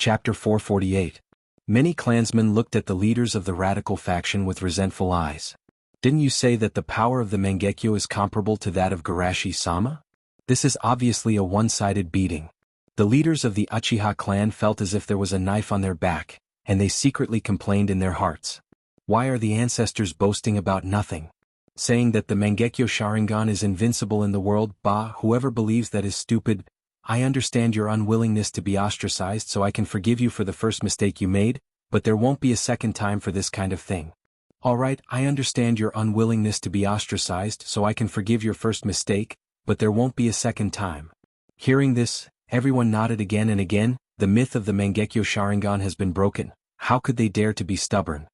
Chapter 448. Many clansmen looked at the leaders of the radical faction with resentful eyes. Didn't you say that the power of the Mangekyo is comparable to that of Garashi-sama? This is obviously a one-sided beating. The leaders of the Uchiha clan felt as if there was a knife on their back, and they secretly complained in their hearts. Why are the ancestors boasting about nothing? Saying that the Mangekyo Sharingan is invincible in the world? Bah, whoever believes that is stupid. I understand your unwillingness to be ostracized, so I can forgive you for the first mistake you made, but there won't be a second time for this kind of thing. Alright, I understand your unwillingness to be ostracized, so I can forgive your first mistake, but there won't be a second time. Hearing this, everyone nodded again and again. The myth of the Mangekyo Sharingan has been broken. How could they dare to be stubborn?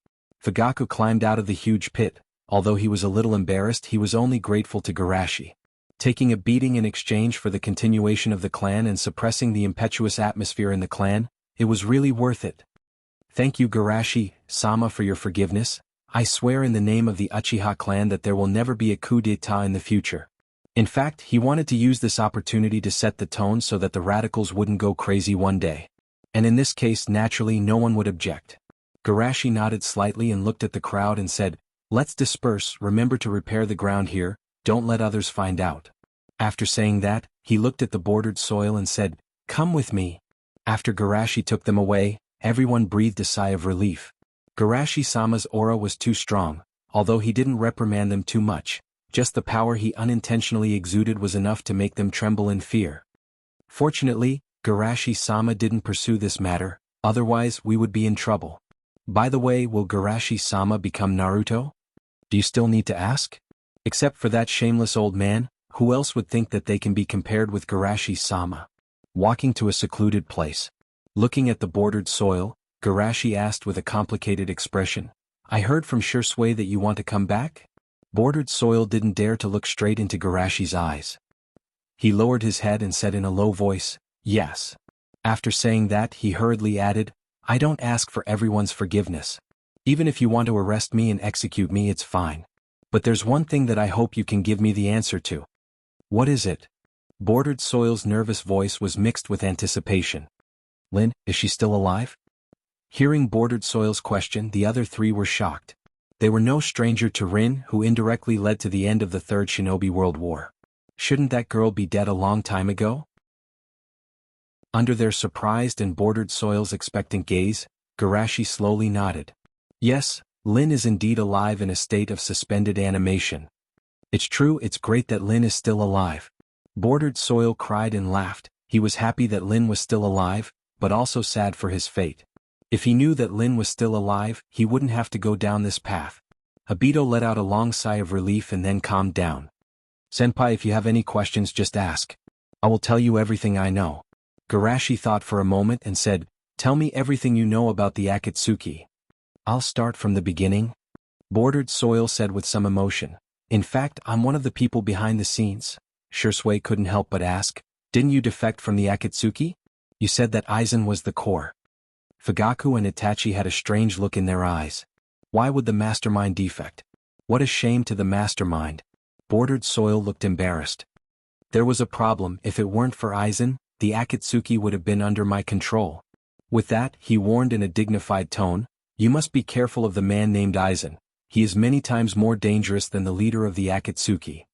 Fugaku climbed out of the huge pit. Although he was a little embarrassed, he was only grateful to Garashi. Taking a beating in exchange for the continuation of the clan and suppressing the impetuous atmosphere in the clan, it was really worth it. Thank you Garashi-sama for your forgiveness. I swear in the name of the Uchiha clan that there will never be a coup d'etat in the future. In fact, he wanted to use this opportunity to set the tone so that the radicals wouldn't go crazy one day. And in this case naturally no one would object. Garashi nodded slightly and looked at the crowd and said, "Let's disperse, remember to repair the ground here, don't let others find out." After saying that, he looked at the bordered soil and said, "Come with me." After Garashi took them away, everyone breathed a sigh of relief. Garashi-sama's aura was too strong, although he didn't reprimand them too much. Just the power he unintentionally exuded was enough to make them tremble in fear. Fortunately, Garashi-sama didn't pursue this matter, otherwise we would be in trouble. By the way, will Garashi-sama become Naruto? Do you still need to ask? Except for that shameless old man, who else would think that they can be compared with Garashi-sama? Walking to a secluded place. Looking at the bordered soil, Garashi asked with a complicated expression, "I heard from Shursui that you want to come back?" Bordered soil didn't dare to look straight into Garashi's eyes. He lowered his head and said in a low voice, "Yes." After saying that, he hurriedly added, "I don't ask for everyone's forgiveness. Even if you want to arrest me and execute me, it's fine. But there's one thing that I hope you can give me the answer to." "What is it?" Bordered soil's nervous voice was mixed with anticipation. "Lin, is she still alive?" Hearing Bordered soil's question, the other three were shocked. They were no stranger to Rin, who indirectly led to the end of the Third Shinobi World War. Shouldn't that girl be dead a long time ago? Under their surprised and Bordered soil's expectant gaze, Garashi slowly nodded. "Yes, Lin is indeed alive in a state of suspended animation." "It's true, it's great that Lin is still alive." Bordered soil cried and laughed. He was happy that Lin was still alive, but also sad for his fate. If he knew that Lin was still alive, he wouldn't have to go down this path. Obito let out a long sigh of relief and then calmed down. "Senpai, if you have any questions just ask. I will tell you everything I know." Garashi thought for a moment and said, "Tell me everything you know about the Akatsuki." "I'll start from the beginning," Bordered soil said with some emotion. "In fact, I'm one of the people behind the scenes." Shursui couldn't help but ask, "Didn't you defect from the Akatsuki? You said that Aizen was the core." Fugaku and Itachi had a strange look in their eyes. Why would the mastermind defect? What a shame to the mastermind. Bordered soil looked embarrassed. "There was a problem. If it weren't for Aizen, the Akatsuki would have been under my control." With that, he warned in a dignified tone, "You must be careful of the man named Aizen. He is many times more dangerous than the leader of the Akatsuki."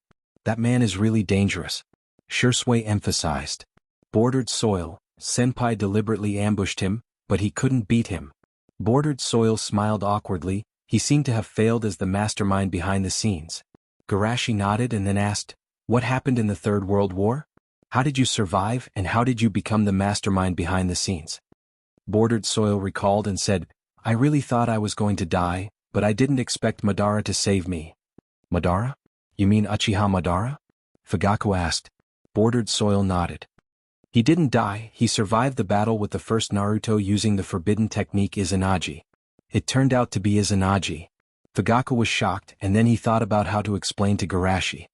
"That man is really dangerous," Shursui emphasized. Bordered soil, Senpai deliberately ambushed him, but he couldn't beat him. Bordered soil smiled awkwardly. He seemed to have failed as the mastermind behind the scenes. Garashi nodded and then asked, "What happened in the Third World War? How did you survive and how did you become the mastermind behind the scenes?" Bordered soil recalled and said, "I really thought I was going to die, but I didn't expect Madara to save me." "Madara? You mean Uchiha Madara?" Fugaku asked. Bordered soil nodded. "He didn't die, he survived the battle with the first Naruto using the forbidden technique Izanagi. It turned out to be Izanagi." Fugaku was shocked and then he thought about how to explain to Garashi.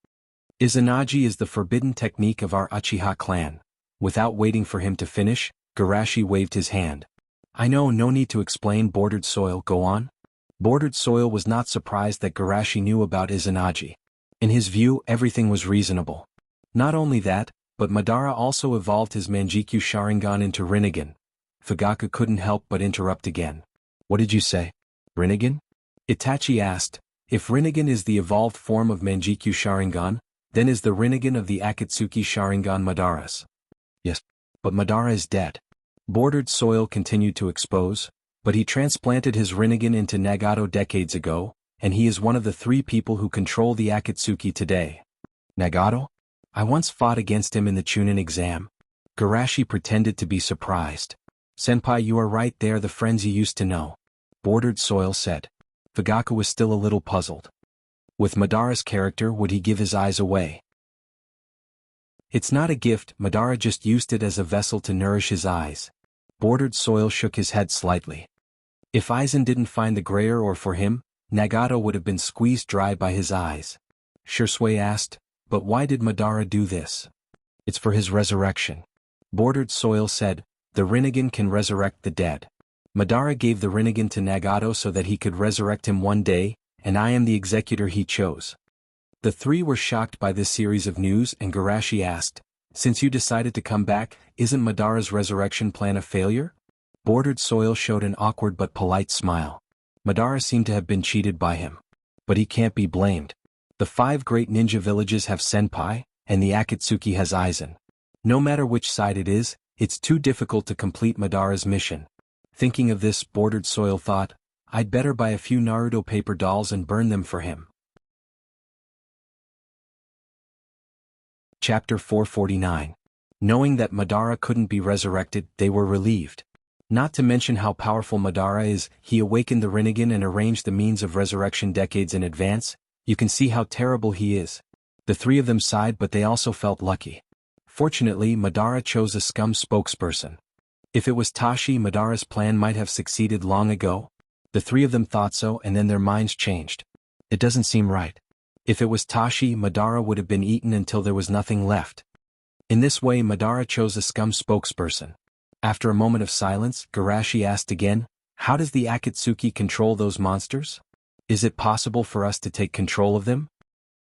"Izanagi is the forbidden technique of our Uchiha clan." Without waiting for him to finish, Garashi waved his hand. "I know, no need to explain." Bordered soil, go on. Bordered soil was not surprised that Garashi knew about Izanagi. In his view, everything was reasonable. Not only that, but Madara also evolved his Manjikyu Sharingan into Rinnegan. Fugaku couldn't help but interrupt again. What did you say? Rinnegan? Itachi asked. If Rinnegan is the evolved form of Mangekyo Sharingan, then is the Rinnegan of the Akatsuki Sharingan Madara's? Yes. But Madara is dead. Bordered Soil continued to expose, but he transplanted his Rinnegan into Nagato decades ago, and he is one of the 3 people who control the Akatsuki today. Nagato? I once fought against him in the Chunin exam. Garashi pretended to be surprised. Senpai, you are right, they are the friends you used to know. Bordered Soil said. Fugaku was still a little puzzled. With Madara's character, would he give his eyes away? It's not a gift, Madara just used it as a vessel to nourish his eyes. Bordered Soil shook his head slightly. If Aizen didn't find the grayer ore for him, Nagato would have been squeezed dry by his eyes. Shursui asked, but why did Madara do this? It's for his resurrection. Bordered Soil said, the Rinnegan can resurrect the dead. Madara gave the Rinnegan to Nagato so that he could resurrect him one day, and I am the executor he chose. The 3 were shocked by this series of news, and Garashi asked, since you decided to come back, isn't Madara's resurrection plan a failure? Bordered Soil showed an awkward but polite smile. Madara seemed to have been cheated by him. But he can't be blamed. The 5 great ninja villages have Senpai, and the Akatsuki has Aizen. No matter which side it is, it's too difficult to complete Madara's mission. Thinking of this, Bordered Soil thought, I'd better buy a few Naruto paper dolls and burn them for him. Chapter 449. Knowing that Madara couldn't be resurrected, they were relieved. Not to mention how powerful Madara is, he awakened the Rinnegan and arranged the means of resurrection decades in advance. You can see how terrible he is. The 3 of them sighed, but they also felt lucky. Fortunately, Madara chose a scum spokesperson. If it was Tashi, Madara's plan might have succeeded long ago. The 3 of them thought so, and then their minds changed. It doesn't seem right. If it was Tashi, Madara would have been eaten until there was nothing left. In this way, Madara chose a scum spokesperson. After a moment of silence, Garashi asked again, how does the Akatsuki control those monsters? Is it possible for us to take control of them?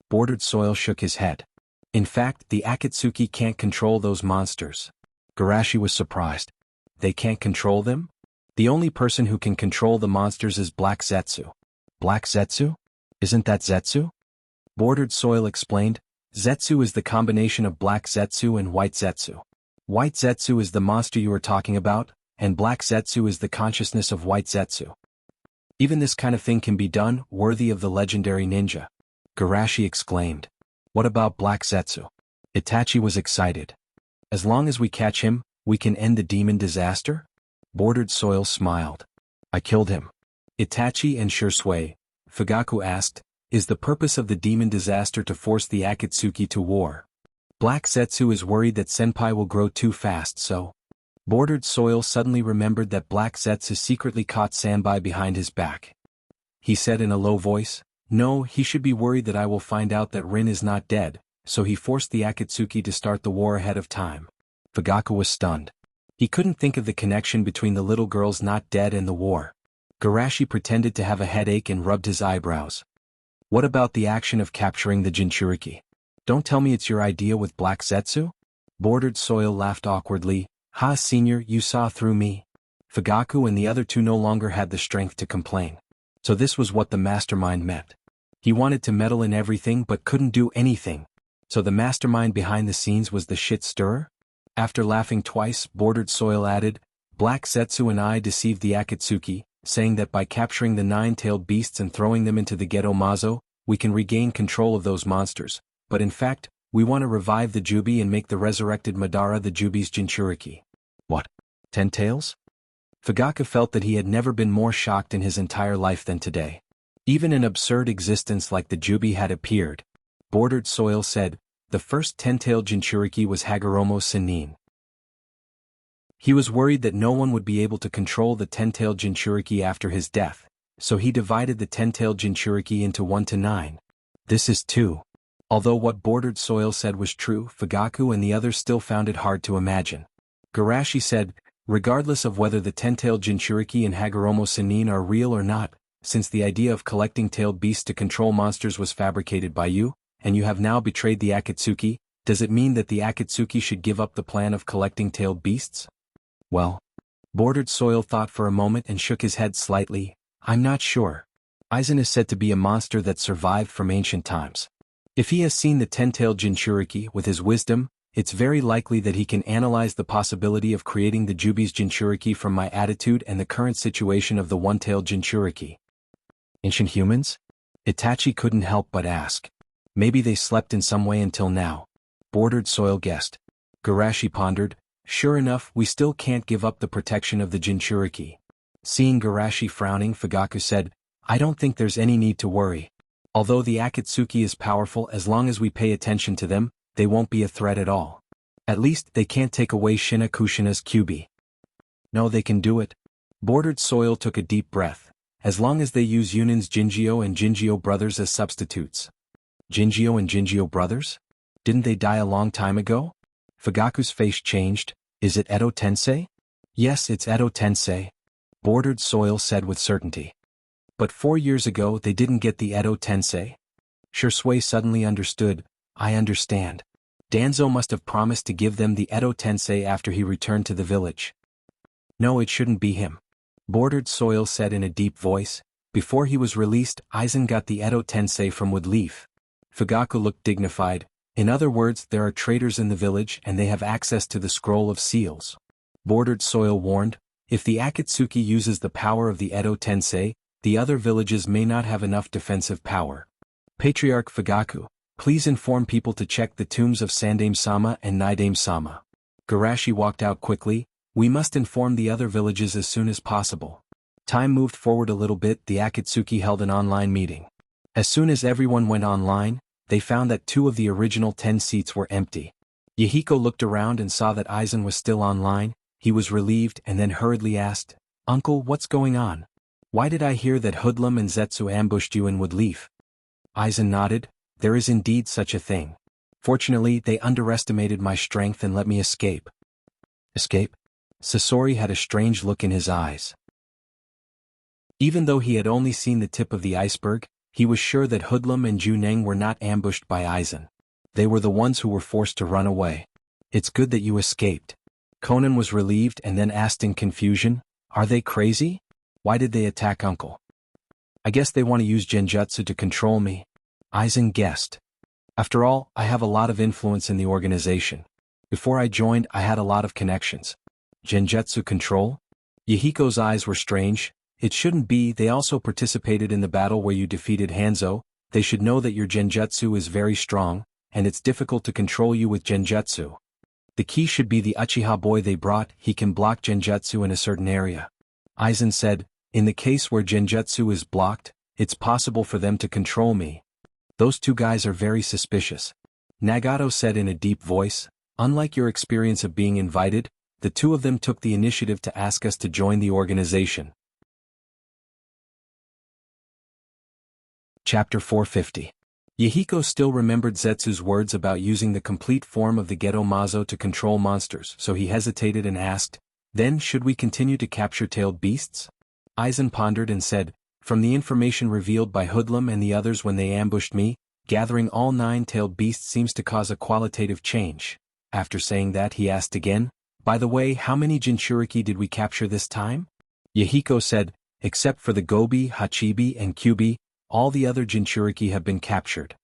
Bordered Soil shook his head. In fact, the Akatsuki can't control those monsters. Garashi was surprised. They can't control them? The only person who can control the monsters is Black Zetsu. Black Zetsu? Isn't that Zetsu? Bordered Soil explained, Zetsu is the combination of Black Zetsu and White Zetsu. White Zetsu is the monster you are talking about, and Black Zetsu is the consciousness of White Zetsu. Even this kind of thing can be done, worthy of the legendary ninja. Garashi exclaimed. What about Black Zetsu? Itachi was excited. As long as we catch him, we can end the demon disaster? Bordered Soil smiled. I killed him. Itachi and Shursui. Fugaku asked, is the purpose of the demon disaster to force the Akatsuki to war? Black Zetsu is worried that Senpai will grow too fast, so... Bordered Soil suddenly remembered that Black Zetsu secretly caught Sanbai behind his back. He said in a low voice, no, he should be worried that I will find out that Rin is not dead, so he forced the Akatsuki to start the war ahead of time. Fugaku was stunned. He couldn't think of the connection between the little girls not dead and the war. Garashi pretended to have a headache and rubbed his eyebrows. What about the action of capturing the Jinchuriki? Don't tell me it's your idea with Black Zetsu? Bordered Soil laughed awkwardly. Ha, senior, you saw through me. Fugaku and the other 2 no longer had the strength to complain. So this was what the mastermind meant. He wanted to meddle in everything but couldn't do anything. So the mastermind behind the scenes was the shit stirrer? After laughing twice, Bordered Soil added, Black Zetsu and I deceived the Akatsuki, saying that by capturing the 9-tailed beasts and throwing them into the Ghetto Mazo, we can regain control of those monsters. But in fact, we want to revive the Jubi and make the resurrected Madara the Jubi's Jinchuriki. What? 10 tails? Fugaku felt that he had never been more shocked in his entire life than today. Even an absurd existence like the Jubi had appeared. Bordered Soil said, the first 10-tailed Jinchuriki was Hagoromo Sennin. He was worried that no one would be able to control the 10-tailed Jinchuriki after his death, so he divided the 10-tailed Jinchuriki into 1 to 9. This is 2. Although what Bordered Soil said was true, Fugaku and the others still found it hard to imagine. Garashi said, regardless of whether the 10-tailed Jinchuriki and Hagoromo Sennin are real or not, since the idea of collecting tailed beasts to control monsters was fabricated by you, and you have now betrayed the Akatsuki, does it mean that the Akatsuki should give up the plan of collecting tailed beasts? Well, Bordered Soil thought for a moment and shook his head slightly. I'm not sure. Aizen is said to be a monster that survived from ancient times. If he has seen the 10-tailed Jinchuriki with his wisdom, it's very likely that he can analyze the possibility of creating the Jubi's Jinchuriki from my attitude and the current situation of the one-tailed Jinchuriki. Ancient humans? Itachi couldn't help but ask. Maybe they slept in some way until now. Bordered Soil guessed. Garashi pondered. Sure enough, we still can't give up the protection of the Jinchuriki. Seeing Garashi frowning, Fugaku said, I don't think there's any need to worry. Although the Akatsuki is powerful, as long as we pay attention to them, they won't be a threat at all. At least, they can't take away Shina Kushina's Kyubi. No, they can do it. Bordered Soil took a deep breath. As long as they use Yunin's Jinjio and Jinjio brothers as substitutes. Jinjio and Jinjio brothers? Didn't they die a long time ago? Fugaku's face changed. Is it Edo Tensei? Yes, it's Edo Tensei. Bordered Soil said with certainty. But 4 years ago they didn't get the Edo Tensei? Shursui suddenly understood. I understand. Danzo must have promised to give them the Edo Tensei after he returned to the village. No, it shouldn't be him. Bordered Soil said in a deep voice. Before he was released, Aizen got the Edo Tensei from Woodleaf. Fugaku looked dignified. In other words, there are traitors in the village and they have access to the Scroll of Seals. Bordered Soil warned. If the Akatsuki uses the power of the Edo Tensei, the other villages may not have enough defensive power. Patriarch Fugaku, please inform people to check the tombs of Sandame-sama and Nidame-sama. Garashi walked out quickly. We must inform the other villages as soon as possible. Time moved forward a little bit. The Akatsuki held an online meeting. As soon as everyone went online, they found that 2 of the original 10 seats were empty. Yahiko looked around and saw that Aizen was still online. He was relieved and then hurriedly asked, Uncle, what's going on? Why did I hear that Hoodlum and Zetsu ambushed you in Woodleaf? Aizen nodded. There is indeed such a thing. Fortunately, they underestimated my strength and let me escape. Escape? Sasori had a strange look in his eyes. Even though he had only seen the tip of the iceberg, he was sure that Hoodlum and Juneng were not ambushed by Aizen. They were the ones who were forced to run away. It's good that you escaped. Conan was relieved and then asked in confusion, Are they crazy? Why did they attack Uncle? I guess they want to use Genjutsu to control me. Aizen guessed. After all, I have a lot of influence in the organization. Before I joined, I had a lot of connections. Genjutsu control? Yahiko's eyes were strange. It shouldn't be. They also participated in the battle where you defeated Hanzo. They should know that your Genjutsu is very strong, and it's difficult to control you with Genjutsu. The key should be the Uchiha boy they brought. He can block Genjutsu in a certain area. Aizen said, in the case where Genjutsu is blocked, it's possible for them to control me. Those 2 guys are very suspicious. Nagato said in a deep voice, unlike your experience of being invited, the 2 of them took the initiative to ask us to join the organization. Chapter 450. Yahiko still remembered Zetsu's words about using the complete form of the Geto Mazo to control monsters, so he hesitated and asked, then should we continue to capture tailed beasts? Aizen pondered and said, from the information revealed by Hoodlum and the others when they ambushed me, gathering all 9-tailed beasts seems to cause a qualitative change. After saying that, he asked again, by the way, how many Jinchuriki did we capture this time? Yahiko said, except for the Gobi, Hachibi and Kyubi, all the other Jinchuriki have been captured.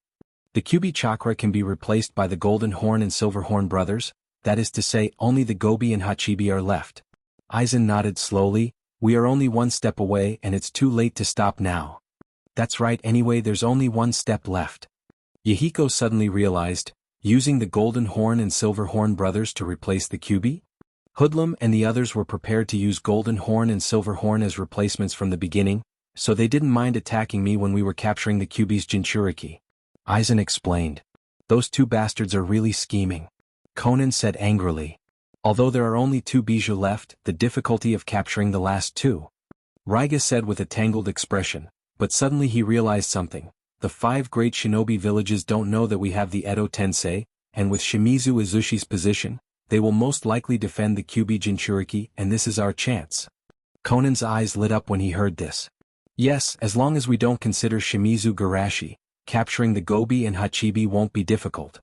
The Kyubi chakra can be replaced by the Golden Horn and Silver Horn brothers, that is to say, only the Gobi and Hachibi are left. Aizen nodded slowly. We are only 1 step away and it's too late to stop now. That's right, anyway, there's only 1 step left. Yahiko suddenly realized, using the Golden Horn and Silver Horn brothers to replace the Kyubi? Hoodlum and the others were prepared to use Golden Horn and Silver Horn as replacements from the beginning, so they didn't mind attacking me when we were capturing the Kyubi's Jinchuriki. Aizen explained. Those 2 bastards are really scheming. Conan said angrily. Although there are only 2 bijou left, the difficulty of capturing the last 2. Raiga said with a tangled expression, but suddenly he realized something. The 5 great shinobi villages don't know that we have the Edo Tensei, and with Shimizu Izushi's position, they will most likely defend the Kyubi Jinchuriki, and this is our chance. Conan's eyes lit up when he heard this. Yes, as long as we don't consider Shimizu Garashi, capturing the Gobi and Hachibi won't be difficult.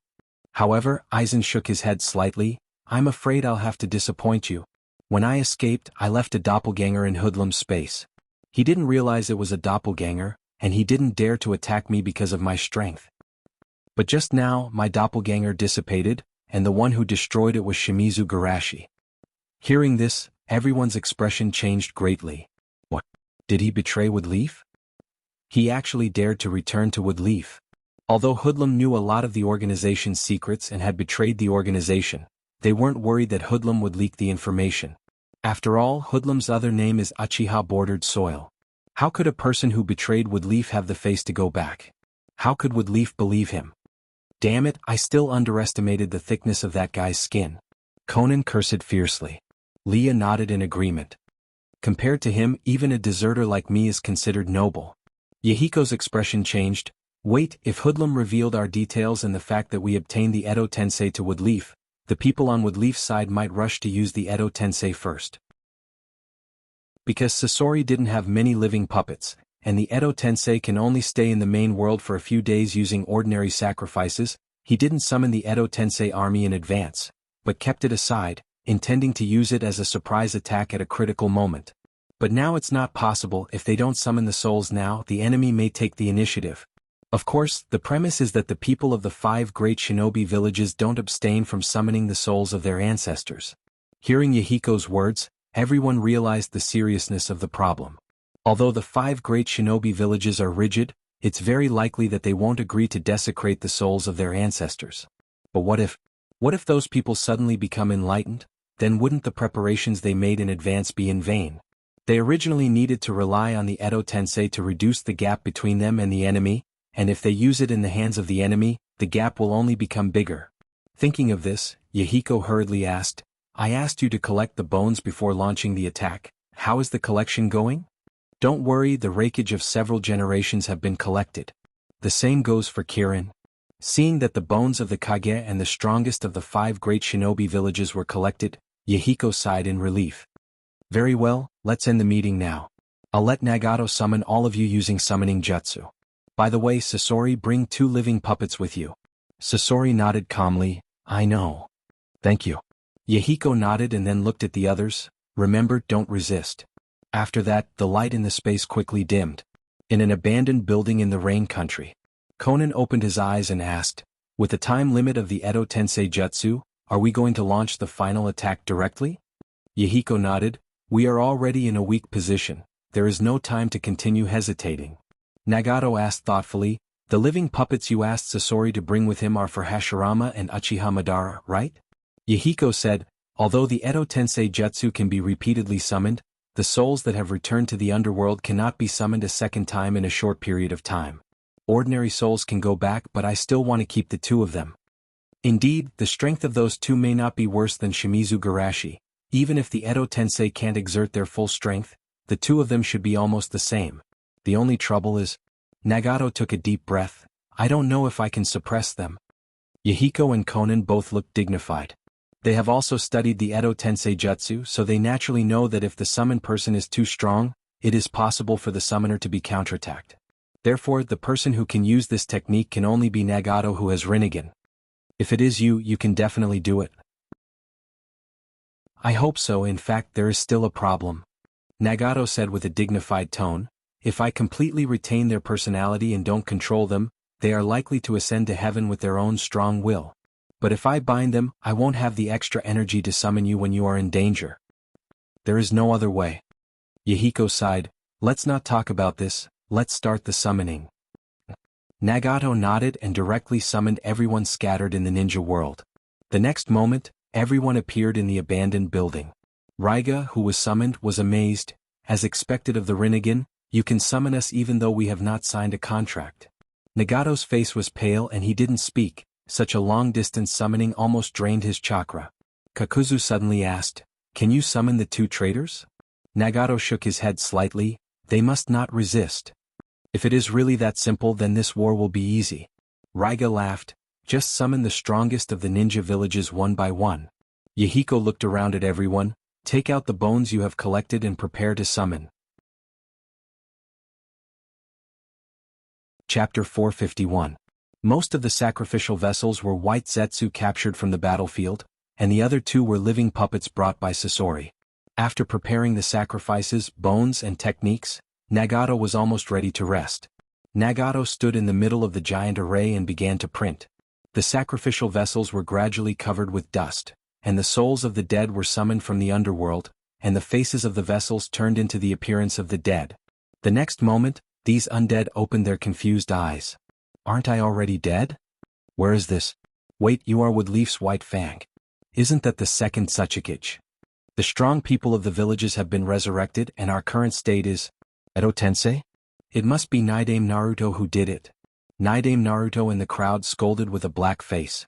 However, Aizen shook his head slightly. I'm afraid I'll have to disappoint you. When I escaped, I left a doppelganger in Hoodlum's space. He didn't realize it was a doppelganger, and he didn't dare to attack me because of my strength. But just now, my doppelganger dissipated, and the one who destroyed it was Shimizu Garashi. Hearing this, everyone's expression changed greatly. What? Did he betray Woodleaf? He actually dared to return to Woodleaf. Although Hoodlum knew a lot of the organization's secrets and had betrayed the organization, they weren't worried that Hoodlum would leak the information. After all, Hoodlum's other name is Uchiha Bordered Soil. How could a person who betrayed Woodleaf have the face to go back? How could Woodleaf believe him? Damn it, I still underestimated the thickness of that guy's skin. Conan cursed fiercely. Leah nodded in agreement. Compared to him, even a deserter like me is considered noble. Yahiko's expression changed. Wait, if Hoodlum revealed our details and the fact that we obtained the Edo Tensei to Woodleaf, the people on Woodleaf's side might rush to use the Edo Tensei first. Because Sasori didn't have many living puppets, and the Edo Tensei can only stay in the main world for a few days using ordinary sacrifices, he didn't summon the Edo Tensei army in advance, but kept it aside, intending to use it as a surprise attack at a critical moment. But now it's not possible. If they don't summon the souls now, the enemy may take the initiative. Of course, the premise is that the people of the 5 great shinobi villages don't abstain from summoning the souls of their ancestors. Hearing Yahiko's words, everyone realized the seriousness of the problem. Although the 5 great shinobi villages are rigid, it's very likely that they won't agree to desecrate the souls of their ancestors. But what if those people suddenly become enlightened? Then wouldn't the preparations they made in advance be in vain? They originally needed to rely on the Edo Tensei to reduce the gap between them and the enemy, and if they use it in the hands of the enemy, the gap will only become bigger. Thinking of this, Yahiko hurriedly asked, I asked you to collect the bones before launching the attack. How is the collection going? Don't worry, the rakeage of several generations have been collected. The same goes for Kirin. Seeing that the bones of the Kage and the strongest of the 5 great shinobi villages were collected, Yahiko sighed in relief. Very well, let's end the meeting now. I'll let Nagato summon all of you using summoning jutsu. By the way, Sasori, bring 2 living puppets with you. Sasori nodded calmly, I know. Thank you. Yahiko nodded and then looked at the others. Remember, don't resist. After that, the light in the space quickly dimmed. In an abandoned building in the rain country, Conan opened his eyes and asked, with the time limit of the Edo Tensei Jutsu, are we going to launch the final attack directly? Yahiko nodded, we are already in a weak position, there is no time to continue hesitating. Nagato asked thoughtfully, the living puppets you asked Sasori to bring with him are for Hashirama and Uchiha Madara, right? Yahiko said, although the Edo Tensei Jutsu can be repeatedly summoned, the souls that have returned to the underworld cannot be summoned a second time in a short period of time. Ordinary souls can go back, but I still want to keep the 2 of them. Indeed, the strength of those 2 may not be worse than Shimizu Garashi. Even if the Edo Tensei can't exert their full strength, the 2 of them should be almost the same. The only trouble is, Nagato took a deep breath, I don't know if I can suppress them. Yahiko and Conan both looked dignified. They have also studied the Edo Tensei Jutsu, so they naturally know that if the summoned person is too strong, it is possible for the summoner to be counterattacked. Therefore, the person who can use this technique can only be Nagato, who has Rinnegan. If it is you, you can definitely do it. I hope so. In fact, there is still a problem. Nagato said with a dignified tone, if I completely retain their personality and don't control them, they are likely to ascend to heaven with their own strong will. But if I bind them, I won't have the extra energy to summon you when you are in danger. There is no other way. Yahiko sighed, let's not talk about this, let's start the summoning. Nagato nodded and directly summoned everyone scattered in the ninja world. The next moment, everyone appeared in the abandoned building. Raiga, who was summoned, was amazed. As expected of the Rinnegan, you can summon us even though we have not signed a contract. Nagato's face was pale and he didn't speak. Such a long-distance summoning almost drained his chakra. Kakuzu suddenly asked, can you summon the 2 traitors? Nagato shook his head slightly, they must not resist. If it is really that simple, then this war will be easy. Raiga laughed, just summon the strongest of the ninja villages one by one. Yahiko looked around at everyone, take out the bones you have collected and prepare to summon. Chapter 451. Most of the sacrificial vessels were white Zetsu captured from the battlefield, and the other 2 were living puppets brought by Sasori. After preparing the sacrifices, bones and techniques, Nagato was almost ready to rest. Nagato stood in the middle of the giant array and began to print. The sacrificial vessels were gradually covered with dust, and the souls of the dead were summoned from the underworld, and the faces of the vessels turned into the appearance of the dead. The next moment, these undead opened their confused eyes. Aren't I already dead? Where is this? Wait, you are with Leaf's White Fang. Isn't that the second Tsuchikage? The strong people of the villages have been resurrected and our current state is... Edo Tensei? It must be Naidame Naruto who did it. Naidame Naruto in the crowd scolded with a black face.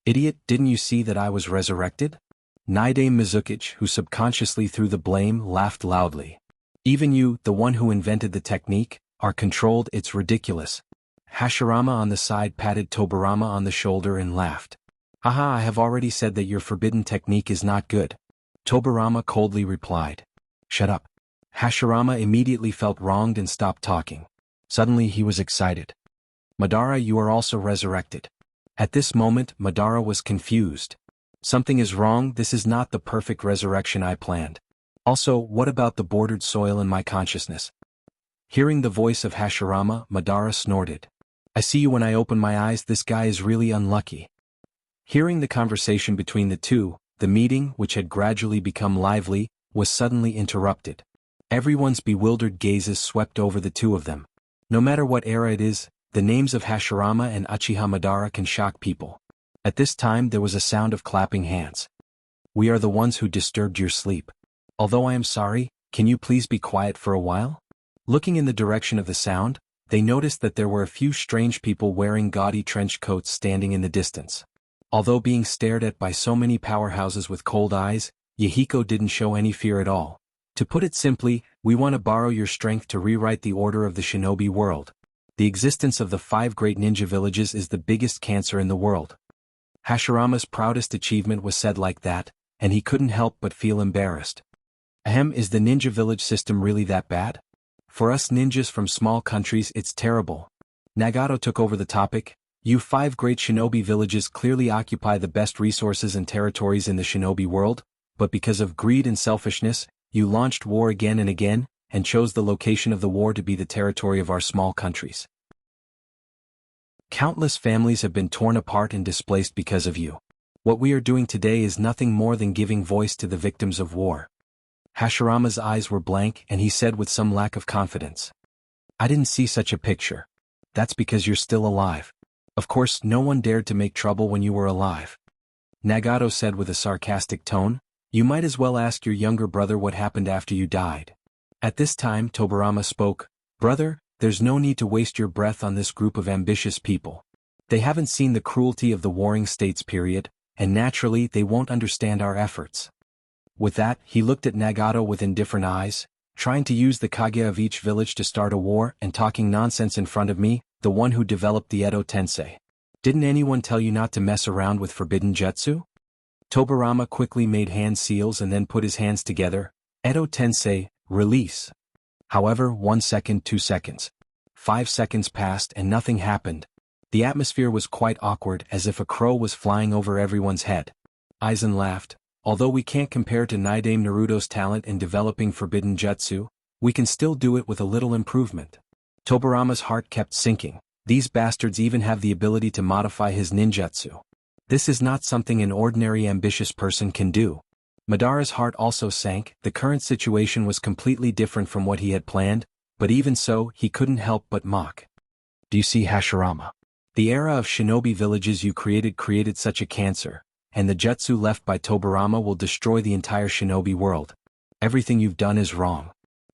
Idiot, didn't you see that I was resurrected? Naidame Mizukage, who subconsciously threw the blame, laughed loudly. Even you, the one who invented the technique, are controlled, it's ridiculous. Hashirama on the side patted Tobarama on the shoulder and laughed. Haha, I have already said that your forbidden technique is not good. Tobarama coldly replied. Shut up. Hashirama immediately felt wronged and stopped talking. Suddenly he was excited. Madara, you are also resurrected. At this moment, Madara was confused. Something is wrong, this is not the perfect resurrection I planned. Also, what about the bordered soil in my consciousness? Hearing the voice of Hashirama, Madara snorted. I see you when I open my eyes, this guy is really unlucky. Hearing the conversation between the two, the meeting, which had gradually become lively, was suddenly interrupted. Everyone's bewildered gazes swept over the two of them. No matter what era it is, the names of Hashirama and Uchiha Madara can shock people. At this time there was a sound of clapping hands. We are the ones who disturbed your sleep. Although I am sorry, can you please be quiet for a while? Looking in the direction of the sound, they noticed that there were a few strange people wearing gaudy trench coats standing in the distance. Although being stared at by so many powerhouses with cold eyes, Yahiko didn't show any fear at all. To put it simply, we want to borrow your strength to rewrite the order of the shinobi world. The existence of the 5 great ninja villages is the biggest cancer in the world. Hashirama's proudest achievement was said like that, and he couldn't help but feel embarrassed. Ahem, is the ninja village system really that bad? For us ninjas from small countries it's terrible. Nagato took over the topic. You 5 great shinobi villages clearly occupy the best resources and territories in the shinobi world, but because of greed and selfishness, you launched war again and again, and chose the location of the war to be the territory of our small countries. Countless families have been torn apart and displaced because of you. What we are doing today is nothing more than giving voice to the victims of war. Hashirama's eyes were blank and he said with some lack of confidence. I didn't see such a picture. That's because you're still alive. Of course, no one dared to make trouble when you were alive. Nagato said with a sarcastic tone, you might as well ask your younger brother what happened after you died. At this time Tobarama spoke, Brother, there's no need to waste your breath on this group of ambitious people. They haven't seen the cruelty of the warring states period, and naturally they won't understand our efforts. With that, he looked at Nagato with indifferent eyes, trying to use the Kage of each village to start a war and talking nonsense in front of me, the one who developed the Edo Tensei. Didn't anyone tell you not to mess around with forbidden jutsu? Tobarama quickly made hand seals and then put his hands together. Edo Tensei, release. However, 1 second, 2 seconds. 5 seconds passed and nothing happened. The atmosphere was quite awkward, as if a crow was flying over everyone's head. Aizen laughed. Although we can't compare to Naidame Naruto's talent in developing forbidden jutsu, we can still do it with a little improvement. Tobarama's heart kept sinking. These bastards even have the ability to modify his ninjutsu. This is not something an ordinary ambitious person can do. Madara's heart also sank. The current situation was completely different from what he had planned, but even so, he couldn't help but mock. Do you see, Hashirama? The era of shinobi villages you created such a cancer, and the jutsu left by Tobarama will destroy the entire shinobi world. Everything you've done is wrong.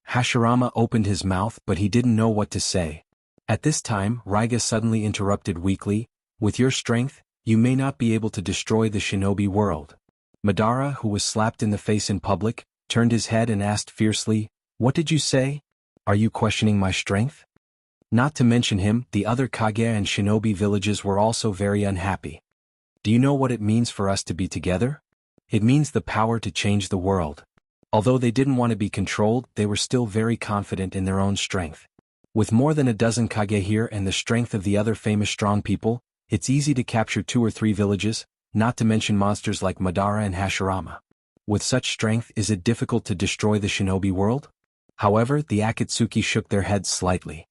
Hashirama opened his mouth but he didn't know what to say. At this time, Raiga suddenly interrupted weakly, with your strength, you may not be able to destroy the shinobi world. Madara, who was slapped in the face in public, turned his head and asked fiercely, what did you say? Are you questioning my strength? Not to mention him, the other Kage and shinobi villages were also very unhappy. Do you know what it means for us to be together? It means the power to change the world. Although they didn't want to be controlled, they were still very confident in their own strength. With more than a dozen Kage here and the strength of the other famous strong people, it's easy to capture 2 or 3 villages, not to mention monsters like Madara and Hashirama. With such strength, is it difficult to destroy the shinobi world? However, the Akatsuki shook their heads slightly.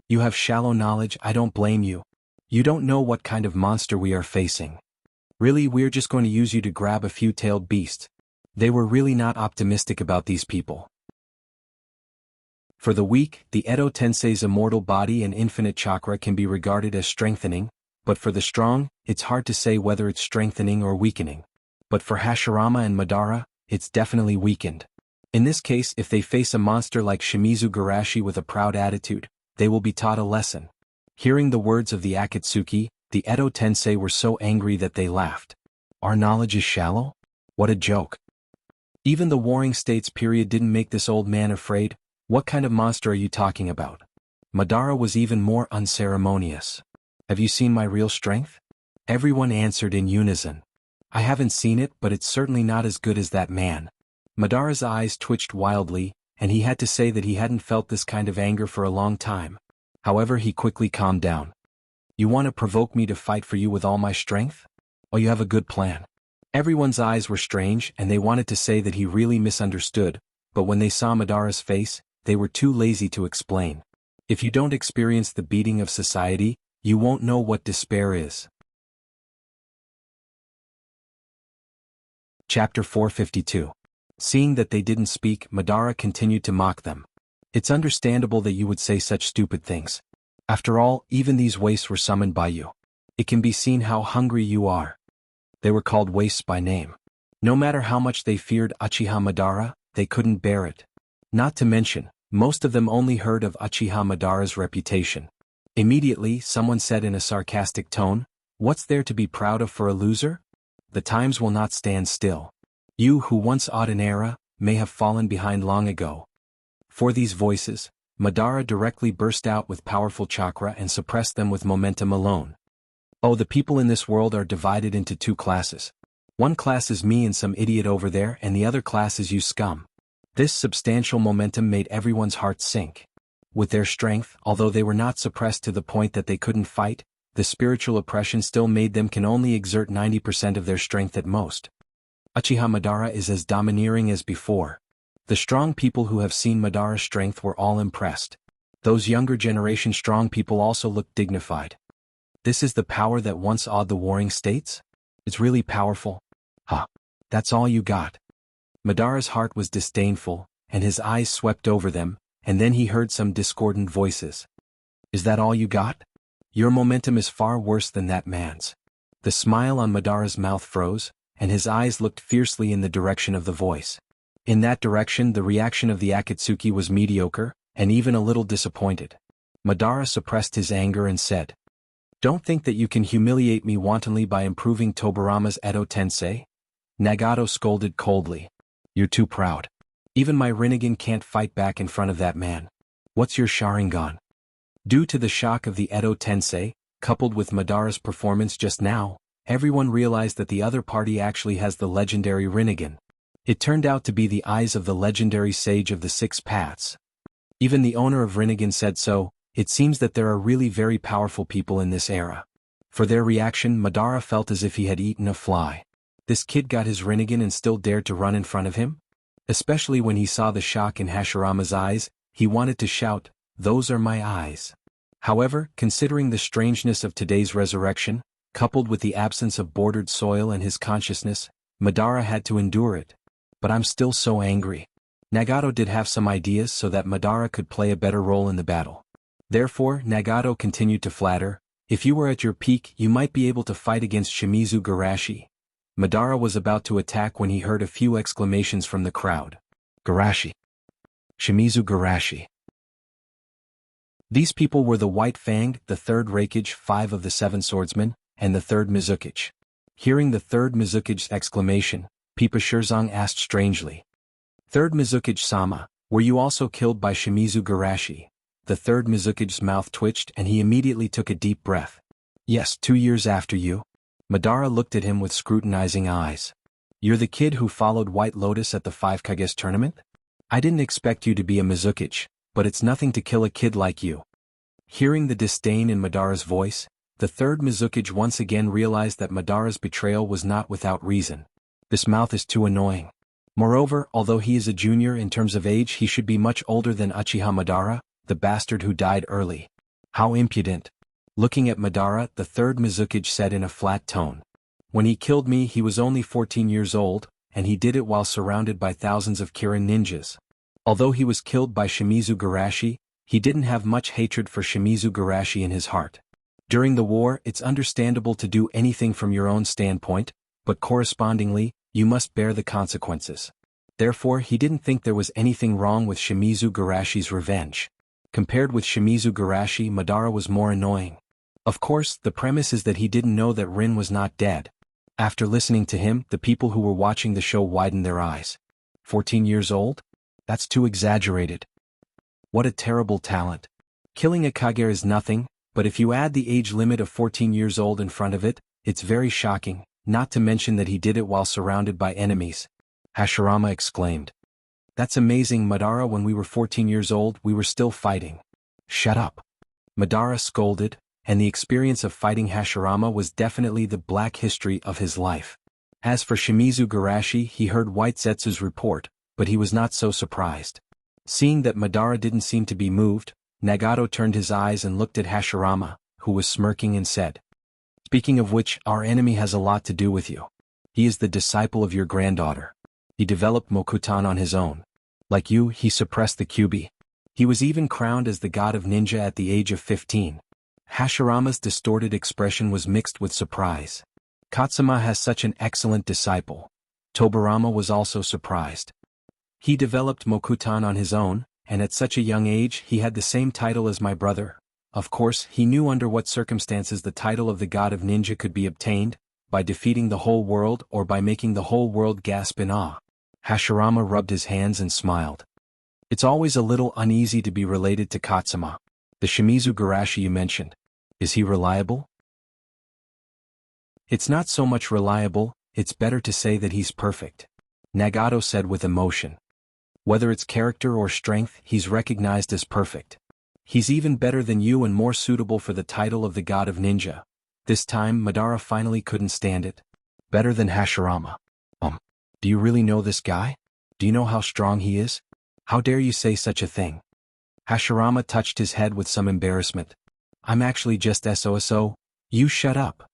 You have shallow knowledge, I don't blame you. You don't know what kind of monster we are facing. Really, we're just going to use you to grab a few tailed beasts. They were really not optimistic about these people. For the weak, the Edo Tensei's immortal body and infinite chakra can be regarded as strengthening, but for the strong, it's hard to say whether it's strengthening or weakening. But for Hashirama and Madara, it's definitely weakened. In this case, if they face a monster like Shimizu Garashi with a proud attitude, they will be taught a lesson. Hearing the words of the Akatsuki, the Edo Tensei were so angry that they laughed. Our knowledge is shallow? What a joke. Even the Warring States period didn't make this old man afraid. What kind of monster are you talking about? Madara was even more unceremonious. Have you seen my real strength? Everyone answered in unison. I haven't seen it, but it's certainly not as good as that man. Madara's eyes twitched wildly, and he had to say that he hadn't felt this kind of anger for a long time. However, he quickly calmed down. You want to provoke me to fight for you with all my strength? Oh, you have a good plan. Everyone's eyes were strange, and they wanted to say that he really misunderstood, but when they saw Madara's face, they were too lazy to explain. If you don't experience the beating of society, you won't know what despair is. Chapter 452. Seeing that they didn't speak, Madara continued to mock them. It's understandable that you would say such stupid things. After all, even these wastes were summoned by you. It can be seen how hungry you are. They were called wastes by name. No matter how much they feared Uchiha Madara, they couldn't bear it. Not to mention, most of them only heard of Uchiha Madara's reputation. Immediately, someone said in a sarcastic tone, "What's there to be proud of for a loser? The times will not stand still. You who once awed an era, may have fallen behind long ago." For these voices, Madara directly burst out with powerful chakra and suppressed them with momentum alone. Oh, the people in this world are divided into two classes. One class is me and some idiot over there, and the other class is you scum. This substantial momentum made everyone's hearts sink. With their strength, although they were not suppressed to the point that they couldn't fight, the spiritual oppression still made them can only exert 90% of their strength at most. Uchiha Madara is as domineering as before. The strong people who have seen Madara's strength were all impressed. Those younger generation strong people also looked dignified. This is the power that once awed the Warring States? It's really powerful. Huh. That's all you got. Madara's heart was disdainful, and his eyes swept over them, and then he heard some discordant voices. Is that all you got? Your momentum is far worse than that man's. The smile on Madara's mouth froze, and his eyes looked fiercely in the direction of the voice. In that direction, the reaction of the Akatsuki was mediocre, and even a little disappointed. Madara suppressed his anger and said, "Don't think that you can humiliate me wantonly by improving Tobarama's Edo Tensei?" Nagato scolded coldly. "You're too proud. Even my Rinnegan can't fight back in front of that man. What's your Sharingan?" Due to the shock of the Edo Tensei, coupled with Madara's performance just now, everyone realized that the other party actually has the legendary Rinnegan. It turned out to be the eyes of the legendary sage of the Six Paths. Even the owner of Rinnegan said so. It seems that there are really very powerful people in this era. For their reaction, Madara felt as if he had eaten a fly. This kid got his Rinnegan and still dared to run in front of him? Especially when he saw the shock in Hashirama's eyes, he wanted to shout, "Those are my eyes." However, considering the strangeness of today's resurrection, coupled with the absence of bordered soil in his consciousness, Madara had to endure it. But I'm still so angry. Nagato did have some ideas so that Madara could play a better role in the battle. Therefore, Nagato continued to flatter, "If you were at your peak, you might be able to fight against Shimizu Garashi." Madara was about to attack when he heard a few exclamations from the crowd. "Garashi! Shimizu Garashi!" These people were the White Fanged, the third Raikage 5 of the Seven Swordsmen, and the third Mizukage. Hearing the third Mizukage's exclamation, Pipa Shirzong asked strangely, "Third Mizukage-sama, were you also killed by Shimizu Garashi?" The third Mizukage's mouth twitched and he immediately took a deep breath. "Yes, 2 years after you." Madara looked at him with scrutinizing eyes. "You're the kid who followed White Lotus at the 5 Kages tournament? I didn't expect you to be a Mizukage, but it's nothing to kill a kid like you." Hearing the disdain in Madara's voice, the third Mizukage once again realized that Madara's betrayal was not without reason. This mouth is too annoying. Moreover, although he is a junior in terms of age, he should be much older than Uchiha Madara, the bastard who died early. How impudent. Looking at Madara, the third Mizukage said in a flat tone. When he killed me, he was only 14 years old, and he did it while surrounded by thousands of Kirin ninjas. Although he was killed by Shimizu Garashi, he didn't have much hatred for Shimizu Garashi in his heart. During the war, it's understandable to do anything from your own standpoint, but correspondingly, you must bear the consequences. Therefore, he didn't think there was anything wrong with Shimizu Garashi's revenge. Compared with Shimizu Garashi, Madara was more annoying. Of course, the premise is that he didn't know that Rin was not dead. After listening to him, the people who were watching the show widened their eyes. 14 years old? That's too exaggerated. What a terrible talent. Killing a Kage is nothing, but if you add the age limit of 14 years old in front of it, it's very shocking, not to mention that he did it while surrounded by enemies. Hashirama exclaimed. That's amazing, Madara. When we were 14 years old, we were still fighting. Shut up. Madara scolded, and the experience of fighting Hashirama was definitely the black history of his life. As for Shimizu Garashi, he heard White Zetsu's report, but he was not so surprised. Seeing that Madara didn't seem to be moved, Nagato turned his eyes and looked at Hashirama, who was smirking, and said, "Speaking of which, our enemy has a lot to do with you. He is the disciple of your granddaughter. He developed Mokutan on his own. Like you, he suppressed the Kyuubi. He was even crowned as the god of ninja at the age of 15. Hashirama's distorted expression was mixed with surprise. Katsuma has such an excellent disciple. Tobarama was also surprised. He developed Mokutan on his own, and at such a young age he had the same title as my brother. Of course, he knew under what circumstances the title of the god of ninja could be obtained, by defeating the whole world or by making the whole world gasp in awe." Hashirama rubbed his hands and smiled. "It's always a little uneasy to be related to Katsuma. The Shimizu Garashi you mentioned. Is he reliable?" "It's not so much reliable, it's better to say that he's perfect," Nagato said with emotion. "Whether it's character or strength, he's recognized as perfect. He's even better than you and more suitable for the title of the god of ninja." This time Madara finally couldn't stand it. "Better than Hashirama. Do you really know this guy? Do you know how strong he is? How dare you say such a thing?" Hashirama touched his head with some embarrassment. "I'm actually just SOSO. You shut up."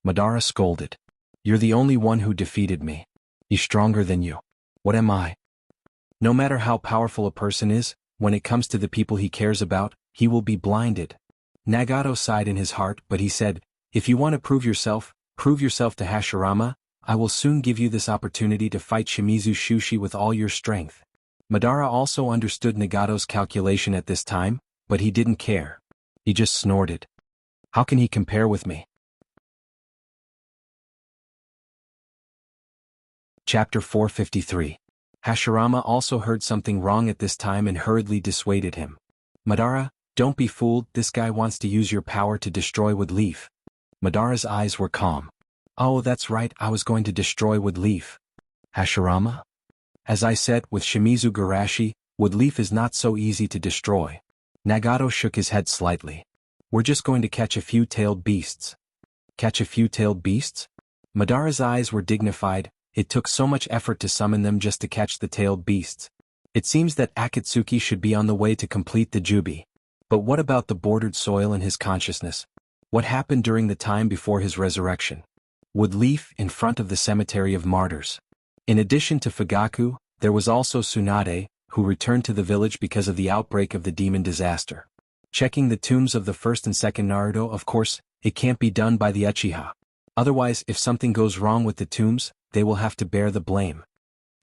Madara scolded. "You're the only one who defeated me. He's stronger than you. What am I?" No matter how powerful a person is, when it comes to the people he cares about, he will be blinded. Nagato sighed in his heart, but he said, "If you want to prove yourself to Hashirama. I will soon give you this opportunity to fight Shimizu Shushi with all your strength." Madara also understood Nagato's calculation at this time, but he didn't care. He just snorted. "How can he compare with me?" Chapter 453. Hashirama also heard something wrong at this time and hurriedly dissuaded him. "Madara, don't be fooled, this guy wants to use your power to destroy Wood Leaf." Madara's eyes were calm. "Oh, that's right, I was going to destroy Wood Leaf." "Hashirama?" "As I said, with Shimizu Garashi, Wood Leaf is not so easy to destroy." Nagato shook his head slightly. "We're just going to catch a few tailed beasts." "Catch a few tailed beasts?" Madara's eyes were dignified. It took so much effort to summon them just to catch the tailed beasts. It seems that Akatsuki should be on the way to complete the Jubi. But what about the bordered soil in his consciousness? What happened during the time before his resurrection? Wood Leaf in front of the cemetery of martyrs. In addition to Fugaku, there was also Tsunade, who returned to the village because of the outbreak of the demon disaster. Checking the tombs of the first and second Naruto, of course, it can't be done by the Uchiha. Otherwise, if something goes wrong with the tombs, they will have to bear the blame.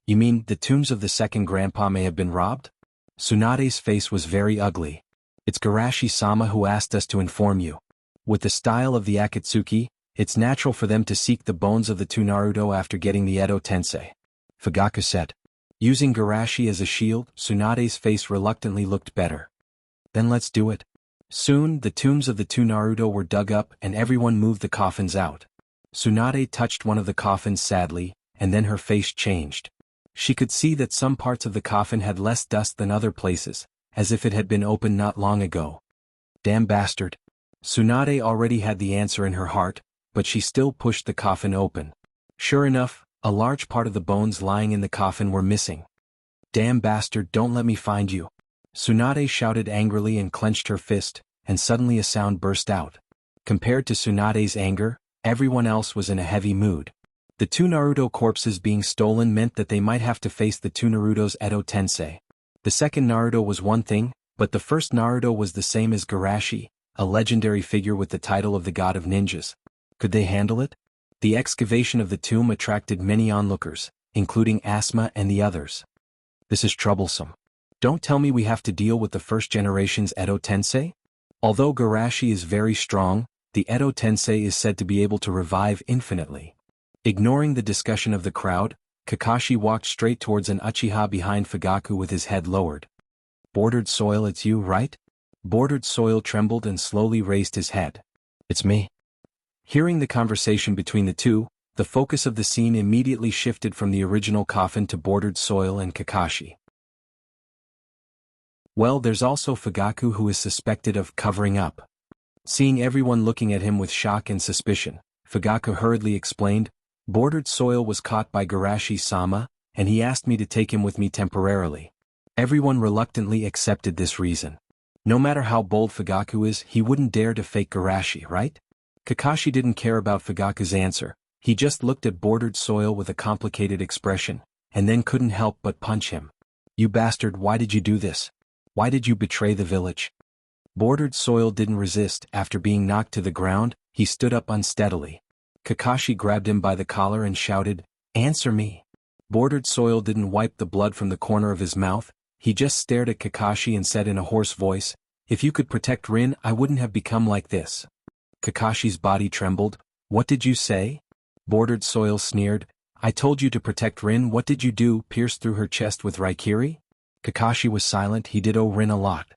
"You mean, the tombs of the second grandpa may have been robbed?" Tsunade's face was very ugly. "It's Garashi-sama who asked us to inform you. With the style of the Akatsuki, it's natural for them to seek the bones of the two Naruto after getting the Edo Tensei," Fugaku said. Using Garashi as a shield, Tsunade's face reluctantly looked better. "Then let's do it." Soon, the tombs of the two Naruto were dug up and everyone moved the coffins out. Tsunade touched one of the coffins sadly, and then her face changed. She could see that some parts of the coffin had less dust than other places, as if it had been opened not long ago. "Damn bastard." Tsunade already had the answer in her heart, but she still pushed the coffin open. Sure enough, A large part of the bones lying in the coffin were missing. Damn bastard, don't let me find you. Tsunade shouted angrily and clenched her fist, and suddenly a sound burst out. Compared to Tsunade's anger, everyone else was in a heavy mood. The two Naruto corpses being stolen meant that they might have to face the two Narutos Edo Tensei. The second Naruto was one thing, but the first Naruto was the same as Garashi, a legendary figure with the title of the god of ninjas. Could they handle it? The excavation of the tomb attracted many onlookers, including Asma and the others. This is troublesome. Don't tell me we have to deal with the first generation's Edo Tensei? Although Garashi is very strong, the Edo Tensei is said to be able to revive infinitely. Ignoring the discussion of the crowd, Kakashi walked straight towards an Uchiha behind Fugaku with his head lowered. Bordered Soil, it's you, right? Bordered Soil trembled and slowly raised his head. It's me. Hearing the conversation between the two, the focus of the scene immediately shifted from the original coffin to Bordered Soil and Kakashi. Well, there's also Fugaku, who is suspected of covering up. Seeing everyone looking at him with shock and suspicion, Fugaku hurriedly explained, Bordered Soil was caught by Garashi-sama, and he asked me to take him with me temporarily. Everyone reluctantly accepted this reason. No matter how bold Fugaku is, he wouldn't dare to fake Garashi, right? Kakashi didn't care about Fugaku's answer. He just looked at Bordered Soil with a complicated expression, and then couldn't help but punch him. You bastard, why did you do this? Why did you betray the village? Bordered Soil didn't resist. After being knocked to the ground, he stood up unsteadily. Kakashi grabbed him by the collar and shouted, Answer me. Bordered Soil didn't wipe the blood from the corner of his mouth. He just stared at Kakashi and said in a hoarse voice, If you could protect Rin, I wouldn't have become like this. Kakashi's body trembled. What did you say? Bordered Soil sneered. I told you to protect Rin. What did you do, pierce through her chest with Raikiri? Kakashi was silent. He did owe Rin a lot.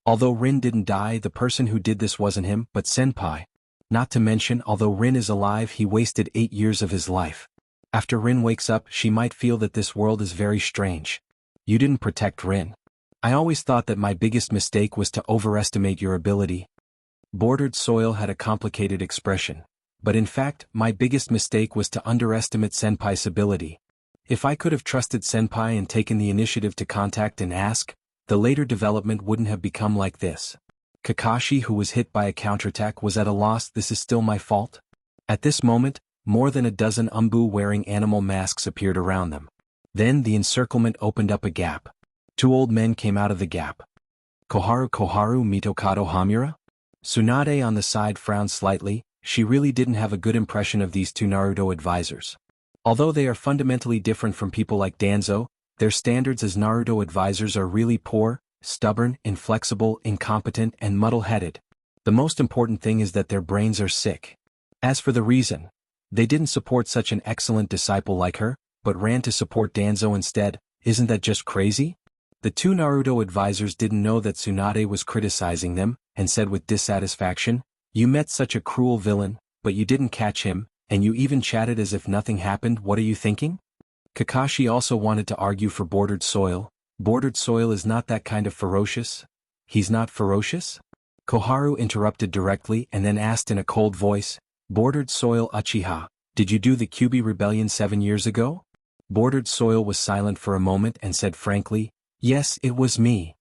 Although Rin didn't die, the person who did this wasn't him, but Senpai. Not to mention, although Rin is alive, he wasted 8 years of his life. After Rin wakes up, she might feel that this world is very strange. You didn't protect Rin. I always thought that my biggest mistake was to overestimate your ability. Bordered Soil had a complicated expression. But in fact, my biggest mistake was to underestimate Senpai's ability. If I could have trusted Senpai and taken the initiative to contact and ask, the later development wouldn't have become like this. Kakashi, who was hit by a counterattack, was at a loss. This is still my fault? At this moment, more than a dozen Umbu wearing animal masks appeared around them. Then the encirclement opened up a gap. 2 old men came out of the gap. Koharu Mitokado Hamura? Tsunade on the side frowned slightly. She really didn't have a good impression of these 2 Naruto advisors. Although they are fundamentally different from people like Danzo, their standards as Naruto advisors are really poor, stubborn, inflexible, incompetent, and muddle-headed. The most important thing is that their brains are sick. As for the reason, they didn't support such an excellent disciple like her, but ran to support Danzo instead. Isn't that just crazy? The 2 Naruto advisors didn't know that Tsunade was criticizing them, and said with dissatisfaction, You met such a cruel villain, but you didn't catch him, and you even chatted as if nothing happened. What are you thinking? Kakashi also wanted to argue for Bordered Soil. Bordered Soil is not that kind of ferocious. He's not ferocious? Koharu interrupted directly and then asked in a cold voice, Bordered Soil Uchiha, did you do the Kyuubi rebellion 7 years ago? Bordered Soil was silent for a moment and said frankly, Yes, it was me.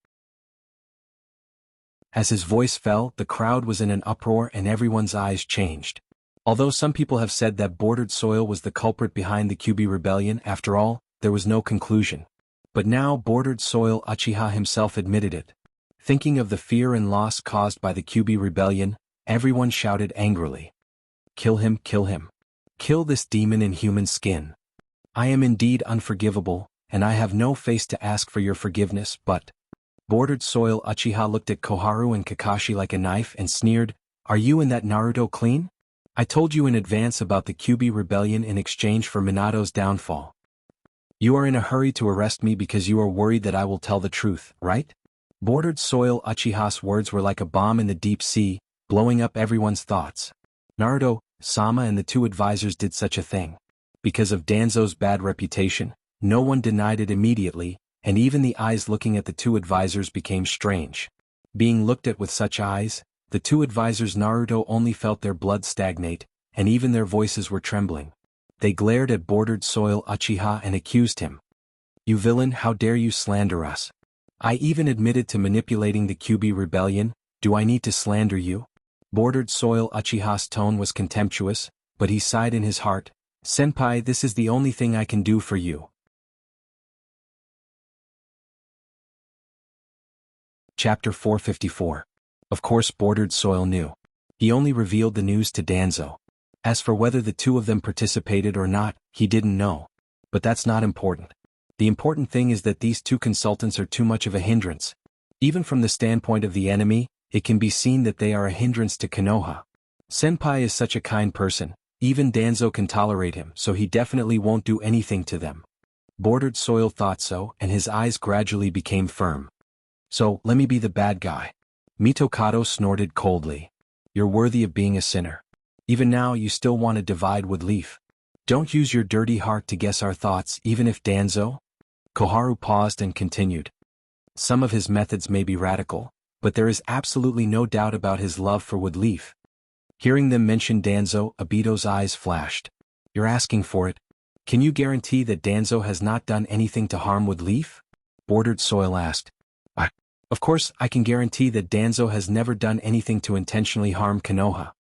As his voice fell, the crowd was in an uproar and everyone's eyes changed. Although some people have said that Bordered Soil was the culprit behind the Kyuubi rebellion, after all, there was no conclusion. But now Bordered Soil Uchiha himself admitted it. Thinking of the fear and loss caused by the Kyuubi rebellion, everyone shouted angrily. Kill him, kill him. Kill this demon in human skin. I am indeed unforgivable, and I have no face to ask for your forgiveness, but... Bordered Soil Uchiha looked at Koharu and Kakashi like a knife and sneered, Are you and that Naruto clean? I told you in advance about the Kyuubi rebellion in exchange for Minato's downfall. You are in a hurry to arrest me because you are worried that I will tell the truth, right? Bordered Soil Uchiha's words were like a bomb in the deep sea, blowing up everyone's thoughts. Naruto, Sama and the 2 advisors did such a thing. Because of Danzo's bad reputation, no one denied it immediately, and even the eyes looking at the 2 advisors became strange. Being looked at with such eyes, the 2 advisors Naruto only felt their blood stagnate, and even their voices were trembling. They glared at bordered soil Uchiha and accused him. You villain, how dare you slander us? I even admitted to manipulating the Kyuubi rebellion, do I need to slander you? Bordered soil Uchiha's tone was contemptuous, but he sighed in his heart, Senpai, this is the only thing I can do for you. Chapter 454. Of course bordered soil knew. He only revealed the news to Danzo. As for whether the two of them participated or not, he didn't know. But that's not important. The important thing is that these two consultants are too much of a hindrance. Even from the standpoint of the enemy, it can be seen that they are a hindrance to Konoha. Senpai is such a kind person, even Danzo can tolerate him, so he definitely won't do anything to them. Bordered soil thought so, and his eyes gradually became firm. So, let me be the bad guy. Mitokado snorted coldly. You're worthy of being a sinner. Even now you still want to divide with Leaf. Don't use your dirty heart to guess our thoughts, even if Danzo? Koharu paused and continued. Some of his methods may be radical, but there is absolutely no doubt about his love for Woodleaf. Hearing them mention Danzo, Obito's eyes flashed. You're asking for it. Can you guarantee that Danzo has not done anything to harm Woodleaf? Bordered soil asked. Of course, I can guarantee that Danzo has never done anything to intentionally harm Konoha.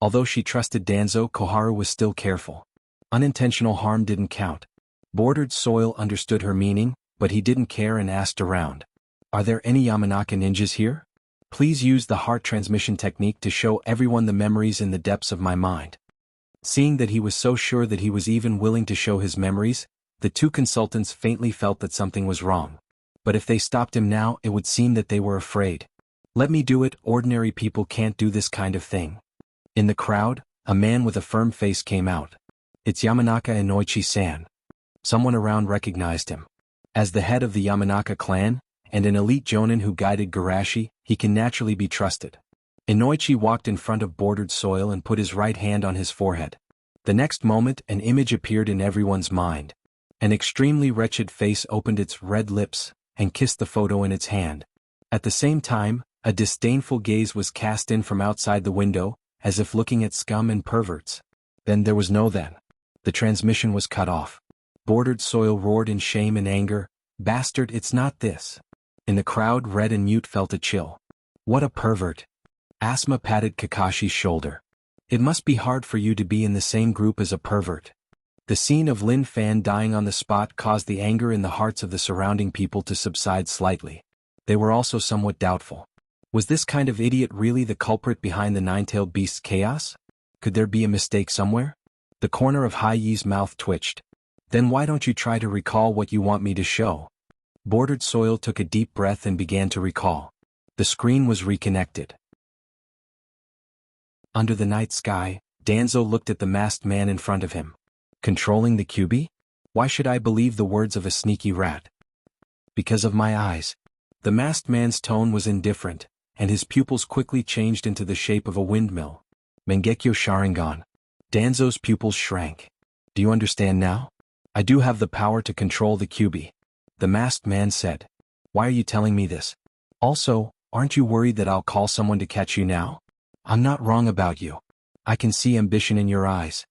Although she trusted Danzo, Koharu was still careful. Unintentional harm didn't count. Bordered soil understood her meaning, but he didn't care and asked around. Are there any Yamanaka ninjas here? Please use the heart transmission technique to show everyone the memories in the depths of my mind. Seeing that he was so sure that he was even willing to show his memories, the two consultants faintly felt that something was wrong. But if they stopped him now, it would seem that they were afraid. Let me do it, ordinary people can't do this kind of thing. In the crowd, a man with a firm face came out. It's Yamanaka Inoichi-san. Someone around recognized him. As the head of the Yamanaka clan, and an elite jonin who guided Garashi, he can naturally be trusted. Inoichi walked in front of bordered soil and put his right hand on his forehead. The next moment, an image appeared in everyone's mind. An extremely wretched face opened its red lips and kissed the photo in its hand. At the same time, a disdainful gaze was cast in from outside the window, as if looking at scum and perverts. Then there was no then. The transmission was cut off. Bordered soil roared in shame and anger, Bastard, it's not this. In the crowd, Red and Mute felt a chill. What a pervert. Asma patted Kakashi's shoulder. It must be hard for you to be in the same group as a pervert. The scene of Lin Fan dying on the spot caused the anger in the hearts of the surrounding people to subside slightly. They were also somewhat doubtful. Was this kind of idiot really the culprit behind the nine-tailed beast's chaos? Could there be a mistake somewhere? The corner of Hai Yi's mouth twitched. Then why don't you try to recall what you want me to show? Bordered soil took a deep breath and began to recall. The screen was reconnected. Under the night sky, Danzo looked at the masked man in front of him. Controlling the Kyuubi? Why should I believe the words of a sneaky rat? Because of my eyes. The masked man's tone was indifferent, and his pupils quickly changed into the shape of a windmill. Mangekyo Sharingan. Danzo's pupils shrank. Do you understand now? I do have the power to control the Kyuubi. The masked man said. Why are you telling me this? Also, aren't you worried that I'll call someone to catch you now? I'm not wrong about you. I can see ambition in your eyes.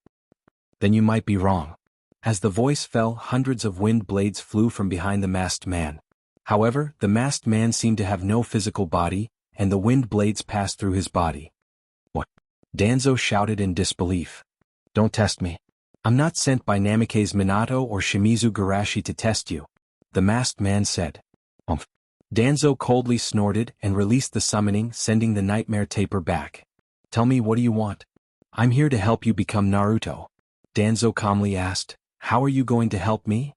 Then you might be wrong. As the voice fell, hundreds of wind blades flew from behind the masked man. However, the masked man seemed to have no physical body, and the wind blades passed through his body. What? Danzo shouted in disbelief. Don't test me. I'm not sent by Namikaze Minato or Shimizu Garashi to test you. The masked man said. Danzo coldly snorted and released the summoning, sending the nightmare taper back. Tell me, what do you want? I'm here to help you become Naruto. Danzo calmly asked. How are you going to help me?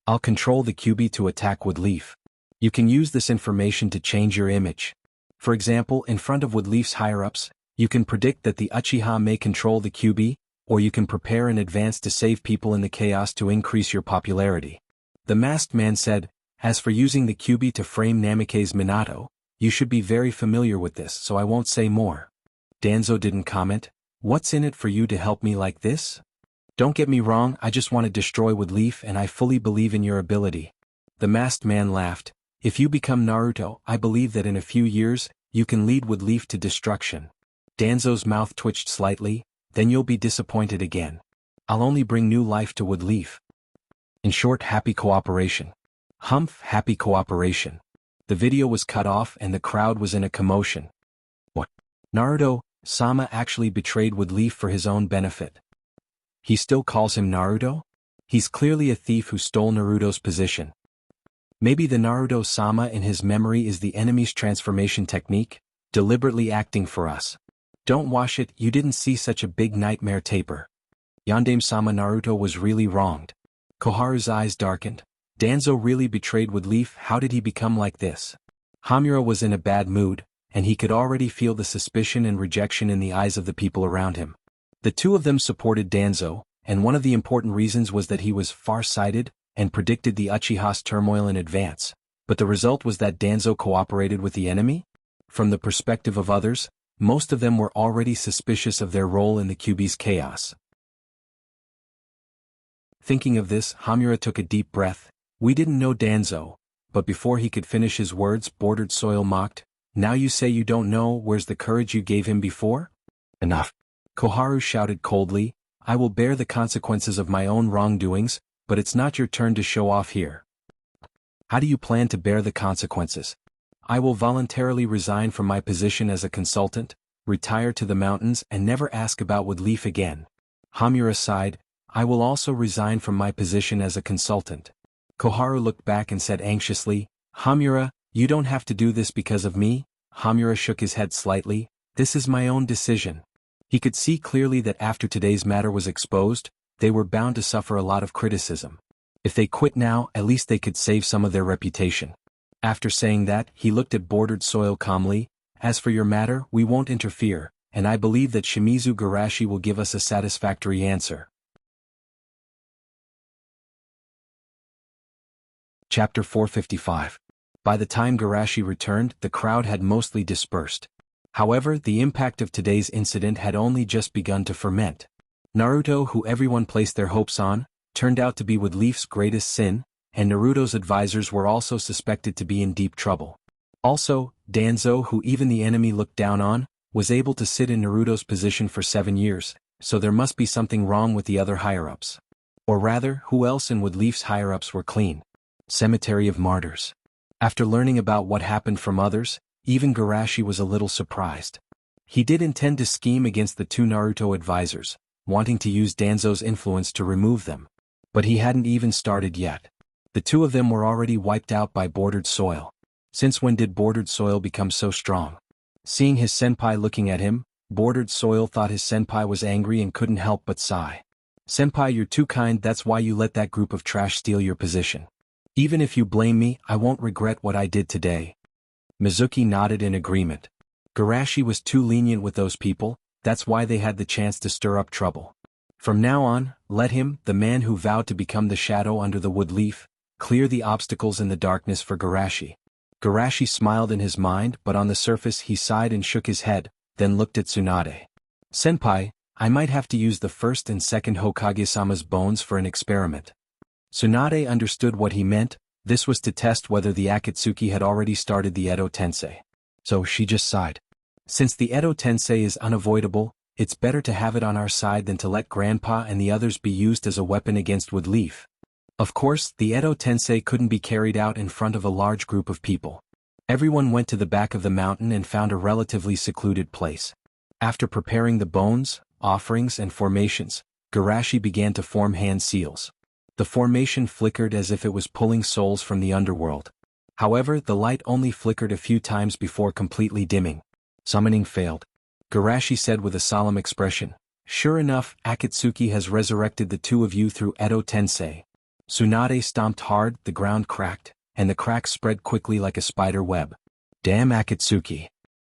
I'll control the Kyuubi to attack Woodleaf. You can use this information to change your image. For example, in front of Woodleaf's higher-ups, you can predict that the Uchiha may control the Kyuubi, or you can prepare in advance to save people in the chaos to increase your popularity. The masked man said, as for using the Kyuubi to frame Namikaze Minato, you should be very familiar with this, so I won't say more. Danzo didn't comment. What's in it for you to help me like this? Don't get me wrong, I just want to destroy Woodleaf and I fully believe in your ability. The masked man laughed. If you become Naruto, I believe that in a few years, you can lead Woodleaf to destruction. Danzo's mouth twitched slightly. Then you'll be disappointed again. I'll only bring new life to Woodleaf. In short, happy cooperation. Humph, happy cooperation. The video was cut off and the crowd was in a commotion. What? Naruto-sama actually betrayed Woodleaf for his own benefit. He still calls him Naruto? He's clearly a thief who stole Naruto's position. Maybe the Naruto-sama in his memory is the enemy's transformation technique, deliberately acting for us. Don't wash it, you didn't see such a big nightmare taper. Yandame-sama, Naruto was really wronged. Koharu's eyes darkened. Danzo really betrayed Woodleaf. How did he become like this? Hamura was in a bad mood, and he could already feel the suspicion and rejection in the eyes of the people around him. The two of them supported Danzo, and one of the important reasons was that he was far-sighted and predicted the Uchiha's turmoil in advance. But the result was that Danzo cooperated with the enemy? From the perspective of others, most of them were already suspicious of their role in the Kyuubi's chaos. Thinking of this, Hamura took a deep breath. We didn't know Danzo, but before he could finish his words, Bordered Soil mocked. Now you say you don't know, where's the courage you gave him before? Enough. Koharu shouted coldly, I will bear the consequences of my own wrongdoings, but it's not your turn to show off here. How do you plan to bear the consequences? I will voluntarily resign from my position as a consultant, retire to the mountains and never ask about Woodleaf again. Hamura sighed, I will also resign from my position as a consultant. Koharu looked back and said anxiously, Hamura, you don't have to do this because of me. Hamura shook his head slightly, this is my own decision. He could see clearly that after today's matter was exposed, they were bound to suffer a lot of criticism. If they quit now, at least they could save some of their reputation. After saying that, he looked at Bordered Soil calmly, as for your matter, we won't interfere, and I believe that Shimizu Garashi will give us a satisfactory answer. Chapter 455. By the time Garashi returned, the crowd had mostly dispersed. However, the impact of today's incident had only just begun to ferment. Naruto, who everyone placed their hopes on, turned out to be Woodleaf's greatest sin, and Naruto's advisors were also suspected to be in deep trouble. Also, Danzo, who even the enemy looked down on, was able to sit in Naruto's position for 7 years, so there must be something wrong with the other higher-ups. Or rather, who else in Woodleaf's higher-ups were clean? Cemetery of Martyrs. After learning about what happened from others, even Garashi was a little surprised. He did intend to scheme against the two Naruto advisors, wanting to use Danzo's influence to remove them. But he hadn't even started yet. The two of them were already wiped out by Bordered Soil. Since when did Bordered Soil become so strong? Seeing his senpai looking at him, Bordered Soil thought his senpai was angry and couldn't help but sigh. Senpai, you're too kind, that's why you let that group of trash steal your position. Even if you blame me, I won't regret what I did today. Mizuki nodded in agreement. Garashi was too lenient with those people, that's why they had the chance to stir up trouble. From now on, let him, the man who vowed to become the shadow under the Woodleaf, clear the obstacles in the darkness for Garashi. Garashi smiled in his mind, but on the surface he sighed and shook his head, then looked at Tsunade. Senpai, I might have to use the first and second Hokage-sama's bones for an experiment. Tsunade understood what he meant. This was to test whether the Akatsuki had already started the Edo Tensei. So she just sighed. Since the Edo Tensei is unavoidable, it's better to have it on our side than to let Grandpa and the others be used as a weapon against Woodleaf. Of course, the Edo Tensei couldn't be carried out in front of a large group of people. Everyone went to the back of the mountain and found a relatively secluded place. After preparing the bones, offerings and formations, Garashi began to form hand seals. The formation flickered as if it was pulling souls from the underworld. However, the light only flickered a few times before completely dimming. Summoning failed. Garashi said with a solemn expression, Sure enough, Akatsuki has resurrected the two of you through Edo Tensei. Tsunade stomped hard, the ground cracked, and the cracks spread quickly like a spider web. Damn Akatsuki.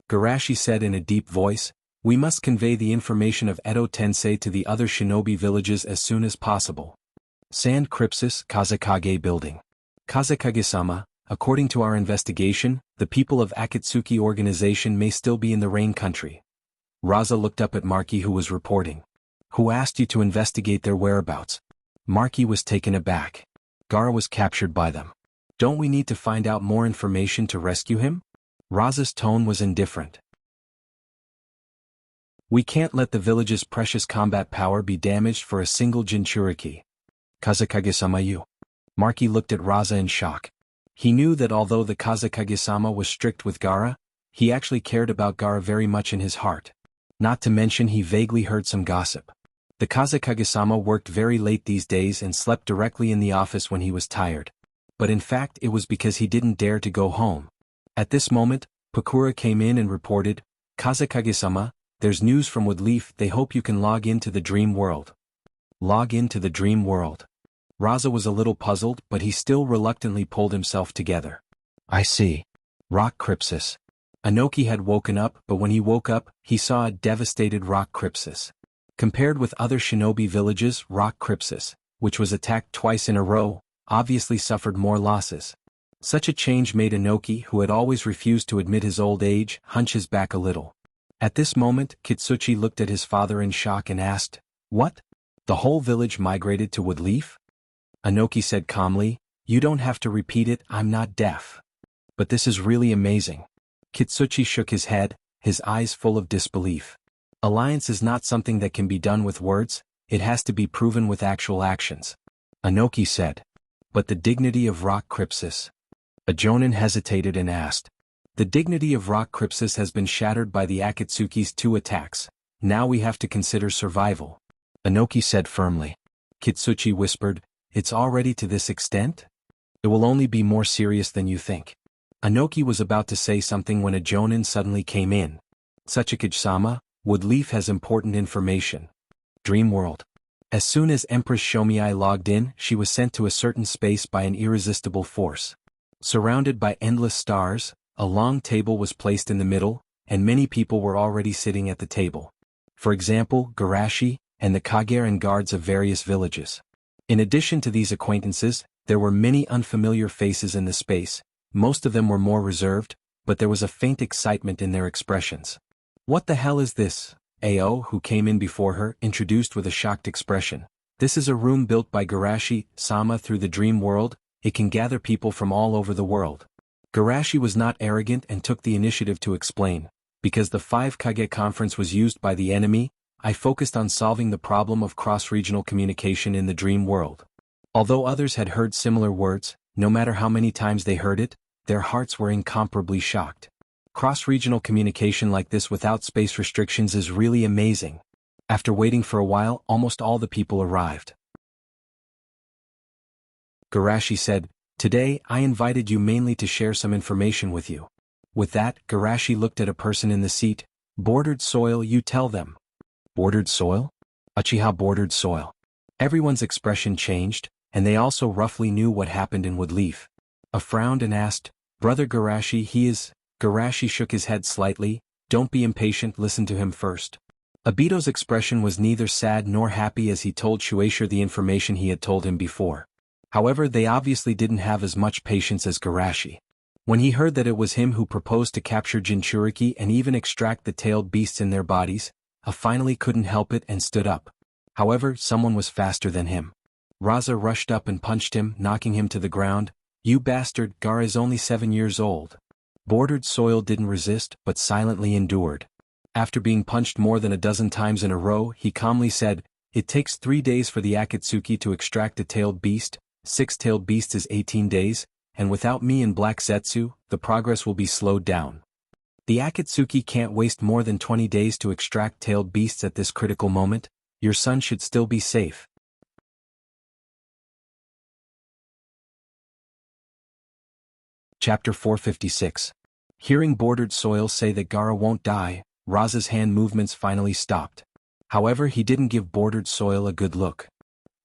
Garashi said in a deep voice, We must convey the information of Edo Tensei to the other shinobi villages as soon as possible. Sand Crypsis, Kazekage Building. Kazekage-sama, according to our investigation, the people of Akatsuki organization may still be in the Rain Country. Raza looked up at Marky, who was reporting. Who asked you to investigate their whereabouts? Marky was taken aback. Gaara was captured by them. Don't we need to find out more information to rescue him? Raza's tone was indifferent. We can't let the village's precious combat power be damaged for a single Jinchuriki. Kazekage-sama you. Marky looked at Raza in shock. He knew that although the Kazekage-sama was strict with Gaara, he actually cared about Gaara very much in his heart. Not to mention he vaguely heard some gossip. The Kazekage-sama worked very late these days and slept directly in the office when he was tired. But in fact it was because he didn't dare to go home. At this moment, Pakura came in and reported, Kazekage-sama, there's news from Woodleaf, they hope you can log into the dream world. Log into the dream world. Raza was a little puzzled, but he still reluctantly pulled himself together. I see. Rock Crypsis. Anoki had woken up, but when he woke up, he saw a devastated Rock Crypsis. Compared with other shinobi villages, Rock Crypsis, which was attacked twice in a row, obviously suffered more losses. Such a change made Anoki, who had always refused to admit his old age, hunch his back a little. At this moment, Kitsuchi looked at his father in shock and asked, "What? The whole village migrated to Woodleaf?" Anoki said calmly, "You don't have to repeat it, I'm not deaf. But this is really amazing." Kitsuchi shook his head, his eyes full of disbelief. Alliance is not something that can be done with words, it has to be proven with actual actions. Anoki said. But the dignity of Rock Crypsis. A Jonin hesitated and asked. The dignity of Rock Crypsis has been shattered by the Akatsuki's 2 attacks, now we have to consider survival. Anoki said firmly. Kitsuchi whispered, "It's already to this extent? It will only be more serious than you think." Anoki was about to say something when a Jonin suddenly came in. Sachikage-sama, Woodleaf has important information. Dream World. As soon as Empress Shomiai logged in, she was sent to a certain space by an irresistible force. Surrounded by endless stars, a long table was placed in the middle, and many people were already sitting at the table. For example, Garashi, and the Kagare and guards of various villages. In addition to these acquaintances, there were many unfamiliar faces in the space, most of them were more reserved, but there was a faint excitement in their expressions. "What the hell is this?" Ao, who came in before her, introduced with a shocked expression. "This is a room built by Garashi-sama through the dream world, it can gather people from all over the world." Garashi was not arrogant and took the initiative to explain. Because the 5 Kage conference was used by the enemy, I focused on solving the problem of cross-regional communication in the dream world. Although others had heard similar words, no matter how many times they heard it, their hearts were incomparably shocked. Cross-regional communication like this without space restrictions is really amazing. After waiting for a while, almost all the people arrived. Garashi said, "Today, I invited you mainly to share some information with you." With that, Garashi looked at a person in the seat. "Bordered soil, you tell them." Bordered soil? Uchiha bordered soil. Everyone's expression changed, and they also roughly knew what happened in Woodleaf. A frowned and asked, "Brother Garashi, he is..." Garashi shook his head slightly. "Don't be impatient, listen to him first." Obito's expression was neither sad nor happy as he told Shueisha the information he had told him before. However, they obviously didn't have as much patience as Garashi. When he heard that it was him who proposed to capture Jinchuriki and even extract the tailed beasts in their bodies, he finally couldn't help it and stood up. However, someone was faster than him. Raza rushed up and punched him, knocking him to the ground. "You bastard, Gaara is only 7 years old." Bordered soil didn't resist, but silently endured. After being punched more than a dozen times in a row, he calmly said, "It takes 3 days for the Akatsuki to extract a tailed beast, 6-tailed beast is 18 days, and without me and Black Zetsu, the progress will be slowed down. The Akatsuki can't waste more than 20 days to extract tailed beasts at this critical moment. Your son should still be safe." Chapter 456. Hearing Bordered Soil say that Gaara won't die, Raza's hand movements finally stopped. However, he didn't give Bordered Soil a good look.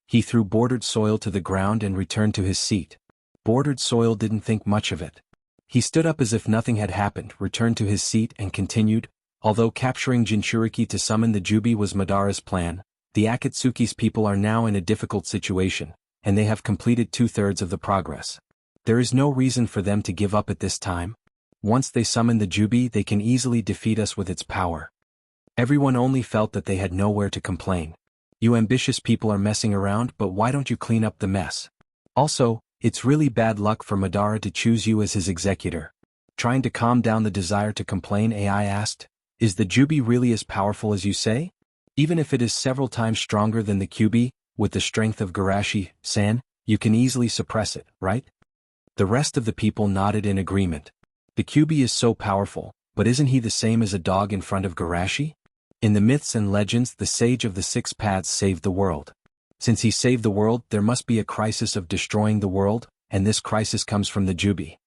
He threw Bordered Soil to the ground and returned to his seat. Bordered Soil didn't think much of it. He stood up as if nothing had happened, returned to his seat and continued, "Although capturing Jinchuriki to summon the Jubi was Madara's plan, the Akatsuki's people are now in a difficult situation, and they have completed 2/3 of the progress. There is no reason for them to give up at this time. Once they summon the Jubi, they can easily defeat us with its power." Everyone only felt that they had nowhere to complain. "You ambitious people are messing around, but why don't you clean up the mess? Also, it's really bad luck for Madara to choose you as his executor." Trying to calm down the desire to complain, AI asked, Is the Jubi really as powerful as you say? Even if it is several times stronger than the Kyubi, with the strength of Garashi-san, you can easily suppress it, right? The rest of the people nodded in agreement. The Kyubi is so powerful, but isn't he the same as a dog in front of Garashi? In the myths and legends, the Sage of the Six Paths saved the world. Since he saved the world, there must be a crisis of destroying the world, and this crisis comes from the Jubi.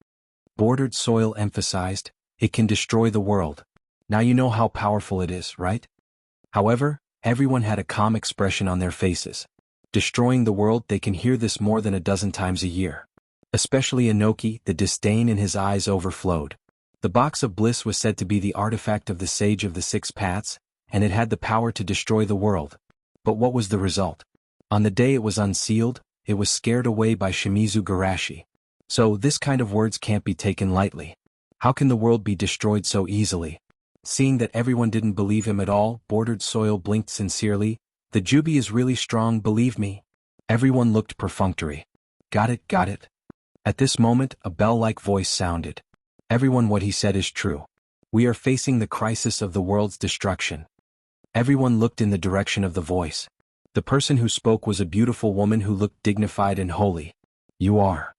Bordered Soil emphasized, it can destroy the world. Now you know how powerful it is, right? However, everyone had a calm expression on their faces. Destroying the world, they can hear this more than a dozen times a year. Especially Inoki, the disdain in his eyes overflowed. The box of bliss was said to be the artifact of the Sage of the Six Paths, and it had the power to destroy the world. But what was the result? On the day it was unsealed, it was scared away by Shimizu Garashi. So this kind of words can't be taken lightly. How can the world be destroyed so easily? Seeing that everyone didn't believe him at all, Bordered Soil blinked sincerely. The Jubi is really strong, believe me. Everyone looked perfunctory. Got it, got it. At this moment, a bell-like voice sounded. Everyone, what he said is true. We are facing the crisis of the world's destruction. Everyone looked in the direction of the voice. The person who spoke was a beautiful woman who looked dignified and holy. You are?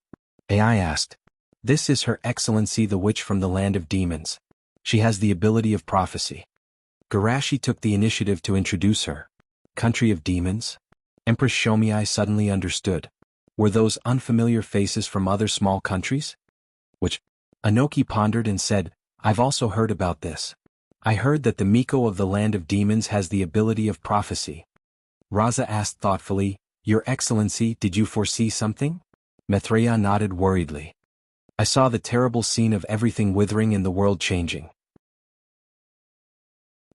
AI asked. This is Her Excellency the Witch from the Land of Demons. She has the ability of prophecy. Garashi took the initiative to introduce her. Country of Demons? Empress Shomiai suddenly understood. Were those unfamiliar faces from other small countries? Which? Inoki pondered and said, I've also heard about this. I heard that the Miko of the Land of Demons has the ability of prophecy. Raza asked thoughtfully, Your Excellency, did you foresee something? Maitreya nodded worriedly. I saw the terrible scene of everything withering and the world changing.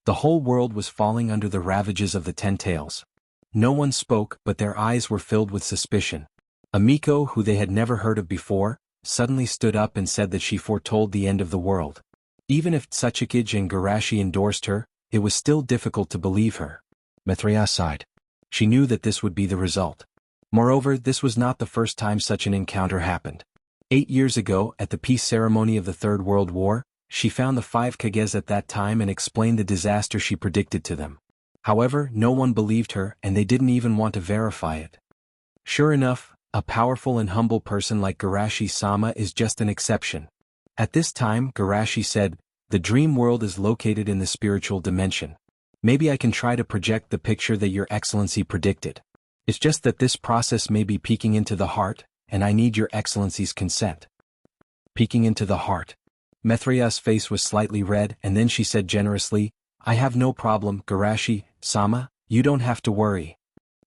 The whole world was falling under the ravages of the Ten Tails. No one spoke, but their eyes were filled with suspicion. A Miko who they had never heard of before, suddenly stood up and said that she foretold the end of the world. Even if Tsuchikage and Garashi endorsed her, it was still difficult to believe her. Maitreya sighed. She knew that this would be the result. Moreover, this was not the first time such an encounter happened. 8 years ago, at the peace ceremony of the Third World War, she found the 5 Kages at that time and explained the disaster she predicted to them. However, no one believed her and they didn't even want to verify it. Sure enough, a powerful and humble person like Garashi-sama is just an exception. At this time, Garashi said, the dream world is located in the spiritual dimension. Maybe I can try to project the picture that Your Excellency predicted. It's just that this process may be peeking into the heart, and I need Your Excellency's consent. Peeking into the heart. Maitreya's face was slightly red and then she said generously, I have no problem, Garashi-sama, you don't have to worry.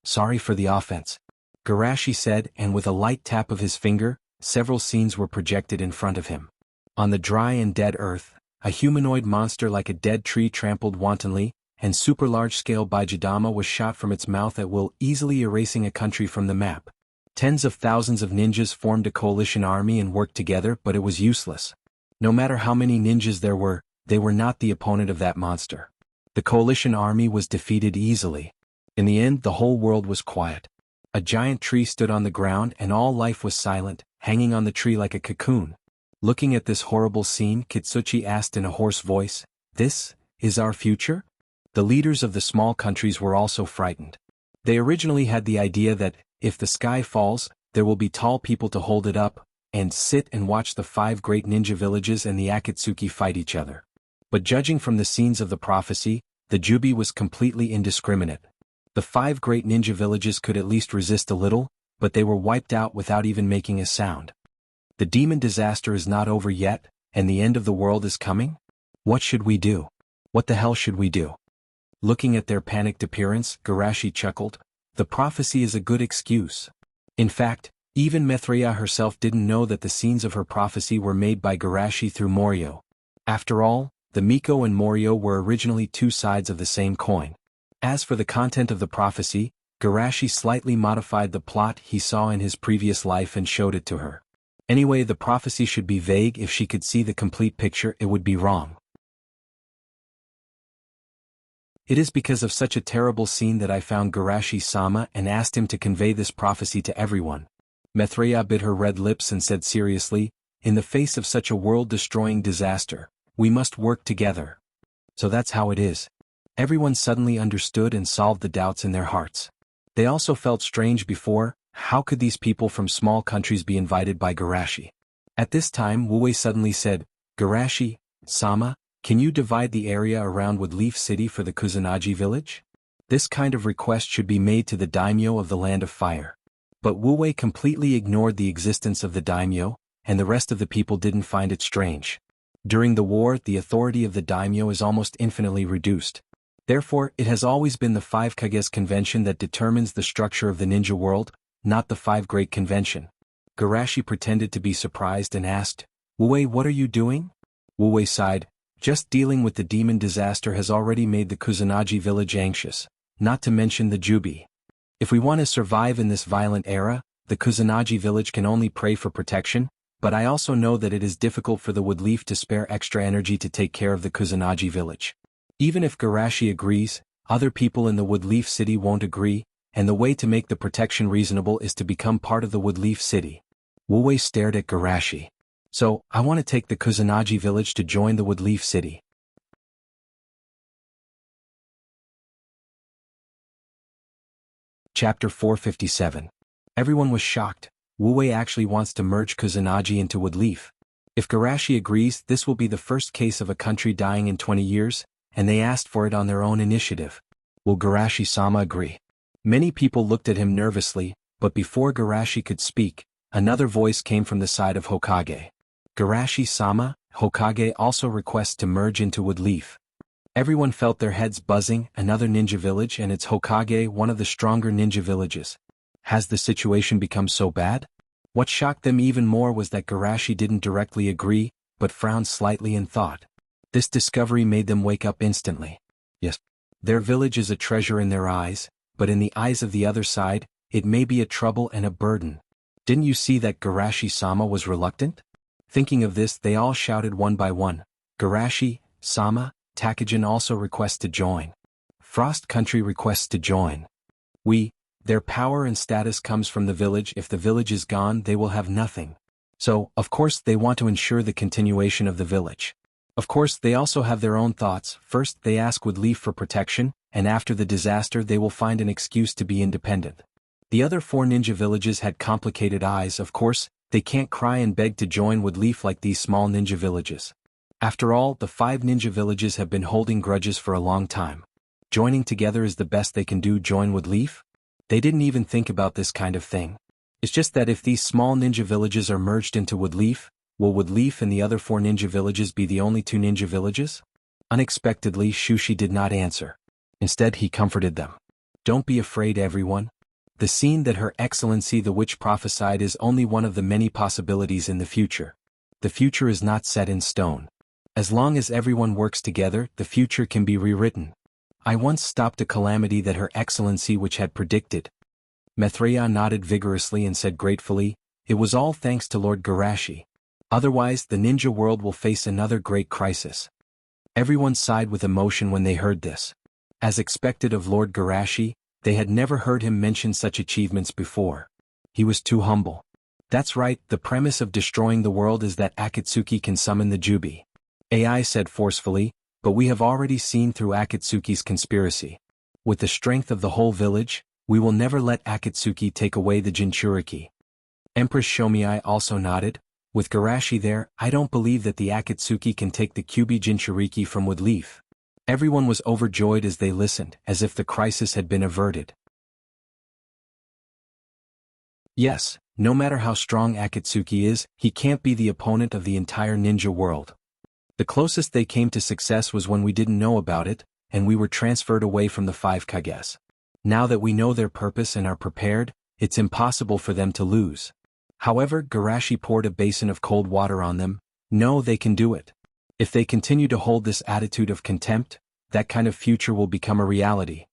Sorry for the offense. Garashi said, and with a light tap of his finger, several scenes were projected in front of him. On the dry and dead earth, a humanoid monster like a dead tree trampled wantonly, and super large-scale Baijidama was shot from its mouth at will, easily erasing a country from the map. Tens of thousands of ninjas formed a coalition army and worked together, but it was useless. No matter how many ninjas there were, they were not the opponent of that monster. The coalition army was defeated easily. In the end, the whole world was quiet. A giant tree stood on the ground and all life was silent, hanging on the tree like a cocoon. Looking at this horrible scene, Kitsuchi asked in a hoarse voice, This is our future? The leaders of the small countries were also frightened. They originally had the idea that, if the sky falls, there will be tall people to hold it up, and sit and watch the 5 great ninja villages and the Akatsuki fight each other. But judging from the scenes of the prophecy, the Jubi was completely indiscriminate. The 5 great ninja villages could at least resist a little, but they were wiped out without even making a sound. The demon disaster is not over yet, and the end of the world is coming? What should we do? What the hell should we do? Looking at their panicked appearance, Garashi chuckled. The prophecy is a good excuse. In fact, even Maitreya herself didn't know that the scenes of her prophecy were made by Garashi through Morio. After all, the Miko and Morio were originally 2 sides of the same coin. As for the content of the prophecy, Garashi slightly modified the plot he saw in his previous life and showed it to her. Anyway, the prophecy should be vague. If she could see the complete picture, it would be wrong. It is because of such a terrible scene that I found Garashi-sama and asked him to convey this prophecy to everyone. Maitreya bit her red lips and said seriously, in the face of such a world-destroying disaster, we must work together. So that's how it is. Everyone suddenly understood and solved the doubts in their hearts. They also felt strange before. How could these people from small countries be invited by Garashi? At this time Wuwei suddenly said, Garashi-sama, can you divide the area around Woodleaf City for the Kusanagi village? This kind of request should be made to the daimyo of the Land of Fire. But Wuwei completely ignored the existence of the daimyo, and the rest of the people didn't find it strange. During the war, the authority of the daimyo is almost infinitely reduced. Therefore, it has always been the Five Kages Convention that determines the structure of the ninja world, not the Five Great Convention. Garashi pretended to be surprised and asked, Wuwei, what are you doing? Wuwei sighed, just dealing with the demon disaster has already made the Kusanagi village anxious, not to mention the Jubi. If we want to survive in this violent era, the Kusanagi village can only pray for protection, but I also know that it is difficult for the Woodleaf to spare extra energy to take care of the Kusanagi village. Even if Garashi agrees, other people in the Woodleaf City won't agree, and the way to make the protection reasonable is to become part of the Woodleaf City. Wuwei stared at Garashi. So, I want to take the Kusanagi village to join the Woodleaf City. Chapter 457. Everyone was shocked. Wuwei actually wants to merge Kusanagi into Woodleaf. If Garashi agrees, this will be the first case of a country dying in 20 years, and they asked for it on their own initiative. Will Garashi-sama agree? Many people looked at him nervously, but before Garashi could speak, another voice came from the side of Hokage. Garashi-sama, Hokage also requests to merge into Woodleaf. Everyone felt their heads buzzing. Another ninja village, and it's Hokage, one of the stronger ninja villages. Has the situation become so bad? What shocked them even more was that Garashi didn't directly agree, but frowned slightly in thought. This discovery made them wake up instantly. Yes, their village is a treasure in their eyes, but in the eyes of the other side, it may be a trouble and a burden. Didn't you see that Garashi-sama was reluctant? Thinking of this, they all shouted one by one, Garashi-sama, Takajin also requests to join. Frost Country requests to join. Their power and status comes from the village. If the village is gone, they will have nothing. So, of course, they want to ensure the continuation of the village. Of course, they also have their own thoughts. First, they ask Woodleaf for protection, and after the disaster they will find an excuse to be independent. The other 4 ninja villages had complicated eyes. Of course, they can't cry and beg to join Woodleaf like these small ninja villages. After all, the 5 ninja villages have been holding grudges for a long time. Joining together is the best they can do. Join Woodleaf? They didn't even think about this kind of thing. It's just that if these small ninja villages are merged into Woodleaf, will Woodleaf and the other 4 ninja villages be the only 2 ninja villages? Unexpectedly, Shushi did not answer. Instead, he comforted them. Don't be afraid, everyone. The scene that Her Excellency the Witch prophesied is only one of the many possibilities in the future. The future is not set in stone. As long as everyone works together, the future can be rewritten. I once stopped a calamity that Her Excellency Witch had predicted. Mithraea nodded vigorously and said gratefully, it was all thanks to Lord Garashi. Otherwise, the ninja world will face another great crisis. Everyone sighed with emotion when they heard this. As expected of Lord Garashi, they had never heard him mention such achievements before. He was too humble. That's right, the premise of destroying the world is that Akatsuki can summon the Jubi. AI said forcefully, but we have already seen through Akatsuki's conspiracy. With the strength of the whole village, we will never let Akatsuki take away the Jinchuriki. Empress Shomiai also nodded. With Garashi there, I don't believe that the Akatsuki can take the Kyubi Jinchuriki from Woodleaf. Everyone was overjoyed as they listened, as if the crisis had been averted. Yes, no matter how strong Akatsuki is, he can't be the opponent of the entire ninja world. The closest they came to success was when we didn't know about it, and we were transferred away from the 5 Kages. Now that we know their purpose and are prepared, it's impossible for them to lose. However, Garashi poured a basin of cold water on them. No, they can do it. If they continue to hold this attitude of contempt, that kind of future will become a reality.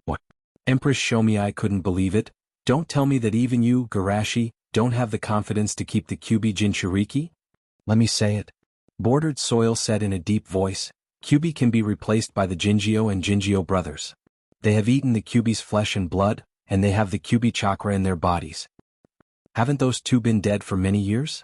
What? Empress Shomiai couldn't believe it. Don't tell me that even you, Garashi, don't have the confidence to keep the Kyubi Jinchuriki? Let me say it. Bordered Soil said in a deep voice, Kyubi can be replaced by the Jinjio and Jinjio brothers. They have eaten the Kyubi's flesh and blood, and they have the Kyubi chakra in their bodies. Haven't those 2 been dead for many years?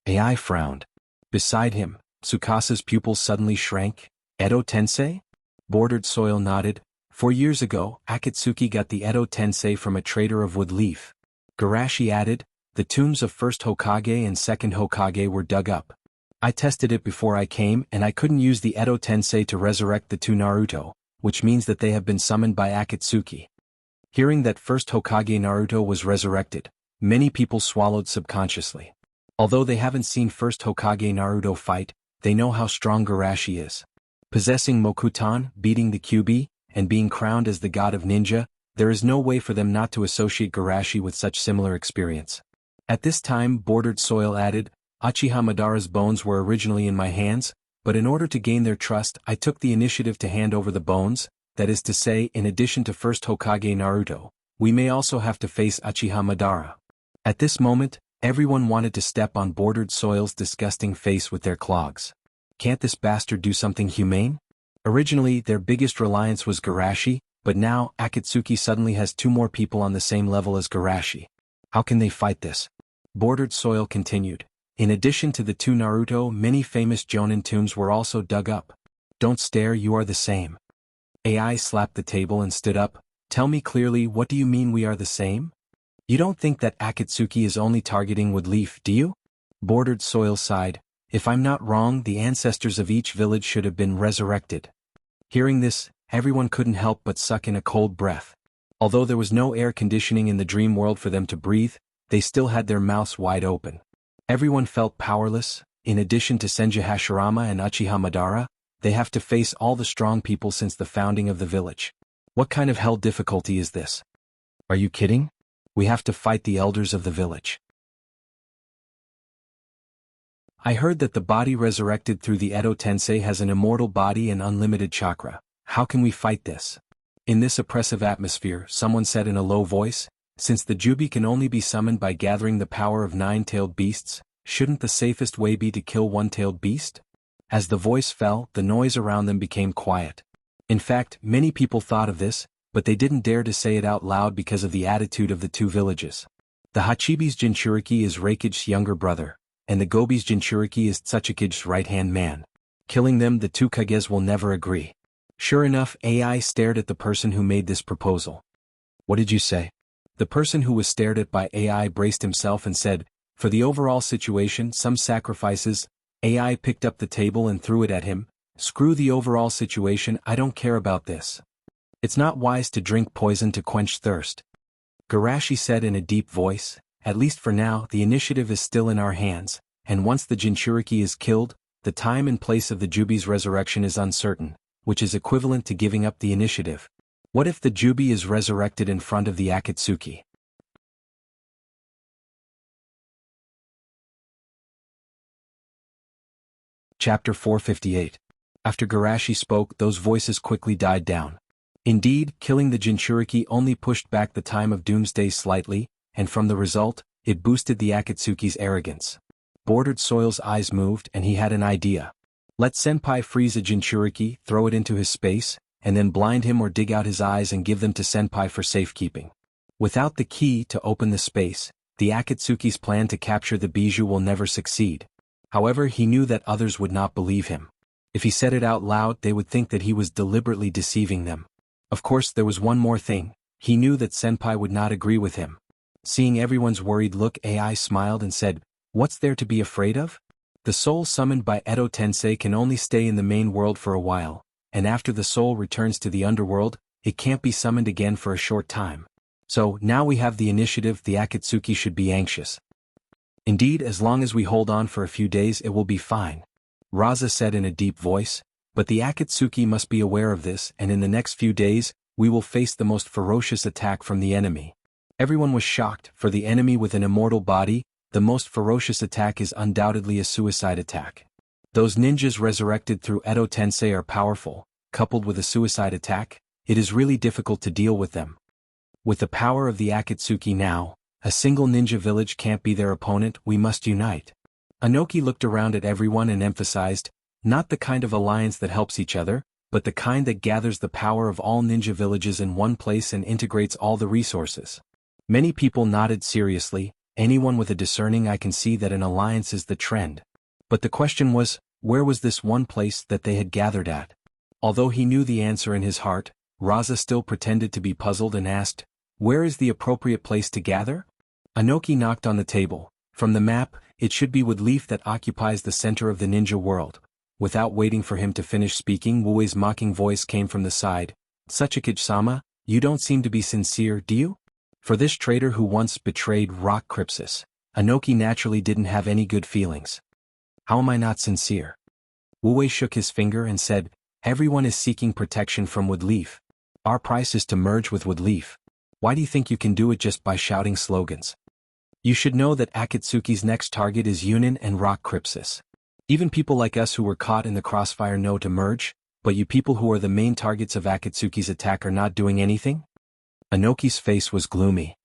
AI frowned. Beside him, Tsukasa's pupils suddenly shrank. Edo Tensei? Bordered Soil nodded. 4 years ago, Akatsuki got the Edo Tensei from a trader of wood leaf. Garashi added, the tombs of first Hokage and second Hokage were dug up. I tested it before I came and I couldn't use the Edo Tensei to resurrect the two Naruto, which means that they have been summoned by Akatsuki. Hearing that first Hokage Naruto was resurrected, many people swallowed subconsciously. Although they haven't seen first Hokage Naruto fight, they know how strong Garashi is. Possessing Mokutan, beating the Kyuubi, and being crowned as the god of ninja, there is no way for them not to associate Garashi with such similar experience. At this time, Bordered Soil added, Uchiha Madara's bones were originally in my hands, but in order to gain their trust I took the initiative to hand over the bones, that is to say, in addition to first Hokage Naruto, we may also have to face Uchiha Madara. At this moment, everyone wanted to step on Bordered Soil's disgusting face with their clogs. Can't this bastard do something humane? Originally, their biggest reliance was Garashi, but now, Akatsuki suddenly has two more people on the same level as Garashi. How can they fight this? Bordered Soil continued. In addition to the two Naruto, many famous Jonin tombs were also dug up. Don't stare, you are the same. AI slapped the table and stood up. Tell me clearly, what do you mean we are the same? You don't think that Akatsuki is only targeting wood leaf, do you? Bordered Soil sighed. If I'm not wrong, the ancestors of each village should have been resurrected. Hearing this, everyone couldn't help but suck in a cold breath. Although there was no air conditioning in the dream world for them to breathe, they still had their mouths wide open. Everyone felt powerless. In addition to Senju Hashirama and Uchiha Madara, they have to face all the strong people since the founding of the village. What kind of hell difficulty is this? Are you kidding? We have to fight the elders of the village. I heard that the body resurrected through the Edo Tensei has an immortal body and unlimited chakra. How can we fight this? In this oppressive atmosphere, someone said in a low voice, since the Jubi can only be summoned by gathering the power of nine-tailed beasts, shouldn't the safest way be to kill one-tailed beast? As the voice fell, the noise around them became quiet. In fact, many people thought of this, but they didn't dare to say it out loud because of the attitude of the two villages. The Hachibi's Jinchuriki is Reikige's younger brother, and the Gobi's Jinchuriki is Tsuchikige's right-hand man. Killing them, the two Kages will never agree. Sure enough, AI stared at the person who made this proposal. What did you say? The person who was stared at by AI braced himself and said, for the overall situation, some sacrifices. AI picked up the table and threw it at him. Screw the overall situation, I don't care about this. It's not wise to drink poison to quench thirst. Garashi said in a deep voice, at least for now, the initiative is still in our hands, and once the Jinchuriki is killed, the time and place of the Jubi's resurrection is uncertain, which is equivalent to giving up the initiative. What if the Jubi is resurrected in front of the Akatsuki? Chapter 458. After Garashi spoke, those voices quickly died down. Indeed, killing the Jinchuriki only pushed back the time of doomsday slightly, and from the result, it boosted the Akatsuki's arrogance. Bordered Soil's eyes moved and he had an idea. Let Senpai freeze a Jinchuriki, throw it into his space, and then blind him or dig out his eyes and give them to Senpai for safekeeping. Without the key to open the space, the Akatsuki's plan to capture the bijou will never succeed. However, he knew that others would not believe him. If he said it out loud, they would think that he was deliberately deceiving them. Of course, there was one more thing. He knew that Senpai would not agree with him. Seeing everyone's worried look, AI smiled and said, what's there to be afraid of? The soul summoned by Edo Tensei can only stay in the main world for a while, and after the soul returns to the underworld, it can't be summoned again for a short time. So, now we have the initiative, the Akatsuki should be anxious. Indeed, as long as we hold on for a few days it will be fine. Raza said in a deep voice, but the Akatsuki must be aware of this, and in the next few days, we will face the most ferocious attack from the enemy. Everyone was shocked, for the enemy with an immortal body, the most ferocious attack is undoubtedly a suicide attack. Those ninjas resurrected through Edo Tensei are powerful, coupled with a suicide attack, it is really difficult to deal with them. With the power of the Akatsuki now, a single ninja village can't be their opponent, we must unite. Anoki looked around at everyone and emphasized, not the kind of alliance that helps each other, but the kind that gathers the power of all ninja villages in one place and integrates all the resources. Many people nodded seriously. Anyone with a discerning eye can see that an alliance is the trend. But the question was, where was this one place that they had gathered at? Although he knew the answer in his heart, Raza still pretended to be puzzled and asked, "Where is the appropriate place to gather?" Anoki knocked on the table. From the map, it should be Woodleaf that occupies the center of the ninja world. Without waiting for him to finish speaking, Wuwei's mocking voice came from the side. "Sachikage-sama, you don't seem to be sincere, do you? For this traitor who once betrayed Rock Crypsis." Anoki naturally didn't have any good feelings. "How am I not sincere?" Wuwei shook his finger and said, "Everyone is seeking protection from Woodleaf. Our price is to merge with Woodleaf. Why do you think you can do it just by shouting slogans? You should know that Akatsuki's next target is Yunin and Rock Crypsis. Even people like us who were caught in the crossfire know to merge, but you people who are the main targets of Akatsuki's attack are not doing anything?" Anoki's face was gloomy.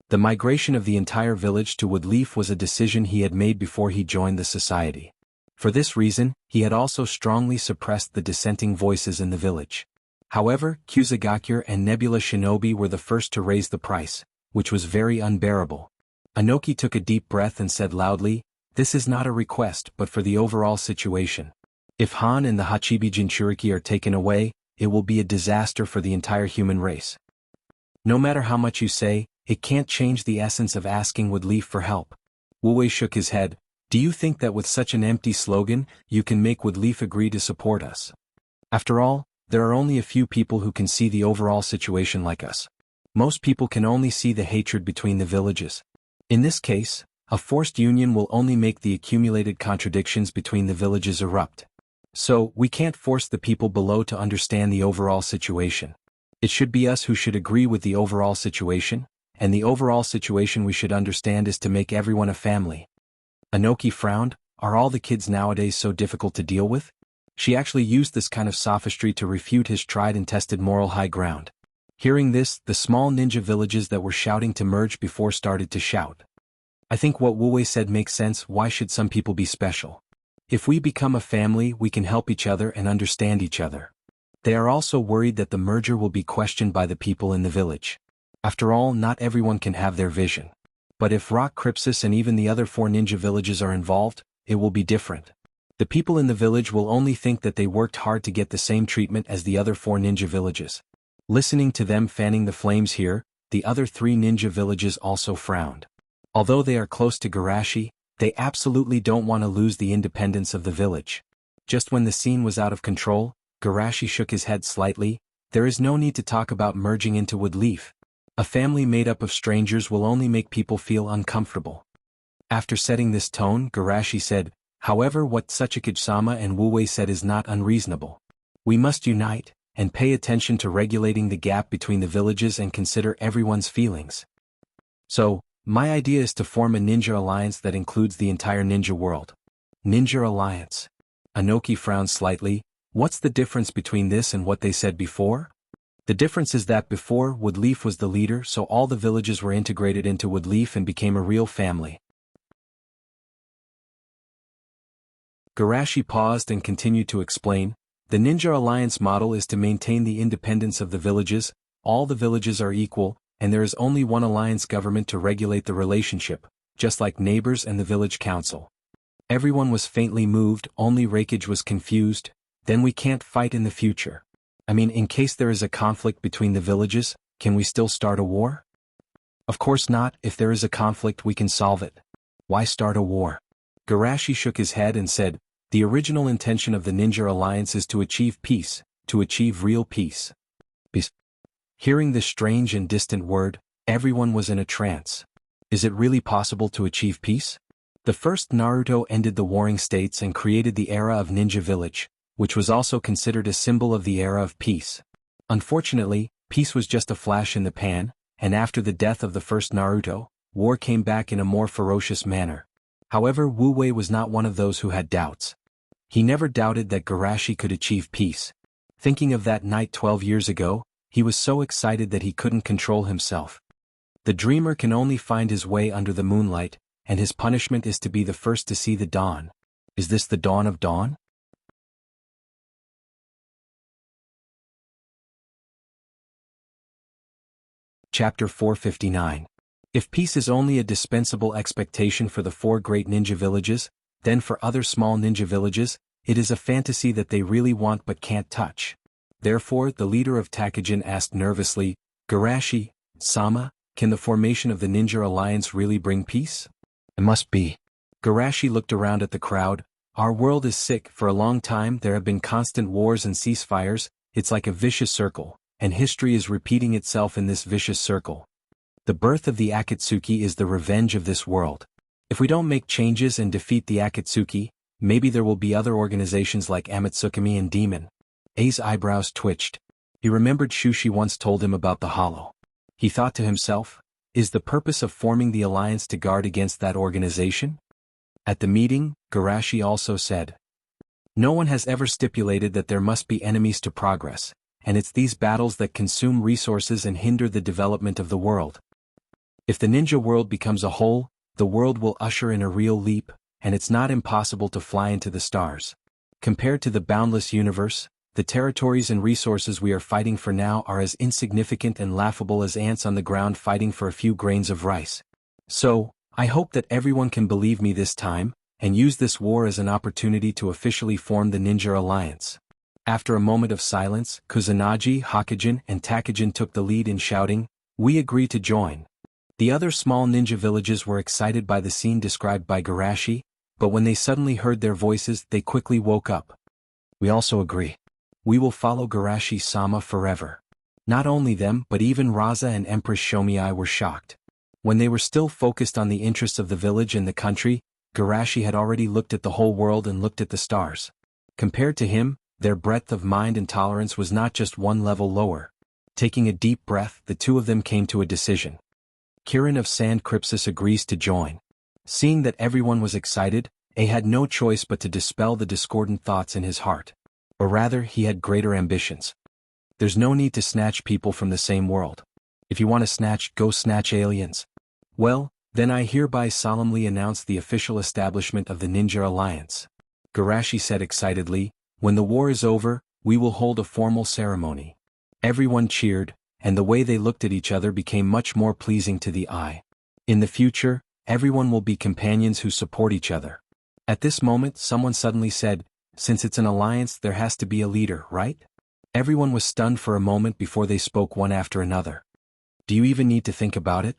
The migration of the entire village to Woodleaf was a decision he had made before he joined the society. For this reason, he had also strongly suppressed the dissenting voices in the village. However, Kusagakure and Nebula Shinobi were the first to raise the price, which was very unbearable. Anoki took a deep breath and said loudly, "This is not a request but for the overall situation. If Han and the Hachibi Jinchuriki are taken away, it will be a disaster for the entire human race. No matter how much you say, it can't change the essence of asking Woodleaf for help." Wuwei shook his head. "Do you think that with such an empty slogan, you can make Woodleaf agree to support us? After all, there are only a few people who can see the overall situation like us. Most people can only see the hatred between the villages. In this case, a forced union will only make the accumulated contradictions between the villages erupt. So, we can't force the people below to understand the overall situation. It should be us who should agree with the overall situation, and the overall situation we should understand is to make everyone a family." Anoki frowned. Are all the kids nowadays so difficult to deal with? She actually used this kind of sophistry to refute his tried and tested moral high ground. Hearing this, the small ninja villages that were shouting to merge before started to shout. "I think what Wuwei said makes sense. Why should some people be special? If we become a family, we can help each other and understand each other." They are also worried that the merger will be questioned by the people in the village. After all, not everyone can have their vision. But if Rock Crypsis and even the other 4 ninja villages are involved, it will be different. The people in the village will only think that they worked hard to get the same treatment as the other 4 ninja villages. Listening to them fanning the flames here, the other 3 ninja villages also frowned. Although they are close to Garashi, they absolutely don't want to lose the independence of the village. Just when the scene was out of control, Garashi shook his head slightly. "There is no need to talk about merging into Woodleaf. A family made up of strangers will only make people feel uncomfortable." After setting this tone, Garashi said, "However, what Sachikage-sama and Wuwei said is not unreasonable. We must unite, and pay attention to regulating the gap between the villages and consider everyone's feelings. So, my idea is to form a ninja alliance that includes the entire ninja world." Ninja alliance. Anoki frowned slightly. What's the difference between this and what they said before? The difference is that before, Woodleaf was the leader, so all the villages were integrated into Woodleaf and became a real family. Garashi paused and continued to explain. "The Ninja Alliance model is to maintain the independence of the villages. All the villages are equal, and there is only one alliance government to regulate the relationship, just like neighbors and the village council." Everyone was faintly moved, only Reikage was confused. "Then we can't fight in the future. I mean, in case there is a conflict between the villages, can we still start a war?" "Of course not. If there is a conflict we can solve it. Why start a war?" Garashi shook his head and said, "The original intention of the Ninja Alliance is to achieve peace, to achieve real peace." Peace. Hearing this strange and distant word, everyone was in a trance. Is it really possible to achieve peace? The first Naruto ended the warring states and created the era of Ninja Village, which was also considered a symbol of the era of peace. Unfortunately, peace was just a flash in the pan, and after the death of the first Naruto, war came back in a more ferocious manner. However, Wu Wei was not one of those who had doubts. He never doubted that Garashi could achieve peace. Thinking of that night 12 years ago, he was so excited that he couldn't control himself. The dreamer can only find his way under the moonlight, and his punishment is to be the first to see the dawn. Is this the dawn of dawn? Chapter 459. If peace is only a dispensable expectation for the 4 great ninja villages, then for other small ninja villages, it is a fantasy that they really want but can't touch. Therefore, the leader of Takajin asked nervously, Garashi-sama, can the formation of the Ninja Alliance really bring peace? It must be. Garashi looked around at the crowd. Our world is sick. For a long time there have been constant wars and ceasefires. It's like a vicious circle, and history is repeating itself in this vicious circle. The birth of the Akatsuki is the revenge of this world. If we don't make changes and defeat the Akatsuki, maybe there will be other organizations like Amatsukami and Demon. A's eyebrows twitched. He remembered Shushi once told him about the Hollow. He thought to himself, is the purpose of forming the alliance to guard against that organization? At the meeting, Garashi also said, no one has ever stipulated that there must be enemies to progress, and it's these battles that consume resources and hinder the development of the world. If the ninja world becomes a whole, the world will usher in a real leap, and it's not impossible to fly into the stars. Compared to the boundless universe, the territories and resources we are fighting for now are as insignificant and laughable as ants on the ground fighting for a few grains of rice. So, I hope that everyone can believe me this time, and use this war as an opportunity to officially form the Ninja Alliance. After a moment of silence, Kusanagi, Hokujin, and Takajin took the lead in shouting, we agree to join. The other small ninja villages were excited by the scene described by Garashi, but when they suddenly heard their voices they quickly woke up. We also agree. We will follow Garashi-sama forever. Not only them but even Raza and Empress Shomiai were shocked. When they were still focused on the interests of the village and the country, Garashi had already looked at the whole world and looked at the stars. Compared to him, their breadth of mind and tolerance was not just one level lower. Taking a deep breath, the two of them came to a decision. Kirin of Sand Crypsis agrees to join. Seeing that everyone was excited, A had no choice but to dispel the discordant thoughts in his heart. Or rather, he had greater ambitions. There's no need to snatch people from the same world. If you want to snatch, go snatch aliens. Well, then I hereby solemnly announce the official establishment of the Ninja Alliance. Garashi said excitedly, when the war is over, we will hold a formal ceremony. Everyone cheered, and the way they looked at each other became much more pleasing to the eye. In the future, everyone will be companions who support each other. At this moment someone suddenly said, since it's an alliance there has to be a leader, right? Everyone was stunned for a moment before they spoke one after another. Do you even need to think about it?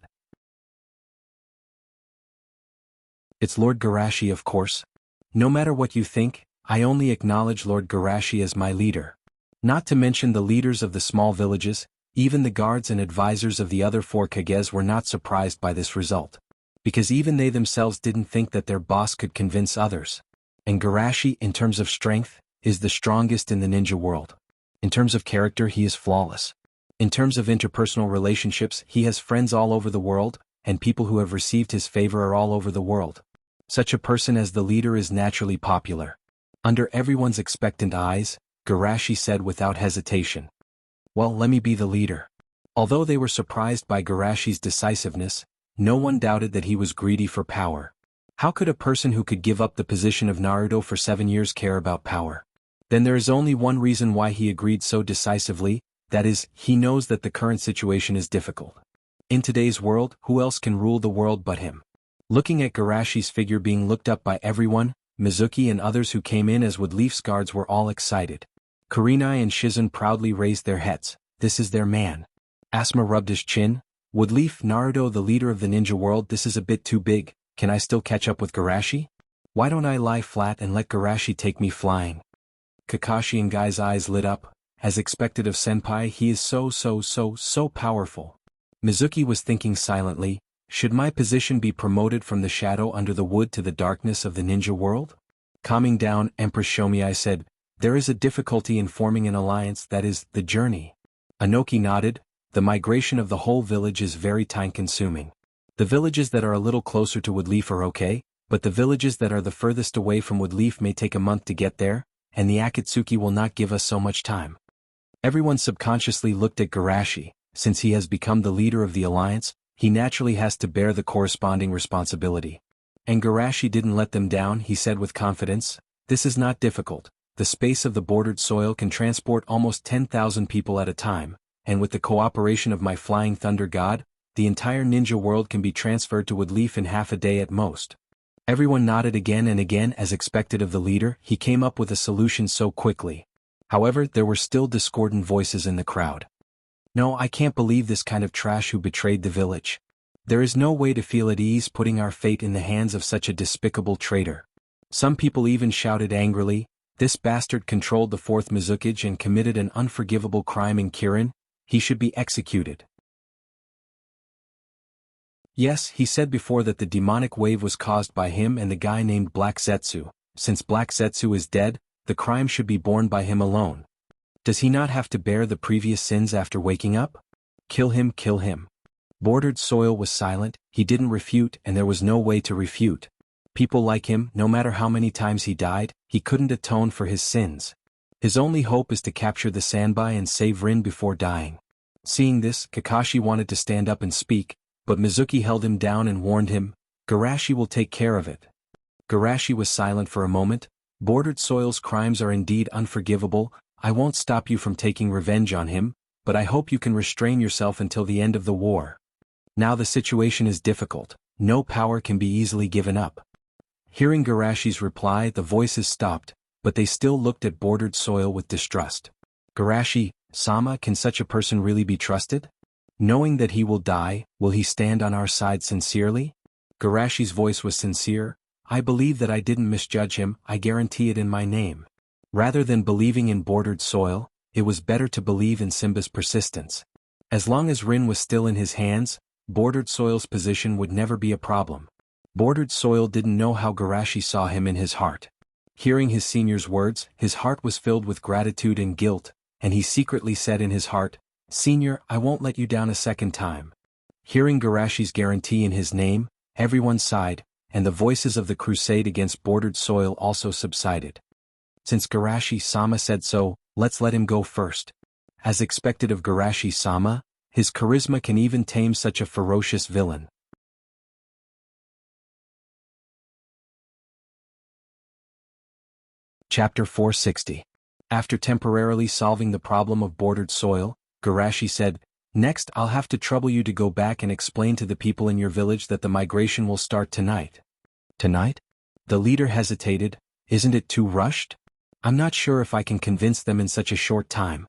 It's Lord Garashi, of course. No matter what you think, I only acknowledge Lord Garashi as my leader. Not to mention the leaders of the small villages, even the guards and advisors of the other four Kages were not surprised by this result. Because even they themselves didn't think that their boss could convince others. And Garashi, in terms of strength, is the strongest in the ninja world. In terms of character he is flawless. In terms of interpersonal relationships he has friends all over the world, and people who have received his favor are all over the world. Such a person as the leader is naturally popular. Under everyone's expectant eyes, Garashi said without hesitation. Well, let me be the leader. Although they were surprised by Garashi's decisiveness, no one doubted that he was greedy for power. How could a person who could give up the position of Naruto for 7 years care about power? Then there is only one reason why he agreed so decisively, that is, he knows that the current situation is difficult. In today's world, who else can rule the world but him? Looking at Garashi's figure being looked up by everyone, Mizuki and others who came in as Woodleaf's guards were all excited. Kurenai and Shizen proudly raised their heads. This is their man. Asuma rubbed his chin. Woodleaf, Naruto, the leader of the ninja world, this is a bit too big. Can I still catch up with Garashi? Why don't I lie flat and let Garashi take me flying? Kakashi and Guy's eyes lit up. As expected of Senpai, he is so powerful. Mizuki was thinking silently, should my position be promoted from the shadow under the wood to the darkness of the ninja world? Calming down, Empress Shomiai said, there is a difficulty in forming an alliance, that is, the journey. Anoki nodded, the migration of the whole village is very time-consuming. The villages that are a little closer to Woodleaf are okay, but the villages that are the furthest away from Woodleaf may take a month to get there, and the Akatsuki will not give us so much time. Everyone subconsciously looked at Garashi. Since he has become the leader of the alliance, he naturally has to bear the corresponding responsibility. And Garashi didn't let them down. He said with confidence, this is not difficult. The space of the bordered soil can transport almost 10,000 people at a time, and with the cooperation of my flying thunder god, the entire ninja world can be transferred to Woodleaf in half a day at most. Everyone nodded again and again as expected of the leader. He came up with a solution so quickly. However, there were still discordant voices in the crowd. No, I can't believe this kind of trash who betrayed the village. There is no way to feel at ease putting our fate in the hands of such a despicable traitor. Some people even shouted angrily, this bastard controlled the fourth Mizukage and committed an unforgivable crime in Kirin. He should be executed. Yes, he said before that the demonic wave was caused by him and the guy named Black Zetsu. Since Black Zetsu is dead, the crime should be borne by him alone. Does he not have to bear the previous sins after waking up? Kill him, kill him. Bordered Soil was silent, he didn't refute and there was no way to refute. People like him, no matter how many times he died, he couldn't atone for his sins. His only hope is to capture the Sanbai and save Rin before dying. Seeing this, Kakashi wanted to stand up and speak, but Mizuki held him down and warned him, Garashi will take care of it. Garashi was silent for a moment. Bordered Soil's crimes are indeed unforgivable. I won't stop you from taking revenge on him, but I hope you can restrain yourself until the end of the war. Now the situation is difficult. No power can be easily given up. Hearing Garashi's reply, the voices stopped, but they still looked at Bordered Soil with distrust. Garashi-sama, can such a person really be trusted? Knowing that he will die, will he stand on our side sincerely? Garashi's voice was sincere. I believe that I didn't misjudge him, I guarantee it in my name. Rather than believing in Bordered Soil, it was better to believe in Simba's persistence. As long as Rin was still in his hands, Bordered Soil's position would never be a problem. Bordered Soil didn't know how Garashi saw him in his heart. Hearing his senior's words, his heart was filled with gratitude and guilt, and he secretly said in his heart, Senior, I won't let you down a second time. Hearing Garashi's guarantee in his name, everyone sighed, and the voices of the crusade against Bordered Soil also subsided. Since Garashi-sama said so, let's let him go first. As expected of Garashi-sama, his charisma can even tame such a ferocious villain. Chapter 460. After temporarily solving the problem of Bordered Soil, Garashi said, Next I'll have to trouble you to go back and explain to the people in your village that the migration will start tonight. Tonight? The leader hesitated. Isn't it too rushed? I'm not sure if I can convince them in such a short time.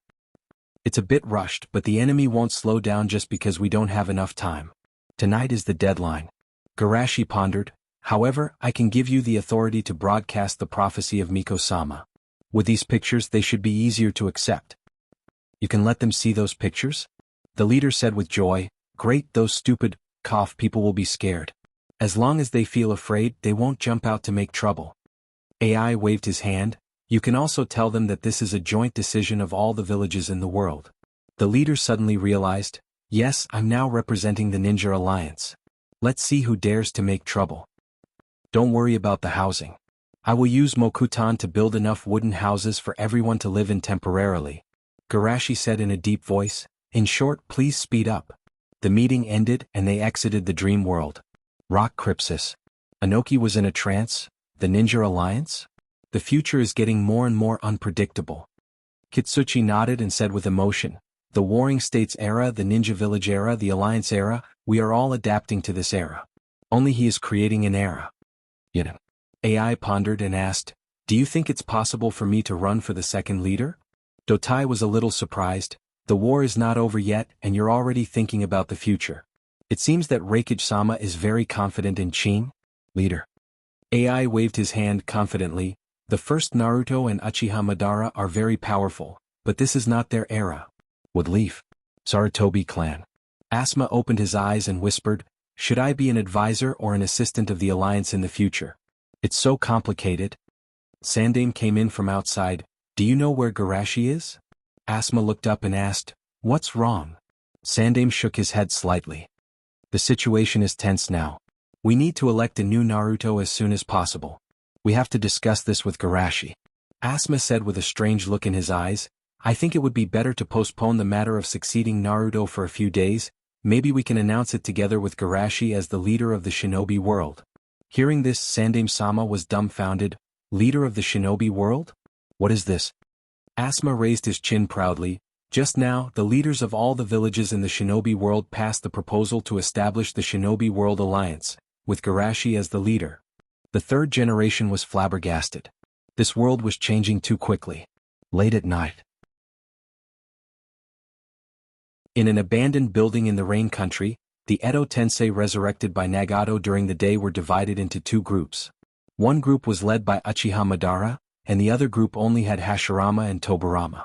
It's a bit rushed, but the enemy won't slow down just because we don't have enough time. Tonight is the deadline. Garashi pondered. However, I can give you the authority to broadcast the prophecy of Miko-sama. With these pictures they should be easier to accept. You can let them see those pictures? The leader said with joy, Great, those stupid, people will be scared. As long as they feel afraid, they won't jump out to make trouble. AI waved his hand. You can also tell them that this is a joint decision of all the villages in the world. The leader suddenly realized, Yes, I'm now representing the Ninja Alliance. Let's see who dares to make trouble. Don't worry about the housing. I will use Mokutan to build enough wooden houses for everyone to live in temporarily. Garashi said in a deep voice, In short, please speed up. The meeting ended and they exited the dream world. Rock Crypsis. Anoki was in a trance. The Ninja Alliance? The future is getting more and more unpredictable. Kitsuchi nodded and said with emotion, The Warring States era, the Ninja Village era, the Alliance era, we are all adapting to this era. Only he is creating an era. AI pondered and asked, Do you think it's possible for me to run for the second leader? Dotai was a little surprised. The war is not over yet and you're already thinking about the future. It seems that Reikage-sama is very confident in Chin. Leader. AI waved his hand confidently. The first Naruto and Uchiha Madara are very powerful, but this is not their era. Woodleaf. Sarutobi clan. Asuma opened his eyes and whispered, Should I be an advisor or an assistant of the alliance in the future? It's so complicated. Sandame came in from outside. Do you know where Garashi is? Asuma looked up and asked, What's wrong? Sandame shook his head slightly. The situation is tense now. We need to elect a new Naruto as soon as possible. We have to discuss this with Garashi. Asuma said with a strange look in his eyes, I think it would be better to postpone the matter of succeeding Naruto for a few days. Maybe we can announce it together with Garashi as the leader of the shinobi world. Hearing this, Sandame-sama was dumbfounded. Leader of the shinobi world? What is this? Asuma raised his chin proudly. Just now, the leaders of all the villages in the shinobi world passed the proposal to establish the Shinobi World Alliance, with Garashi as the leader. The third generation was flabbergasted. This world was changing too quickly. Late at night. In an abandoned building in the Rain Country, the Edo Tensei resurrected by Nagato during the day were divided into two groups. One group was led by Uchiha Madara, and the other group only had Hashirama and Tobirama.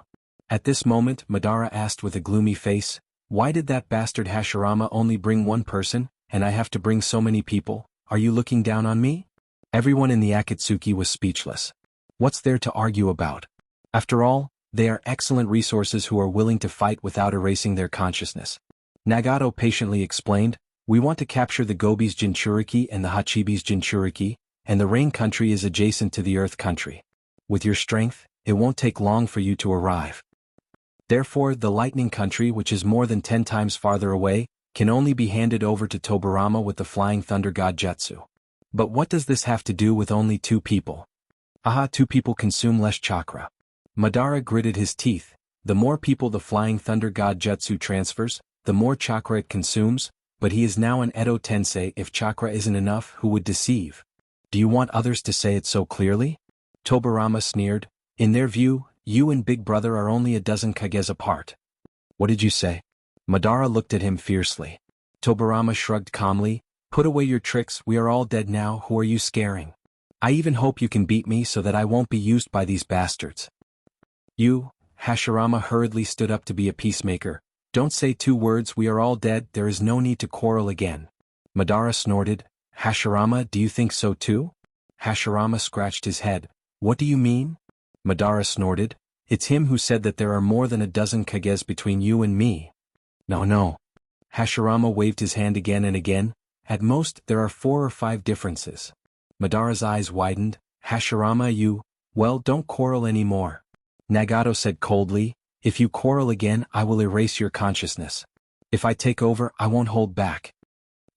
At this moment, Madara asked with a gloomy face, "Why did that bastard Hashirama only bring one person, and I have to bring so many people? Are you looking down on me?" Everyone in the Akatsuki was speechless. What's there to argue about? After all, they are excellent resources who are willing to fight without erasing their consciousness. Nagato patiently explained, "We want to capture the Gobi's Jinchuriki and the Hachibi's Jinchuriki, and the Rain Country is adjacent to the Earth Country. With your strength, it won't take long for you to arrive. Therefore, the Lightning Country, which is more than 10 times farther away, can only be handed over to Tobirama with the Flying Thunder God Jutsu." But what does this have to do with only two people? Aha, two people consume less chakra. Madara gritted his teeth. The more people the Flying Thunder God Jutsu transfers, the more chakra it consumes, but he is now an Edo Tensei. If chakra isn't enough, who would deceive? Do you want others to say it so clearly? Tobirama sneered. In their view, you and Big Brother are only a dozen kages apart. What did you say? Madara looked at him fiercely. Tobirama shrugged calmly. Put away your tricks, we are all dead now, who are you scaring? I even hope you can beat me so that I won't be used by these bastards. You, Hashirama hurriedly stood up to be a peacemaker. Don't say two words, we are all dead, there is no need to quarrel again. Madara snorted. Hashirama, do you think so too? Hashirama scratched his head. What do you mean? Madara snorted. It's him who said that there are more than a dozen kages between you and me. No. Hashirama waved his hand again and again. At most, there are 4 or 5 differences. Madara's eyes widened. Hashirama, well, don't quarrel anymore. Nagato said coldly, if you quarrel again, I will erase your consciousness. If I take over, I won't hold back.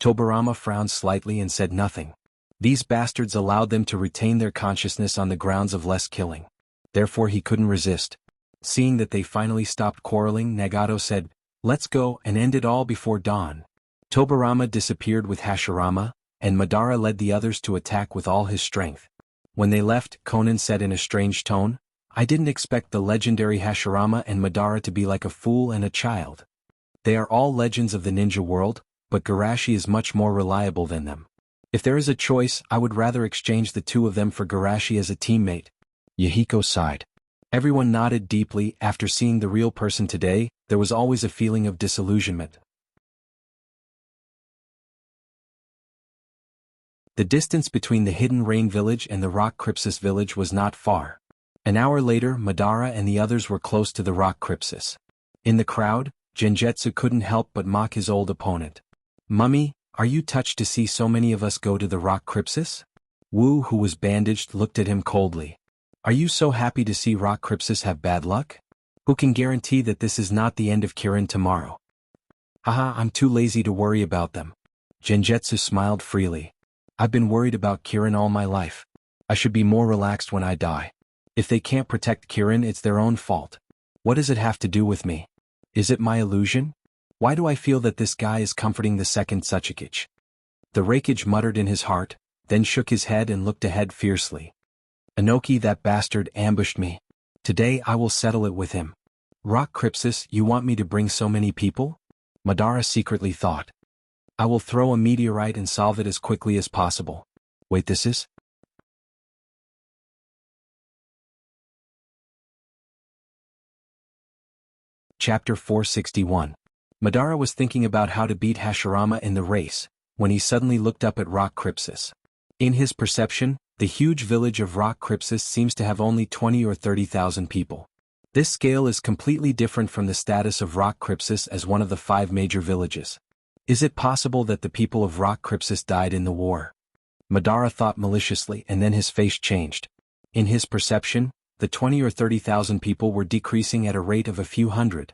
Tobirama frowned slightly and said nothing. These bastards allowed them to retain their consciousness on the grounds of less killing. Therefore he couldn't resist. Seeing that they finally stopped quarreling, Nagato said, let's go and end it all before dawn. Tobirama disappeared with Hashirama, and Madara led the others to attack with all his strength. When they left, Konan said in a strange tone, I didn't expect the legendary Hashirama and Madara to be like a fool and a child. They are all legends of the ninja world, but Garashi is much more reliable than them. If there is a choice, I would rather exchange the two of them for Garashi as a teammate. Yahiko sighed. Everyone nodded deeply. After seeing the real person today, there was always a feeling of disillusionment. The distance between the Hidden Rain village and the Rock Crypsis village was not far. An hour later, Madara and the others were close to the Rock Crypsis. In the crowd, Genjutsu couldn't help but mock his old opponent. Mummy, are you touched to see so many of us go to the Rock Crypsis? Wu, who was bandaged, looked at him coldly. Are you so happy to see Rock Crypsis have bad luck? Who can guarantee that this is not the end of Kirin tomorrow? Haha, I'm too lazy to worry about them. Genjutsu smiled freely. I've been worried about Kirin all my life. I should be more relaxed when I die. If they can't protect Kirin, it's their own fault. What does it have to do with me? Is it my illusion? Why do I feel that this guy is comforting the second Tsuchikage? The Raikage muttered in his heart, then shook his head and looked ahead fiercely. Inoki, that bastard, ambushed me. Today I will settle it with him. Rock Crypsis, you want me to bring so many people? Madara secretly thought. I will throw a meteorite and solve it as quickly as possible. Wait, this is? Chapter 461. Madara was thinking about how to beat Hashirama in the race, when he suddenly looked up at Rock Crypsis. In his perception, the huge village of Rock Crypsis seems to have only 20 or 30,000 people. This scale is completely different from the status of Rock Crypsis as one of the 5 major villages. Is it possible that the people of Rock Crypsis died in the war? Madara thought maliciously, and then his face changed. In his perception, the 20 or 30,000 people were decreasing at a rate of a few hundred.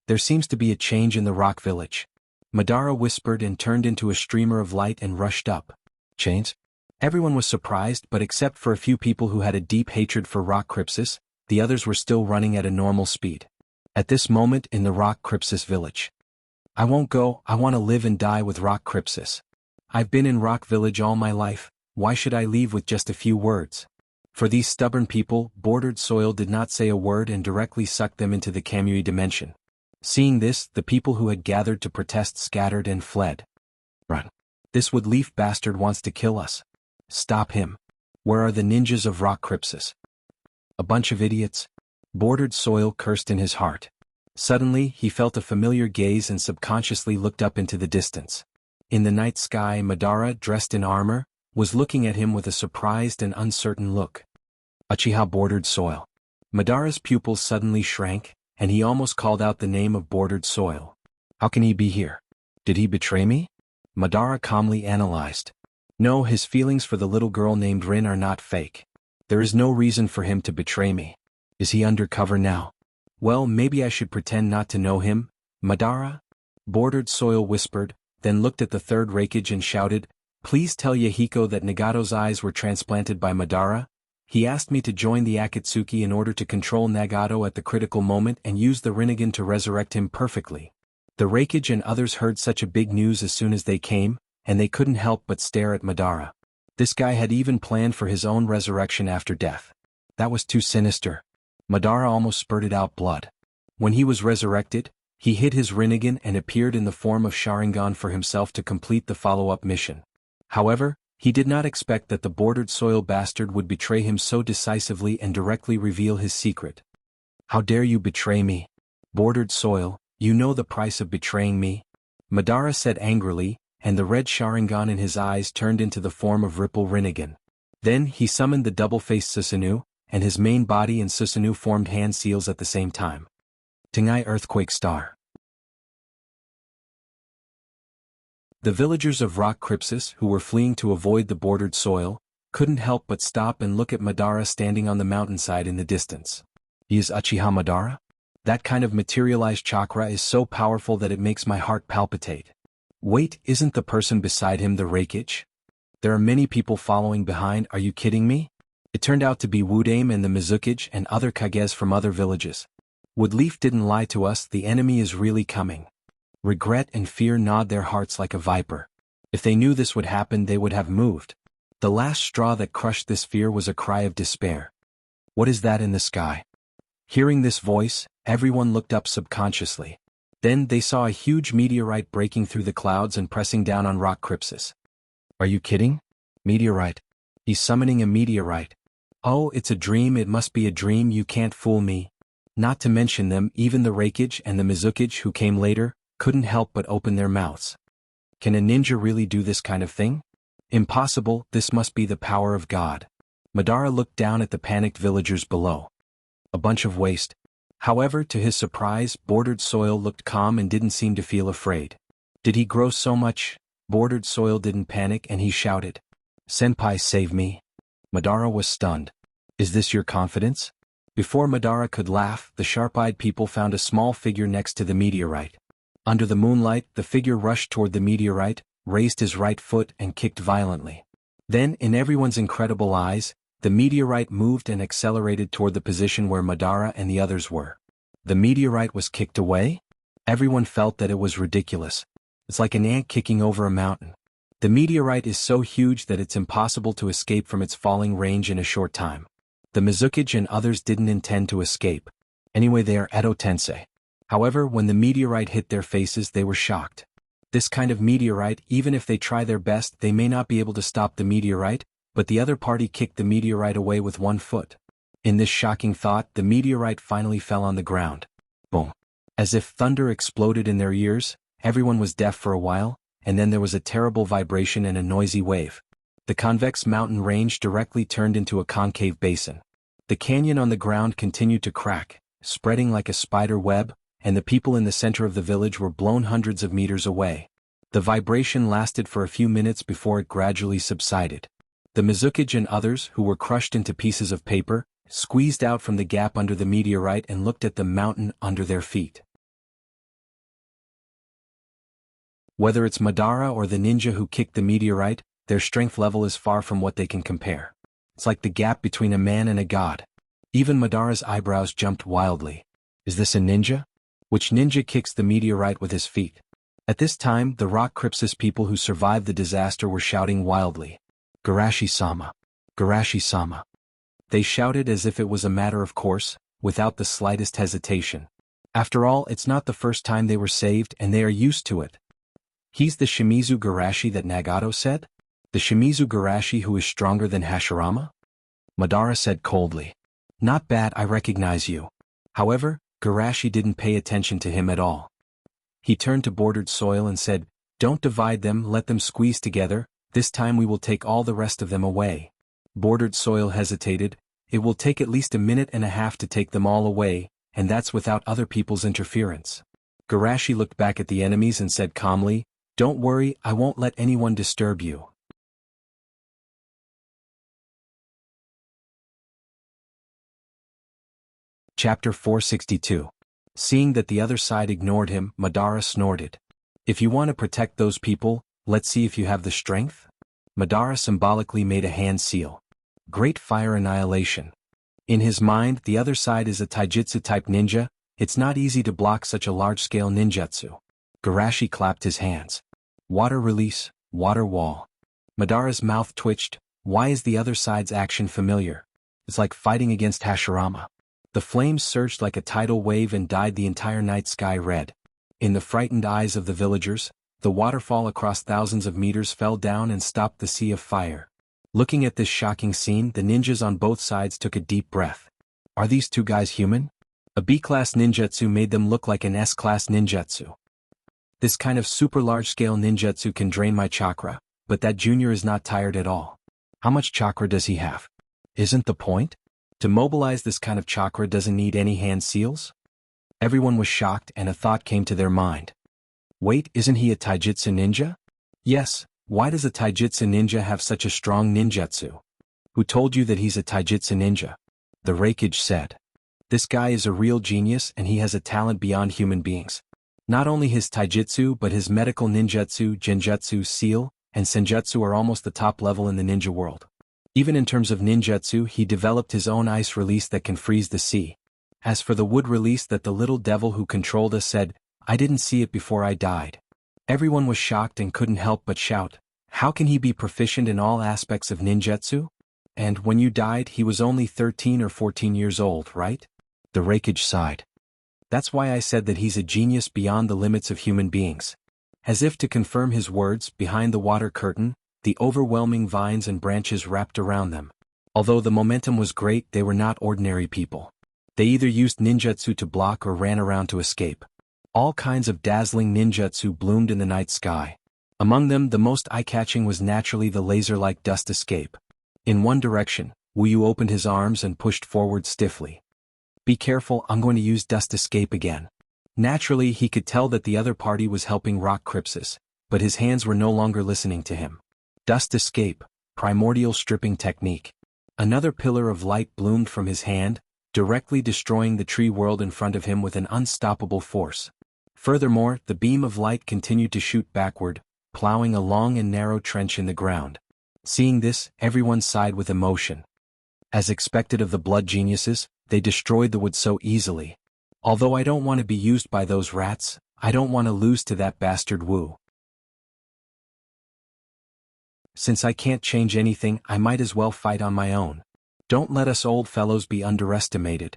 There seems to be a change in the rock village. Madara whispered and turned into a streamer of light and rushed up. Change? Everyone was surprised, but except for a few people who had a deep hatred for Rock Crypsis, the others were still running at a normal speed. At this moment in the Rock Crypsis village. I won't go, I want to live and die with Rock Crypsis. I've been in Rock Village all my life, Why should I leave with just a few words? For these stubborn people, bordered soil did not say a word and directly sucked them into the Kamui dimension. Seeing this, the people who had gathered to protest scattered and fled. Run. This wood-leaf bastard wants to kill us. Stop him. Where are the ninjas of Rock Crypsis? A bunch of idiots. Bordered soil cursed in his heart. Suddenly, he felt a familiar gaze and subconsciously looked up into the distance. In the night sky, Madara, dressed in armor, was looking at him with a surprised and uncertain look. Uchiha bordered soil. Madara's pupils suddenly shrank, and he almost called out the name of bordered soil. How can he be here? Did he betray me? Madara calmly analyzed. No, his feelings for the little girl named Rin are not fake. There is no reason for him to betray me. Is he undercover now? Well, maybe I should pretend not to know him, Madara? Bordered soil whispered, then looked at the third Raikage and shouted, Please tell Yahiko that Nagato's eyes were transplanted by Madara. He asked me to join the Akatsuki in order to control Nagato at the critical moment and use the Rinnegan to resurrect him perfectly. The Raikage and others heard such a big news as soon as they came, and they couldn't help but stare at Madara. This guy had even planned for his own resurrection after death. That was too sinister. Madara almost spurted out blood. When he was resurrected, he hid his Rinnegan and appeared in the form of Sharingan for himself to complete the follow-up mission. However, he did not expect that the bordered soil bastard would betray him so decisively and directly reveal his secret. How dare you betray me? Bordered soil, you know the price of betraying me? Madara said angrily, and the red Sharingan in his eyes turned into the form of Ripple Rinnegan. Then he summoned the double-faced Susanoo, and his main body and Susanoo formed hand seals at the same time. Tengai Earthquake Star. The villagers of Rock Crypsis, who were fleeing to avoid the bordered soil, couldn't help but stop and look at Madara standing on the mountainside in the distance. He is Uchiha Madara? That kind of materialized chakra is so powerful that it makes my heart palpitate. Wait, isn't the person beside him the Raikage? There are many people following behind, are you kidding me? It turned out to be Wudame and the Mizukage and other Kages from other villages. Woodleaf didn't lie to us, the enemy is really coming. Regret and fear gnawed their hearts like a viper. If they knew this would happen, they would have moved. The last straw that crushed this fear was a cry of despair. What is that in the sky? Hearing this voice, everyone looked up subconsciously. Then they saw a huge meteorite breaking through the clouds and pressing down on Rock Crypsis. Are you kidding? Meteorite. He's summoning a meteorite. Oh, it's a dream, it must be a dream, you can't fool me. Not to mention them, even the Raikage and the Mizukage who came later, couldn't help but open their mouths. Can a ninja really do this kind of thing? Impossible, this must be the power of God. Madara looked down at the panicked villagers below. A bunch of waste. However, to his surprise, bordered soil looked calm and didn't seem to feel afraid. Did he grow so much? Bordered soil didn't panic and he shouted. Senpai, save me. Madara was stunned. Is this your confidence? Before Madara could laugh, the sharp-eyed people found a small figure next to the meteorite. Under the moonlight, the figure rushed toward the meteorite, raised his right foot and kicked violently. Then, in everyone's incredible eyes, the meteorite moved and accelerated toward the position where Madara and the others were. The meteorite was kicked away? Everyone felt that it was ridiculous. It's like an ant kicking over a mountain. The meteorite is so huge that it's impossible to escape from its falling range in a short time. The Mizukage and others didn't intend to escape. Anyway, they are Edo Tensei. However, when the meteorite hit their faces, they were shocked. This kind of meteorite, even if they try their best, they may not be able to stop the meteorite, but the other party kicked the meteorite away with one foot. In this shocking thought, the meteorite finally fell on the ground. Boom. As if thunder exploded in their ears, everyone was deaf for a while, and then there was a terrible vibration and a noisy wave. The convex mountain range directly turned into a concave basin. The canyon on the ground continued to crack, spreading like a spider web, and the people in the center of the village were blown hundreds of meters away. The vibration lasted for a few minutes before it gradually subsided. The Mizukage and others, who were crushed into pieces of paper, squeezed out from the gap under the meteorite and looked at the mountain under their feet. Whether it's Madara or the ninja who kicked the meteorite, their strength level is far from what they can compare. It's like the gap between a man and a god. Even Madara's eyebrows jumped wildly. Is this a ninja? Which ninja kicks the meteorite with his feet? At this time, the Rock Crypsis people who survived the disaster were shouting wildly. Garashi-sama. Garashi-sama. They shouted as if it was a matter of course, without the slightest hesitation. After all, it's not the first time they were saved and they are used to it. He's the Shimizu Garashi that Nagato said? The Shimizu Garashi who is stronger than Hashirama? Madara said coldly. Not bad, I recognize you. However, Garashi didn't pay attention to him at all. He turned to Bordered Soil and said, Don't divide them, let them squeeze together, this time we will take all the rest of them away. Bordered Soil hesitated. It will take at least a minute and a half to take them all away, and that's without other people's interference. Garashi looked back at the enemies and said calmly, Don't worry, I won't let anyone disturb you. Chapter 462. Seeing that the other side ignored him, Madara snorted. If you want to protect those people, let's see if you have the strength? Madara symbolically made a hand seal. Great Fire Annihilation. In his mind, the other side is a taijutsu-type ninja. It's not easy to block such a large-scale ninjutsu. Garashi clapped his hands. Water Release, Water Wall. Madara's mouth twitched. Why is the other side's action familiar? It's like fighting against Hashirama. The flames surged like a tidal wave and dyed the entire night sky red. In the frightened eyes of the villagers, the waterfall across thousands of meters fell down and stopped the sea of fire. Looking at this shocking scene, the ninjas on both sides took a deep breath. Are these two guys human? A B-class ninjutsu made them look like an S-class ninjutsu. This kind of super large-scale ninjutsu can drain my chakra, but that junior is not tired at all. How much chakra does he have? Isn't the point? To mobilize this kind of chakra doesn't need any hand seals? Everyone was shocked and a thought came to their mind. Wait, isn't he a taijutsu ninja? Yes, why does a taijutsu ninja have such a strong ninjutsu? Who told you that he's a taijutsu ninja? The Raikage said. This guy is a real genius and he has a talent beyond human beings. Not only his taijutsu but his medical ninjutsu, genjutsu, seal, and senjutsu are almost the top level in the ninja world. Even in terms of ninjutsu, he developed his own ice release that can freeze the sea. As for the wood release that the little devil who controlled us said, I didn't see it before I died. Everyone was shocked and couldn't help but shout, how can he be proficient in all aspects of ninjutsu? And when you died he was only 13 or 14 years old, right? The Raikage sighed. That's why I said that he's a genius beyond the limits of human beings. As if to confirm his words, behind the water curtain, the overwhelming vines and branches wrapped around them. Although the momentum was great, they were not ordinary people. They either used ninjutsu to block or ran around to escape. All kinds of dazzling ninjutsu bloomed in the night sky. Among them, the most eye-catching was naturally the laser-like dust escape. In one direction, Wuyu opened his arms and pushed forward stiffly. Be careful, I'm going to use dust escape again. Naturally, he could tell that the other party was helping Rock Crypsis, but his hands were no longer listening to him. Dust escape, primordial stripping technique. Another pillar of light bloomed from his hand, directly destroying the tree world in front of him with an unstoppable force. Furthermore, the beam of light continued to shoot backward, plowing a long and narrow trench in the ground. Seeing this, everyone sighed with emotion. As expected of the blood geniuses, they destroyed the wood so easily. Although I don't want to be used by those rats, I don't want to lose to that bastard Wu. Since I can't change anything, I might as well fight on my own. Don't let us old fellows be underestimated.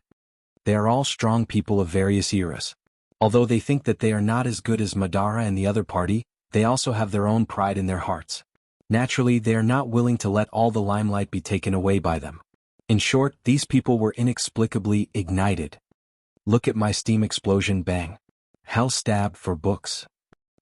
They are all strong people of various eras. Although they think that they are not as good as Madara and the other party, they also have their own pride in their hearts. Naturally, they are not willing to let all the limelight be taken away by them. In short, these people were inexplicably ignited. Look at my steam explosion bang. Hell stab for books.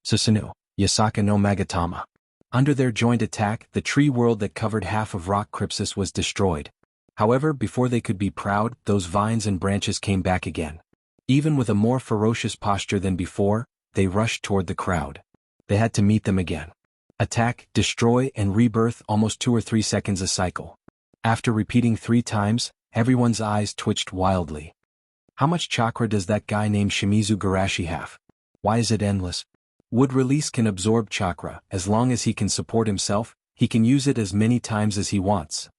Susanoo, Yasaka no Magatama. Under their joint attack, the tree world that covered half of Rock Crypsis was destroyed. However, before they could be proud, those vines and branches came back again. Even with a more ferocious posture than before, they rushed toward the crowd. They had to meet them again. Attack, destroy, and rebirth almost 2 or 3 seconds a cycle. After repeating 3 times, everyone's eyes twitched wildly. How much chakra does that guy named Shimizu Garashi have? Why is it endless? Wood release can absorb chakra. As long as he can support himself, he can use it as many times as he wants.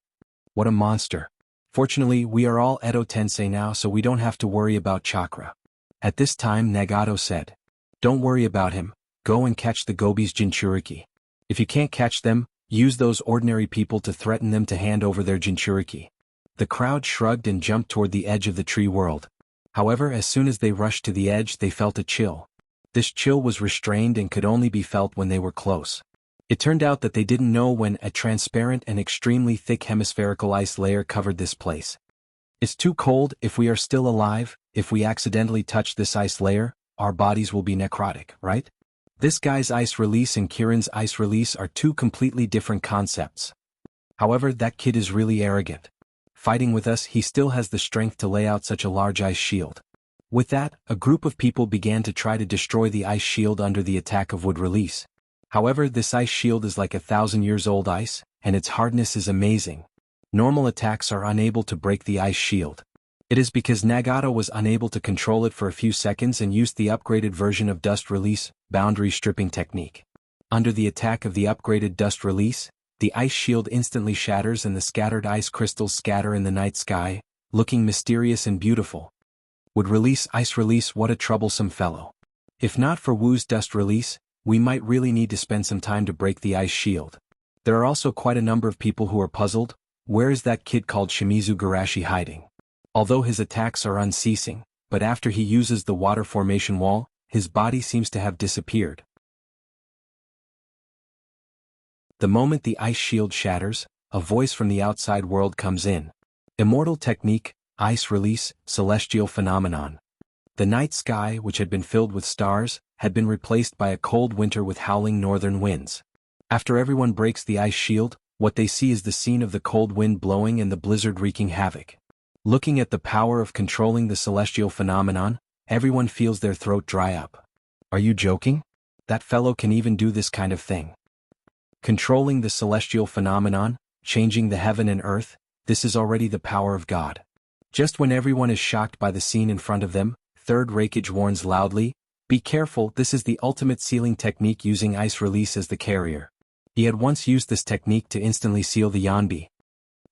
What a monster. Fortunately, we are all Edo Tensei now, so we don't have to worry about chakra. At this time, Nagato said, Don't worry about him, go and catch the Gobi's Jinchuriki. If you can't catch them, Use those ordinary people to threaten them to hand over their Jinchuriki. The crowd shrugged and jumped toward the edge of the tree world. However, as soon as they rushed to the edge, they felt a chill. This chill was restrained and could only be felt when they were close. It turned out that they didn't know when a transparent and extremely thick hemispherical ice layer covered this place. It's too cold. If we are still alive, if we accidentally touch this ice layer, our bodies will be necrotic, right? This guy's ice release and Kirin's ice release are two completely different concepts. However, that kid is really arrogant. Fighting with us, he still has the strength to lay out such a large ice shield. With that, a group of people began to try to destroy the ice shield under the attack of wood release. However, this ice shield is like 1,000 years old ice, and its hardness is amazing. Normal attacks are unable to break the ice shield. It is because Nagato was unable to control it for a few seconds and used the upgraded version of dust release, boundary stripping technique. Under the attack of the upgraded dust release, the ice shield instantly shatters and the scattered ice crystals scatter in the night sky, looking mysterious and beautiful. Would release ice release, what a troublesome fellow. If not for Wu's dust release, we might really need to spend some time to break the ice shield. There are also quite a number of people who are puzzled. Where is that kid called Shimizu Garashi hiding? Although his attacks are unceasing, but after he uses the water formation wall, his body seems to have disappeared. The moment the ice shield shatters, a voice from the outside world comes in. Immortal technique, ice release, celestial phenomenon. The night sky, which had been filled with stars, had been replaced by a cold winter with howling northern winds. After everyone breaks the ice shield, what they see is the scene of the cold wind blowing and the blizzard wreaking havoc. Looking at the power of controlling the celestial phenomenon, everyone feels their throat dry up. Are you joking? That fellow can even do this kind of thing. Controlling the celestial phenomenon, changing the heaven and earth, this is already the power of God. Just when everyone is shocked by the scene in front of them, Third Reikage warns loudly, "Be careful, this is the ultimate sealing technique using ice release as the carrier." He had once used this technique to instantly seal the Yanbi.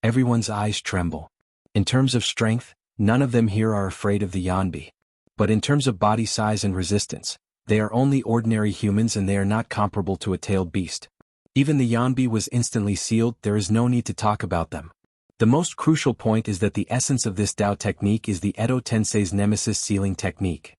Everyone's eyes tremble. In terms of strength, none of them here are afraid of the Yanbi. But in terms of body size and resistance, they are only ordinary humans and they are not comparable to a tailed beast. Even the Yanbi was instantly sealed, there is no need to talk about them. The most crucial point is that the essence of this Dao technique is the Edo Tensei's nemesis sealing technique.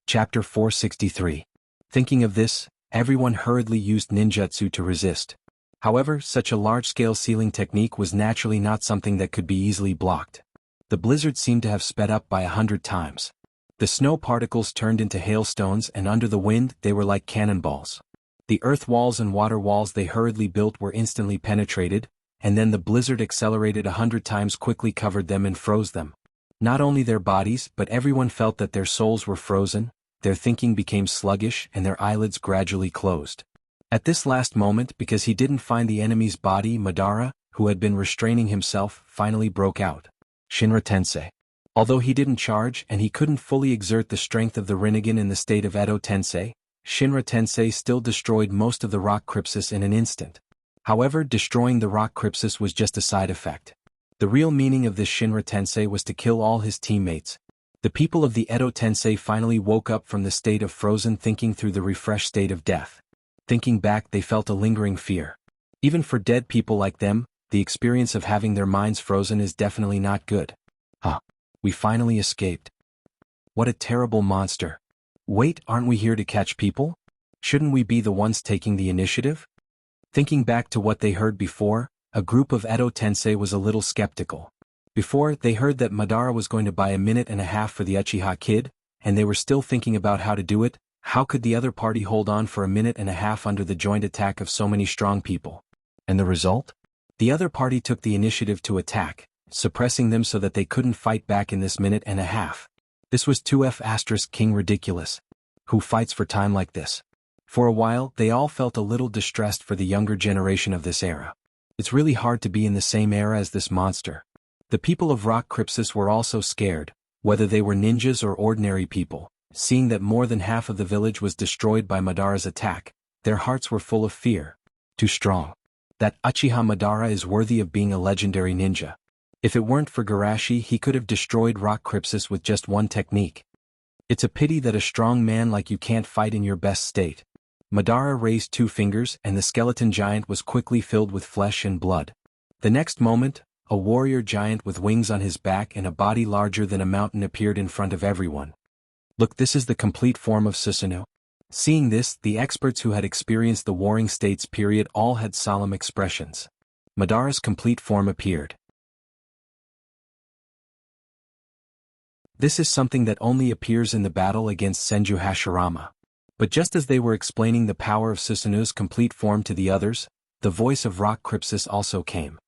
Chapter 463. Thinking of this, everyone hurriedly used ninjutsu to resist. However, such a large-scale sealing technique was naturally not something that could be easily blocked. The blizzard seemed to have sped up by 100 times. The snow particles turned into hailstones and under the wind they were like cannonballs. The earth walls and water walls they hurriedly built were instantly penetrated, and then the blizzard accelerated 100 times quickly covered them and froze them. Not only their bodies but everyone felt that their souls were frozen, their thinking became sluggish and their eyelids gradually closed. At this last moment, because he didn't find the enemy's body, Madara, who had been restraining himself, finally broke out. Shinra Tensei. Although he didn't charge and he couldn't fully exert the strength of the Rinnegan in the state of Edo Tensei, Shinra Tensei still destroyed most of the rock crypsis in an instant. However, destroying the rock crypsis was just a side effect. The real meaning of this Shinra Tensei was to kill all his teammates. The people of the Edo Tensei finally woke up from the state of frozen thinking through the refreshed state of death. Thinking back, they felt a lingering fear. Even for dead people like them, the experience of having their minds frozen is definitely not good. We finally escaped. What a terrible monster. Wait, aren't we here to catch people? Shouldn't we be the ones taking the initiative? Thinking back to what they heard before, a group of Edo Tensei was a little skeptical. Before, they heard that Madara was going to buy a minute and a half for the Uchiha kid, and they were still thinking about how to do it. How could the other party hold on for a minute and a half under the joint attack of so many strong people? And the result? The other party took the initiative to attack, suppressing them so that they couldn't fight back in this minute and a half. This was 2F** King ridiculous. Who fights for time like this? For a while, they all felt a little distressed for the younger generation of this era. It's really hard to be in the same era as this monster. The people of Rock Crypsis were also scared, whether they were ninjas or ordinary people. Seeing that more than half of the village was destroyed by Madara's attack, their hearts were full of fear. Too strong. That Uchiha Madara is worthy of being a legendary ninja. If it weren't for Garashi, he could have destroyed Rock Crypsis with just one technique. It's a pity that a strong man like you can't fight in your best state. Madara raised 2 fingers and the skeleton giant was quickly filled with flesh and blood. The next moment, a warrior giant with wings on his back and a body larger than a mountain appeared in front of everyone. Look, this is the complete form of Susanoo. Seeing this, the experts who had experienced the warring states period all had solemn expressions. Madara's complete form appeared. This is something that only appears in the battle against Senju Hashirama. But just as they were explaining the power of Susanoo's complete form to the others, the voice of Rock Crypsis also came.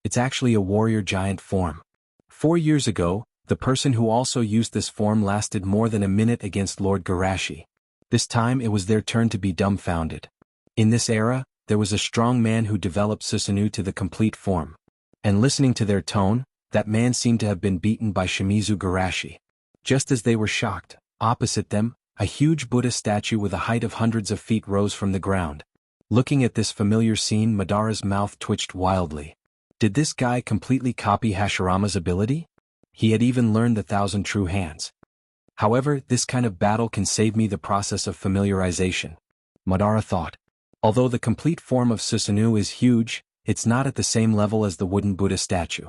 It's actually a warrior giant form. 4 years ago, the person who also used this form lasted more than a minute against Lord Garashi. This time it was their turn to be dumbfounded. In this era, there was a strong man who developed Susanoo to the complete form. And listening to their tone, that man seemed to have been beaten by Shimizu Garashi. Just as they were shocked, opposite them, a huge Buddha statue with a height of hundreds of feet rose from the ground. Looking at this familiar scene, Madara's mouth twitched wildly. Did this guy completely copy Hashirama's ability? He had even learned the 1,000 true hands. However, this kind of battle can save me the process of familiarization, Madara thought. Although the complete form of Susanoo is huge, it's not at the same level as the wooden Buddha statue.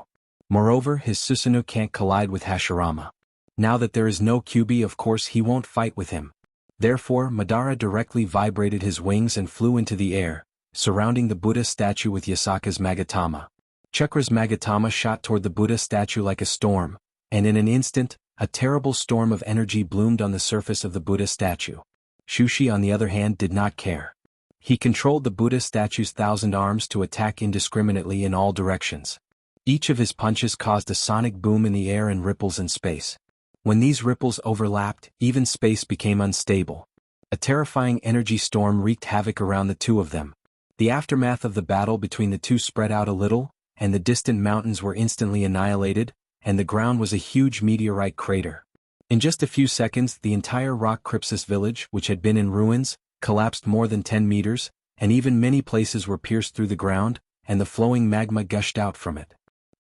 Moreover, his Susanoo can't collide with Hashirama. Now that there is no Kyuubi, of course he won't fight with him. Therefore, Madara directly vibrated his wings and flew into the air, surrounding the Buddha statue with Yasaka's Magatama. Chakra's Magatama shot toward the Buddha statue like a storm, and in an instant, a terrible storm of energy bloomed on the surface of the Buddha statue. Shushi, on the other hand, did not care. He controlled the Buddha statue's 1,000 arms to attack indiscriminately in all directions. Each of his punches caused a sonic boom in the air and ripples in space. When these ripples overlapped, even space became unstable. A terrifying energy storm wreaked havoc around the two of them. The aftermath of the battle between the two spread out a little, and the distant mountains were instantly annihilated, and the ground was a huge meteorite crater. In just a few seconds, the entire Rock Crypsis village, which had been in ruins, collapsed more than 10 meters, and even many places were pierced through the ground, and the flowing magma gushed out from it.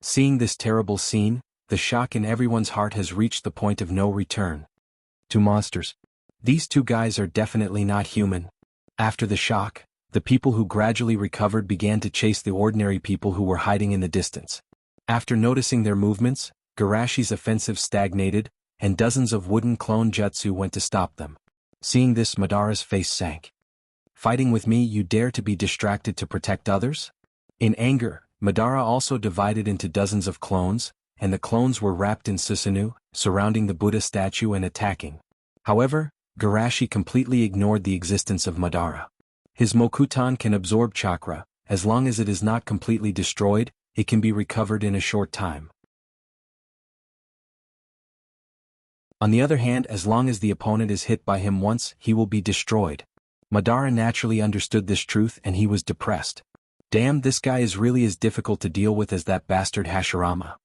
Seeing this terrible scene, the shock in everyone's heart has reached the point of no return. 2 monsters. These 2 guys are definitely not human. After the shock, the people who gradually recovered began to chase the ordinary people who were hiding in the distance. After noticing their movements, Garashi's offensive stagnated, and dozens of wooden clone jutsu went to stop them. Seeing this, Madara's face sank. Fighting with me, you dare to be distracted to protect others? In anger, Madara also divided into dozens of clones, and the clones were wrapped in Susanoo, surrounding the Buddha statue and attacking. However, Garashi completely ignored the existence of Madara. His Mokutan can absorb chakra. As long as it is not completely destroyed, it can be recovered in a short time. On the other hand, as long as the opponent is hit by him once, he will be destroyed. Madara naturally understood this truth and he was depressed. Damn, this guy is really as difficult to deal with as that bastard Hashirama.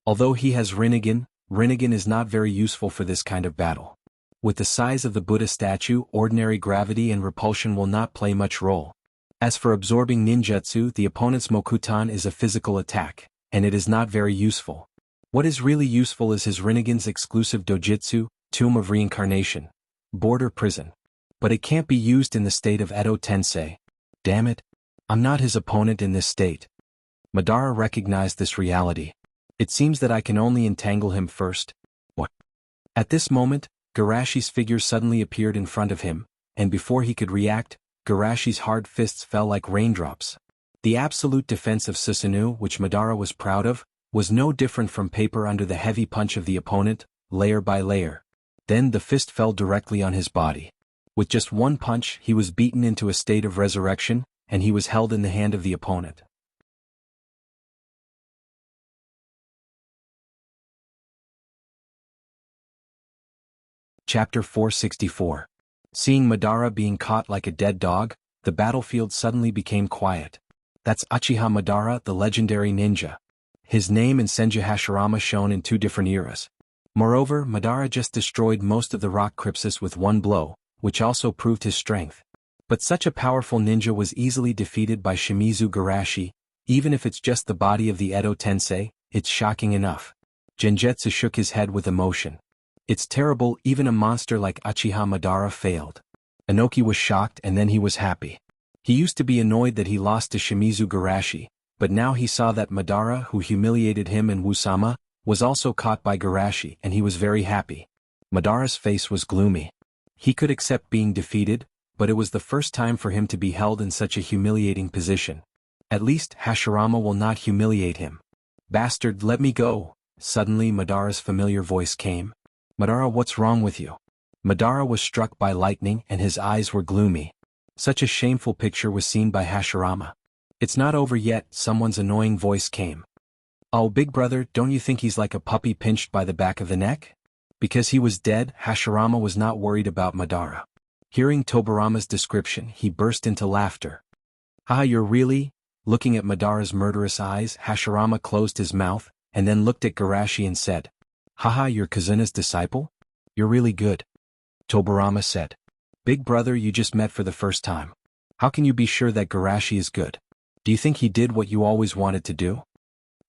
Although he has Rinnegan, Rinnegan is not very useful for this kind of battle. With the size of the Buddha statue, ordinary gravity and repulsion will not play much role. As for absorbing ninjutsu, the opponent's Mokutan is a physical attack, and it is not very useful. What is really useful is his Rinnegan's exclusive dojutsu, Tomb of Reincarnation, Border Prison. But it can't be used in the state of Edo Tensei. Damn it. I'm not his opponent in this state. Madara recognized this reality. It seems that I can only entangle him first. What? At this moment, Garashi's figure suddenly appeared in front of him, and before he could react, Garashi's hard fists fell like raindrops. The absolute defense of Susanoo, which Madara was proud of, was no different from paper under the heavy punch of the opponent, layer by layer. Then the fist fell directly on his body. With just one punch, he was beaten into a state of resurrection, and he was held in the hand of the opponent. Chapter 464. Seeing Madara being caught like a dead dog, the battlefield suddenly became quiet. That's Uchiha Madara, the legendary ninja. His name and Senju Hashirama shown in 2 different eras. Moreover, Madara just destroyed most of the Rock Crypsis with one blow, which also proved his strength. But such a powerful ninja was easily defeated by Shimizu Garashi. Even if it's just the body of the Edo Tensei, it's shocking enough. Genjetsu shook his head with emotion. It's terrible, even a monster like Uchiha Madara failed. Inoki was shocked and then he was happy. He used to be annoyed that he lost to Shimizu Garashi, but now he saw that Madara, who humiliated him and Wusama, was also caught by Garashi, and he was very happy. Madara's face was gloomy. He could accept being defeated, but it was the first time for him to be held in such a humiliating position. At least Hashirama will not humiliate him. Bastard, let me go! Suddenly Madara's familiar voice came. Madara, what's wrong with you? Madara was struck by lightning and his eyes were gloomy. Such a shameful picture was seen by Hashirama. It's not over yet, someone's annoying voice came. Oh, big brother, don't you think he's like a puppy pinched by the back of the neck? Because he was dead, Hashirama was not worried about Madara. Hearing Tobirama's description, he burst into laughter. Ah, you're really? Looking at Madara's murderous eyes, Hashirama closed his mouth, and then looked at Garashi and said, Haha, you're Kazuna's disciple? You're really good. Tobirama said. Big brother, you just met for the first time. How can you be sure that Garashi is good? Do you think he did what you always wanted to do?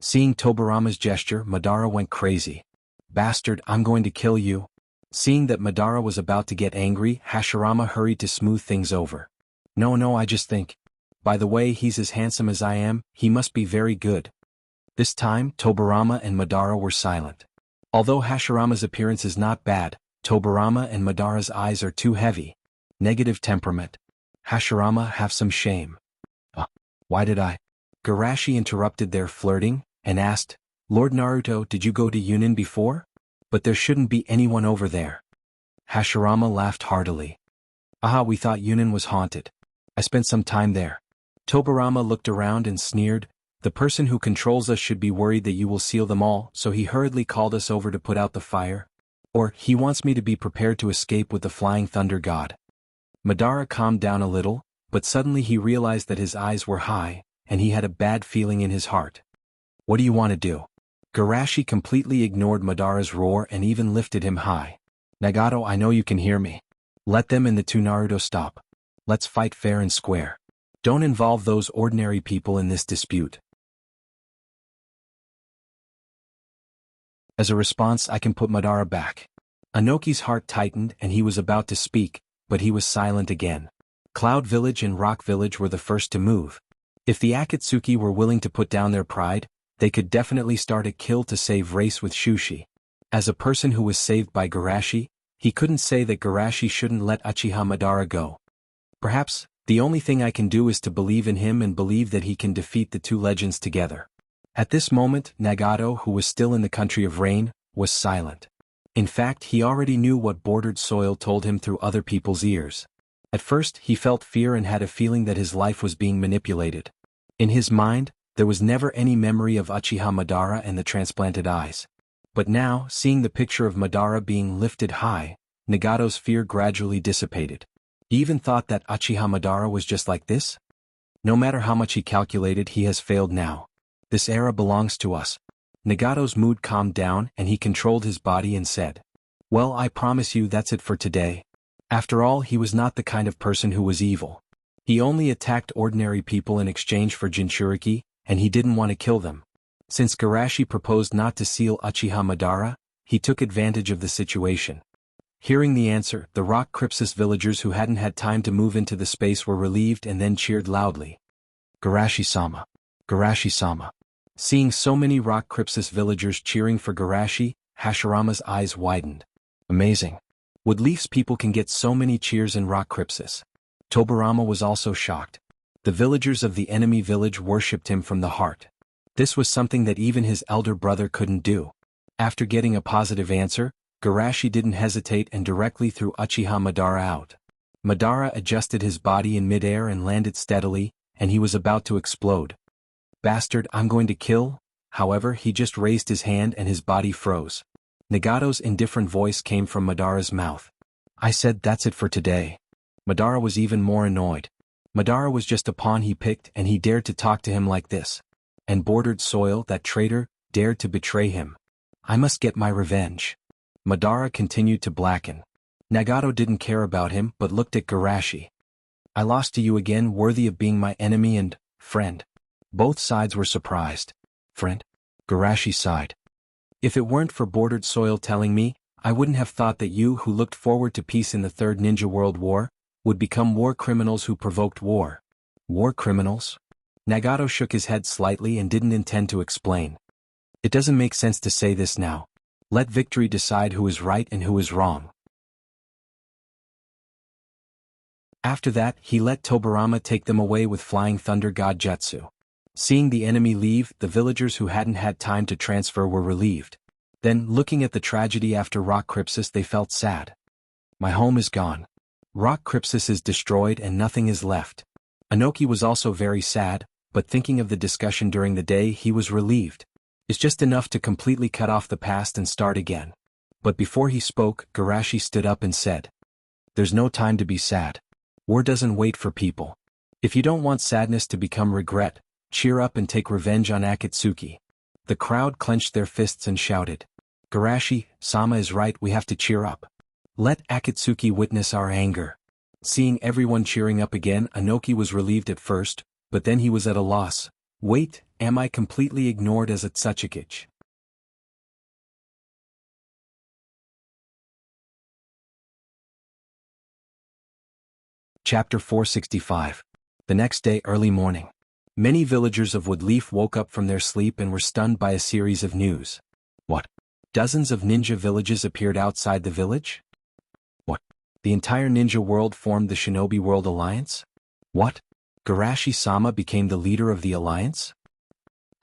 Seeing Tobirama's gesture, Madara went crazy. Bastard, I'm going to kill you. Seeing that Madara was about to get angry, Hashirama hurried to smooth things over. No, I just think. By the way, he's as handsome as I am, he must be very good. This time, Tobirama and Madara were silent. Although Hashirama's appearance is not bad, Tobirama and Madara's eyes are too heavy. Negative temperament. Hashirama, have some shame. Why did I? Garashi interrupted their flirting, and asked, Lord Naruto, did you go to Yunin before? But there shouldn't be anyone over there. Hashirama laughed heartily. Aha, we thought Yunin was haunted. I spent some time there. Tobirama looked around and sneered, the person who controls us should be worried that you will seal them all, so he hurriedly called us over to put out the fire. Or, he wants me to be prepared to escape with the flying thunder god. Madara calmed down a little, but suddenly he realized that his eyes were high, and he had a bad feeling in his heart. What do you want to do? Garashi completely ignored Madara's roar and even lifted him high. Nagato, I know you can hear me. Let them and the two Naruto stop. Let's fight fair and square. Don't involve those ordinary people in this dispute. As a response, I can put Madara back. Inoki's heart tightened and he was about to speak, but he was silent again. Cloud Village and Rock Village were the first to move. If the Akatsuki were willing to put down their pride, they could definitely start a kill to save race with Shushi. As a person who was saved by Garashi, he couldn't say that Garashi shouldn't let Uchiha Madara go. Perhaps, the only thing I can do is to believe in him and believe that he can defeat the two legends together. At this moment, Nagato, who was still in the country of rain, was silent. In fact, he already knew what bordered soil told him through other people's ears. At first, he felt fear and had a feeling that his life was being manipulated. In his mind, there was never any memory of Uchiha Madara and the transplanted eyes. But now, seeing the picture of Madara being lifted high, Nagato's fear gradually dissipated. He even thought that Uchiha Madara was just like this? No matter how much he calculated, he has failed now. This era belongs to us. Nagato's mood calmed down and he controlled his body and said, Well, I promise you that's it for today. After all, he was not the kind of person who was evil. He only attacked ordinary people in exchange for Jinchuriki, and he didn't want to kill them. Since Garashi proposed not to seal Uchiha Madara, he took advantage of the situation. Hearing the answer, the Rock Crypsis villagers who hadn't had time to move into the space were relieved and then cheered loudly. Garashi-sama. Garashi-sama. Seeing so many Rock Crypsis villagers cheering for Garashi, Hashirama's eyes widened. Amazing. Wood Leaf's people can get so many cheers in Rock Crypsis. Tobirama was also shocked. The villagers of the enemy village worshipped him from the heart. This was something that even his elder brother couldn't do. After getting a positive answer, Garashi didn't hesitate and directly threw Uchiha Madara out. Madara adjusted his body in midair and landed steadily, and he was about to explode. Bastard, I'm going to kill. However, he just raised his hand and his body froze. Nagato's indifferent voice came from Madara's mouth. I said that's it for today. Madara was even more annoyed. Madara was just a pawn he picked and he dared to talk to him like this. And bordered soil, that traitor, dared to betray him. I must get my revenge. Madara continued to blacken. Nagato didn't care about him but looked at Garashi. I lost to you again, worthy of being my enemy and friend. Both sides were surprised. Friend? Garashi sighed. If it weren't for bordered soil telling me, I wouldn't have thought that you, who looked forward to peace in the Third Ninja World War, would become war criminals who provoked war. War criminals? Nagato shook his head slightly and didn't intend to explain. It doesn't make sense to say this now. Let victory decide who is right and who is wrong. After that, he let Tobarama take them away with Flying Thunder God Jutsu. Seeing the enemy leave, the villagers who hadn't had time to transfer were relieved. Then, looking at the tragedy after Rock Crypsis, they felt sad. My home is gone. Rock Crypsis is destroyed and nothing is left. Anoki was also very sad, but thinking of the discussion during the day, he was relieved. It's just enough to completely cut off the past and start again. But before he spoke, Garashi stood up and said, "There's no time to be sad. War doesn't wait for people. If you don't want sadness to become regret, cheer up and take revenge on Akatsuki." The crowd clenched their fists and shouted, "Garashi-sama is right, we have to cheer up. Let Akatsuki witness our anger." Seeing everyone cheering up again, Anoki was relieved at first, but then he was at a loss. Wait, am I completely ignored as a Tsuchikage? Chapter 465. The next day early morning. Many villagers of Woodleaf woke up from their sleep and were stunned by a series of news. What? Dozens of ninja villages appeared outside the village? What? The entire ninja world formed the Shinobi World Alliance? What? Garashi-sama became the leader of the alliance?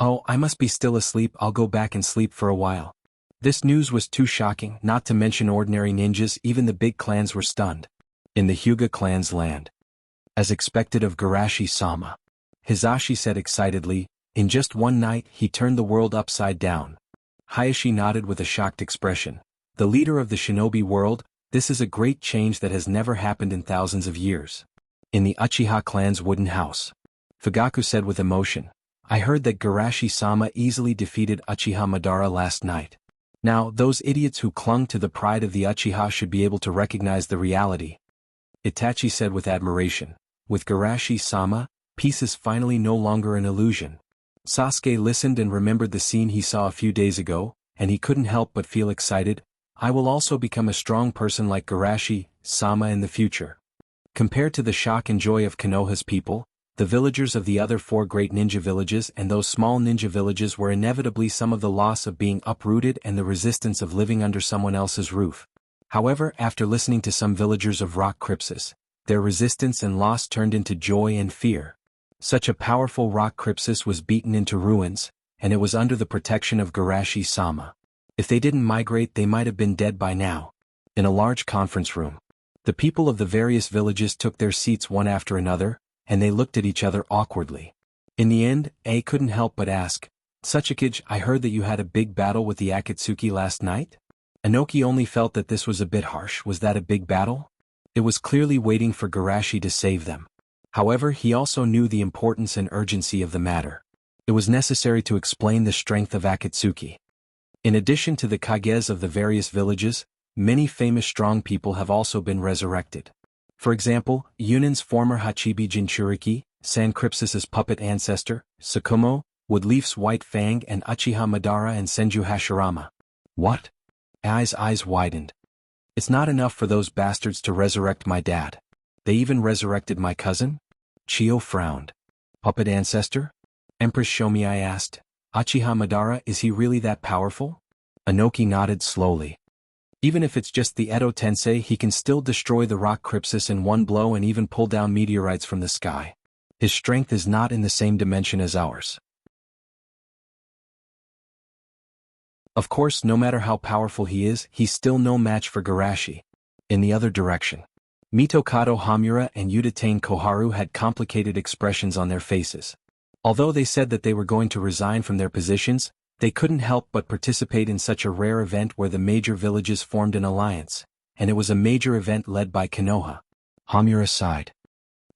Oh, I must be still asleep, I'll go back and sleep for a while. This news was too shocking, not to mention ordinary ninjas, even the big clans were stunned. In the Hyuga clan's land. As expected of Garashi-sama. Hizashi said excitedly, in just one night he turned the world upside down. Hayashi nodded with a shocked expression. The leader of the Shinobi world, this is a great change that has never happened in thousands of years. In the Uchiha clan's wooden house. Fugaku said with emotion, I heard that Garashi-sama easily defeated Uchiha Madara last night. Now, those idiots who clung to the pride of the Uchiha should be able to recognize the reality. Itachi said with admiration, with Garashi-sama, peace is finally no longer an illusion. Sasuke listened and remembered the scene he saw a few days ago, and he couldn't help but feel excited. I will also become a strong person like Garashi-sama in the future. Compared to the shock and joy of Konoha's people, the villagers of the other 4 great ninja villages and those small ninja villages were inevitably some of the loss of being uprooted and the resistance of living under someone else's roof. However, after listening to some villagers of Rock Crypsis, their resistance and loss turned into joy and fear. Such a powerful Rock Crypsis was beaten into ruins, and it was under the protection of Garashi-sama. If they didn't migrate, they might have been dead by now. In a large conference room, the people of the various villages took their seats one after another, and they looked at each other awkwardly. In the end, A couldn't help but ask, Tsuchikage, I heard that you had a big battle with the Akatsuki last night? Anoki only felt that this was a bit harsh. Was that a big battle? It was clearly waiting for Garashi to save them. However, he also knew the importance and urgency of the matter. It was necessary to explain the strength of Akatsuki. In addition to the Kages of the various villages, many famous strong people have also been resurrected. For example, Yunan's former Hachibi Jinchuriki, San Crypsis' puppet ancestor, Sakumo, Woodleaf's White Fang and Uchiha Madara and Senju Hashirama. What? Ai's eyes widened. It's not enough for those bastards to resurrect my dad. They even resurrected my cousin? Chio frowned. Puppet ancestor? Empress Shomi, I asked. Uchiha Madara, is he really that powerful? Anoki nodded slowly. Even if it's just the Edo Tensei, he can still destroy the Rock Crypsis in one blow and even pull down meteorites from the sky. His strength is not in the same dimension as ours. Of course, no matter how powerful he is, he's still no match for Garashi. In the other direction, Mitokado Hamura and Udatane Koharu had complicated expressions on their faces. Although they said that they were going to resign from their positions, they couldn't help but participate in such a rare event where the major villages formed an alliance, and it was a major event led by Konoha. Hamura sighed.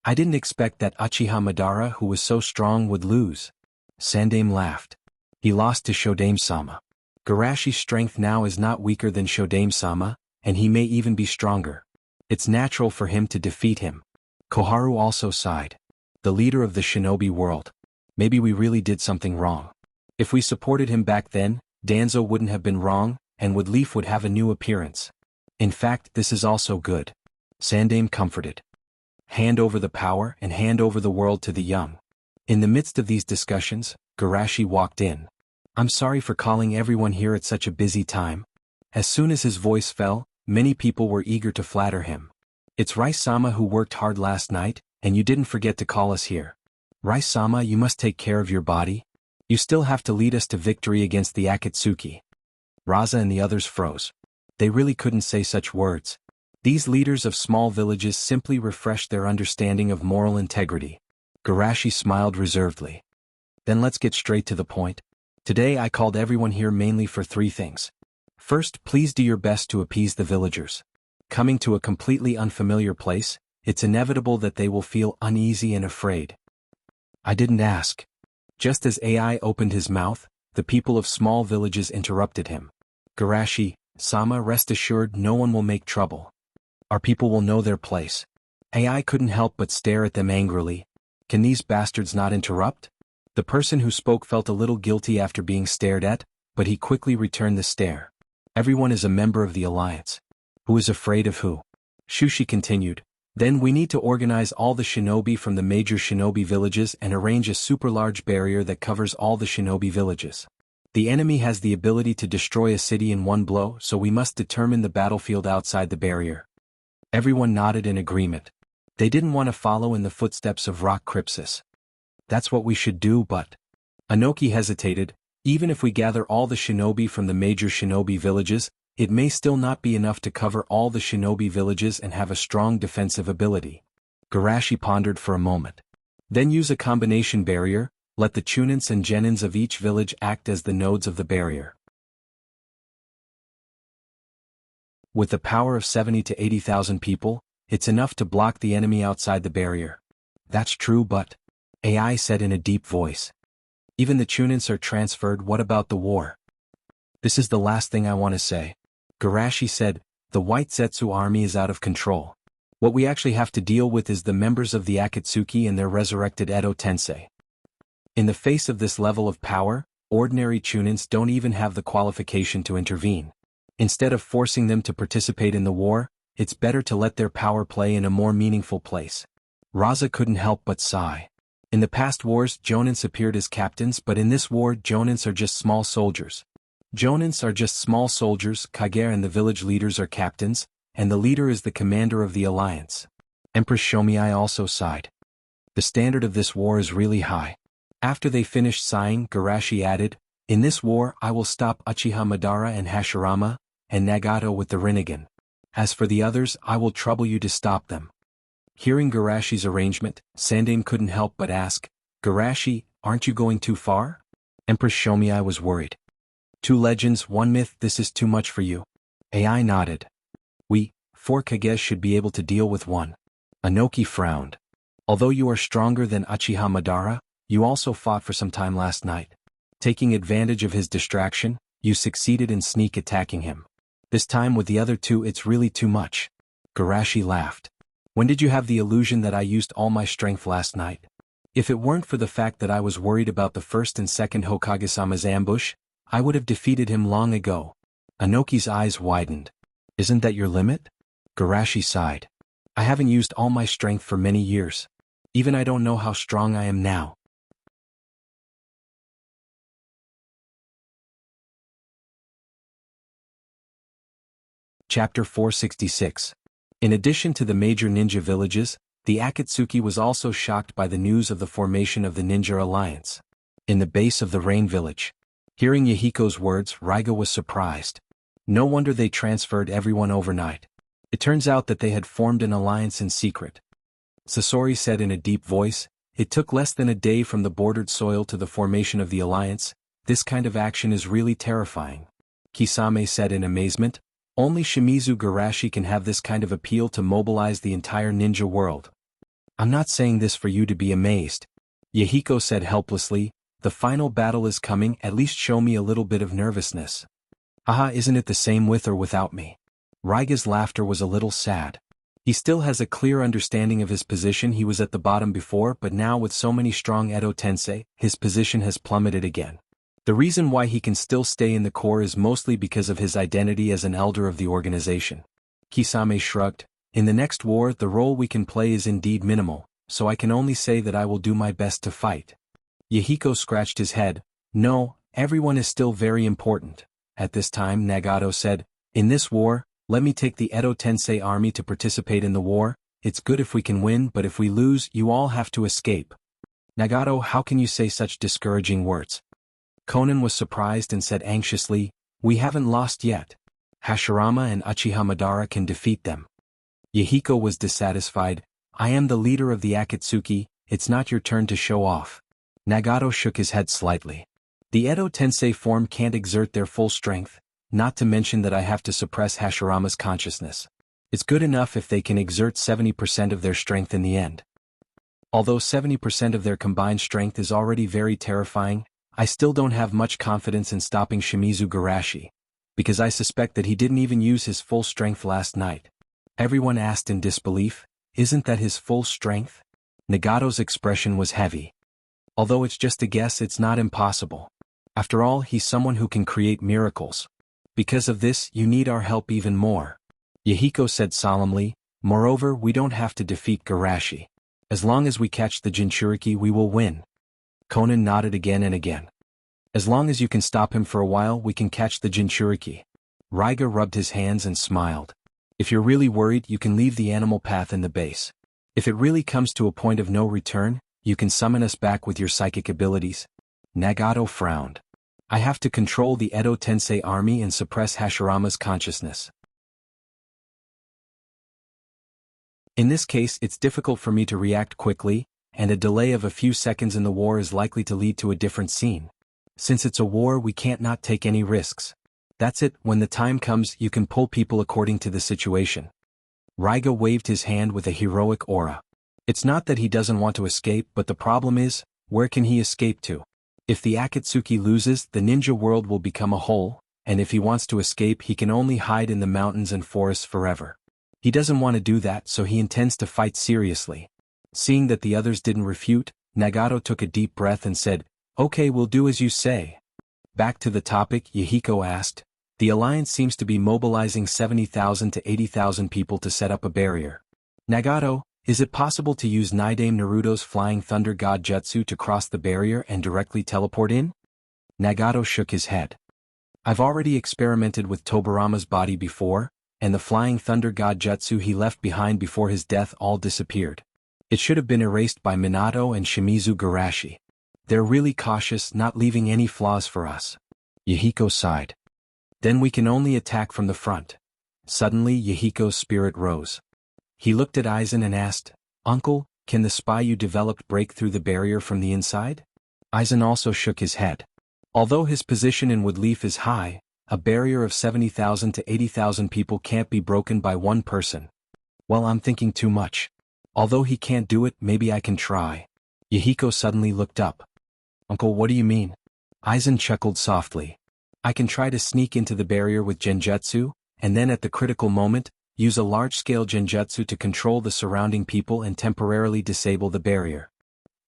I didn't expect that Uchiha Madara, who was so strong, would lose. Sandame laughed. He lost to Shodame-sama. Garashi's strength now is not weaker than Shodame-sama, and he may even be stronger. It's natural for him to defeat him. Koharu also sighed. The leader of the shinobi world. Maybe we really did something wrong. If we supported him back then, Danzo wouldn't have been wrong, and Woodleaf would have a new appearance. In fact, this is also good. Sandaime comforted. Hand over the power and hand over the world to the young. In the midst of these discussions, Garashi walked in. I'm sorry for calling everyone here at such a busy time. As soon as his voice fell, many people were eager to flatter him. It's Rai-sama who worked hard last night, and you didn't forget to call us here. Rai-sama, you must take care of your body. You still have to lead us to victory against the Akatsuki. Raza and the others froze. They really couldn't say such words. These leaders of small villages simply refreshed their understanding of moral integrity. Garashi smiled reservedly. Then let's get straight to the point. Today I called everyone here mainly for 3 things. First, please do your best to appease the villagers. Coming to a completely unfamiliar place, it's inevitable that they will feel uneasy and afraid. I didn't ask. Just as AI opened his mouth, the people of small villages interrupted him. Garashi-sama, rest assured no one will make trouble. Our people will know their place. AI couldn't help but stare at them angrily. Can these bastards not interrupt? The person who spoke felt a little guilty after being stared at, but he quickly returned the stare. Everyone is a member of the alliance. Who is afraid of who? Shushi continued. Then we need to organize all the shinobi from the major shinobi villages and arrange a super large barrier that covers all the shinobi villages. The enemy has the ability to destroy a city in one blow, so we must determine the battlefield outside the barrier. Everyone nodded in agreement. They didn't want to follow in the footsteps of Rock Crypsis. That's what we should do, but... Anoki hesitated. Even if we gather all the shinobi from the major shinobi villages, it may still not be enough to cover all the shinobi villages and have a strong defensive ability. Garashi pondered for a moment. Then use a combination barrier, let the chunins and genins of each village act as the nodes of the barrier. With the power of 70 to 80,000 people, it's enough to block the enemy outside the barrier. That's true, but... AI said in a deep voice. Even the chunins are transferred. What about the war? This is the last thing I want to say. Garashi said, the White Zetsu army is out of control. What we actually have to deal with is the members of the Akatsuki and their resurrected Edo Tensei. In the face of this level of power, ordinary chunins don't even have the qualification to intervene. Instead of forcing them to participate in the war, it's better to let their power play in a more meaningful place. Raza couldn't help but sigh. In the past wars, jonins appeared as captains, but in this war, jonins are just small soldiers. Jonins are just small soldiers, Kage and the village leaders are captains, and the leader is the commander of the alliance. Empress Shomiai also sighed. The standard of this war is really high. After they finished sighing, Garashi added, in this war I will stop Uchiha Madara and Hashirama, and Nagato with the Rinnegan. As for the others, I will trouble you to stop them. Hearing Garashi's arrangement, Sandaime couldn't help but ask, Garashi, aren't you going too far? Empress Shomiai was worried. 2 legends, 1 myth, this is too much for you. AI nodded. We, 4 Kages should be able to deal with 1. Anoki frowned. Although you are stronger than Uchiha Madara, you also fought for some time last night. Taking advantage of his distraction, you succeeded in sneak attacking him. This time with the other 2 it's really too much. Garashi laughed. When did you have the illusion that I used all my strength last night? If it weren't for the fact that I was worried about the first and second Hokage-sama's ambush, I would have defeated him long ago. Anoki's eyes widened. Isn't that your limit? Garashi sighed. I haven't used all my strength for many years. Even I don't know how strong I am now. Chapter 466. In addition to the major ninja villages, the Akatsuki was also shocked by the news of the formation of the Ninja Alliance. In the base of the Rain Village. Hearing Yahiko's words, Raiga was surprised. No wonder they transferred everyone overnight. It turns out that they had formed an alliance in secret. Sasori said in a deep voice, it took less than a day from the bordered soil to the formation of the alliance. This kind of action is really terrifying. Kisame said in amazement, only Shimizu Garashi can have this kind of appeal to mobilize the entire ninja world. I'm not saying this for you to be amazed. Yahiko said helplessly, the final battle is coming, at least show me a little bit of nervousness. Haha, isn't it the same with or without me? Raiga's laughter was a little sad. He still has a clear understanding of his position. He was at the bottom before, but now with so many strong Edo Tensei, his position has plummeted again. The reason why he can still stay in the Corps is mostly because of his identity as an elder of the organization. Kisame shrugged. In the next war, the role we can play is indeed minimal, so I can only say that I will do my best to fight. Yahiko scratched his head. No, everyone is still very important. At this time Nagato said, in this war, let me take the Edo Tensei army to participate in the war. It's good if we can win, but if we lose, you all have to escape. Nagato, how can you say such discouraging words? Conan was surprised and said anxiously, we haven't lost yet. Hashirama and Uchiha Madara can defeat them. Yahiko was dissatisfied. I am the leader of the Akatsuki, it's not your turn to show off. Nagato shook his head slightly. The Edo Tensei form can't exert their full strength, not to mention that I have to suppress Hashirama's consciousness. It's good enough if they can exert 70% of their strength in the end. Although 70% of their combined strength is already very terrifying, I still don't have much confidence in stopping Shimizu Garashi, because I suspect that he didn't even use his full strength last night. Everyone asked in disbelief, isn't that his full strength? Nagato's expression was heavy. Although it's just a guess, it's not impossible. After all, he's someone who can create miracles. Because of this, you need our help even more. Yahiko said solemnly, moreover, we don't have to defeat Garashi. As long as we catch the Jinchuriki, we will win. Conan nodded again and again. As long as you can stop him for a while, we can catch the Jinchuriki. Raiga rubbed his hands and smiled. If you're really worried, you can leave the animal path in the base. If it really comes to a point of no return, you can summon us back with your psychic abilities. Nagato frowned. I have to control the Edo Tensei army and suppress Hashirama's consciousness. In this case, it's difficult for me to react quickly, and a delay of a few seconds in the war is likely to lead to a different scene. Since it's a war, we can't not take any risks. That's it, when the time comes, you can pull people according to the situation. Raiga waved his hand with a heroic aura. It's not that he doesn't want to escape, but the problem is, where can he escape to? If the Akatsuki loses, the ninja world will become a hole, and if he wants to escape, he can only hide in the mountains and forests forever. He doesn't want to do that, so he intends to fight seriously. Seeing that the others didn't refute, Nagato took a deep breath and said, okay, we'll do as you say. Back to the topic, Yahiko asked. The Alliance seems to be mobilizing 70,000 to 80,000 people to set up a barrier. Nagato, is it possible to use Naidame Naruto's Flying Thunder God Jutsu to cross the barrier and directly teleport in? Nagato shook his head. I've already experimented with Tobarama's body before, and the Flying Thunder God Jutsu he left behind before his death all disappeared. It should have been erased by Minato and Shimizu Garashi. They're really cautious, not leaving any flaws for us. Yahiko sighed. Then we can only attack from the front. Suddenly Yahiko's spirit rose. He looked at Aizen and asked, Uncle, can the spy you developed break through the barrier from the inside? Aizen also shook his head. Although his position in Woodleaf is high, a barrier of 70,000 to 80,000 people can't be broken by one person. Well, I'm thinking too much. Although he can't do it, maybe I can try. Yahiko suddenly looked up. Uncle, what do you mean? Aizen chuckled softly. I can try to sneak into the barrier with Genjutsu, and then at the critical moment, use a large-scale Genjutsu to control the surrounding people and temporarily disable the barrier.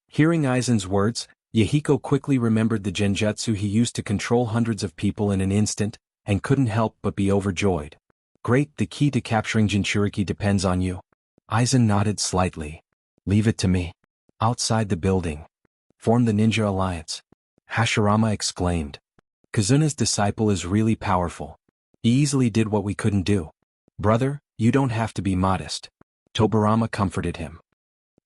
Hearing Aizen's words, Yahiko quickly remembered the Genjutsu he used to control hundreds of people in an instant, and couldn't help but be overjoyed. Great, the key to capturing Jinchuriki depends on you. Aizen nodded slightly. Leave it to me. Outside the building. Form the Ninja Alliance. Hashirama exclaimed. Kazuna's disciple is really powerful. He easily did what we couldn't do. Brother, you don't have to be modest. Tobarama comforted him.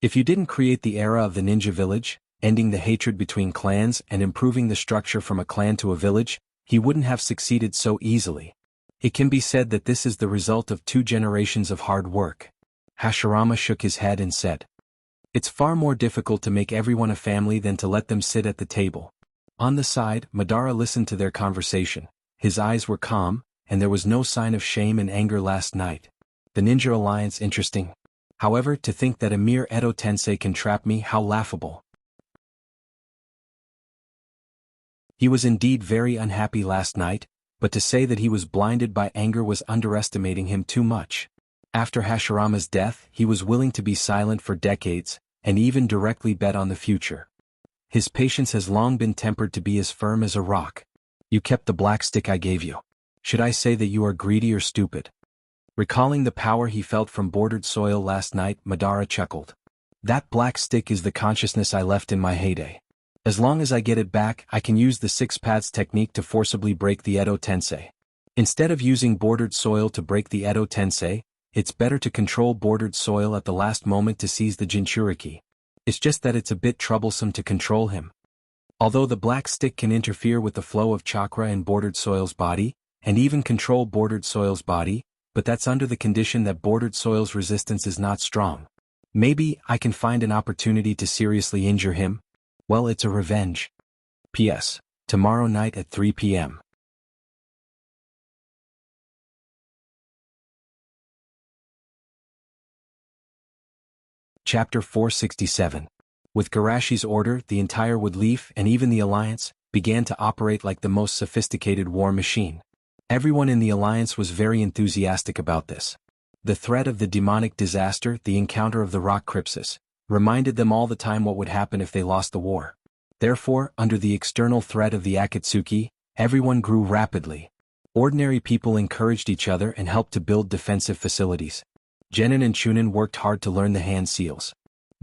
If you didn't create the era of the ninja village, ending the hatred between clans and improving the structure from a clan to a village, he wouldn't have succeeded so easily. It can be said that this is the result of 2 generations of hard work. Hashirama shook his head and said, it's far more difficult to make everyone a family than to let them sit at the table. On the side, Madara listened to their conversation. His eyes were calm, and there was no sign of shame and anger last night. The Ninja Alliance interesting. However, to think that a mere Edo Tensei can trap me, how laughable. He was indeed very unhappy last night, but to say that he was blinded by anger was underestimating him too much. After Hashirama's death, he was willing to be silent for decades, and even directly bet on the future. His patience has long been tempered to be as firm as a rock. You kept the black stick I gave you. Should I say that you are greedy or stupid? Recalling the power he felt from bordered soil last night, Madara chuckled. That black stick is the consciousness I left in my heyday. As long as I get it back, I can use the six paths technique to forcibly break the Edo Tensei. Instead of using bordered soil to break the Edo Tensei, it's better to control bordered soil at the last moment to seize the Jinchuriki. It's just that it's a bit troublesome to control him. Although the black stick can interfere with the flow of chakra in bordered soil's body, and even control bordered soil's body, but that's under the condition that bordered soil's resistance is not strong. Maybe I can find an opportunity to seriously injure him? Well, it's a revenge. P.S. Tomorrow night at 3 p.m. Chapter 467. With Garashi's order, the entire Woodleaf and even the Alliance began to operate like the most sophisticated war machine. Everyone in the Alliance was very enthusiastic about this. The threat of the demonic disaster, the encounter of the rock crypsis, reminded them all the time what would happen if they lost the war. Therefore, under the external threat of the Akatsuki, everyone grew rapidly. Ordinary people encouraged each other and helped to build defensive facilities. Genin and Chunin worked hard to learn the hand seals.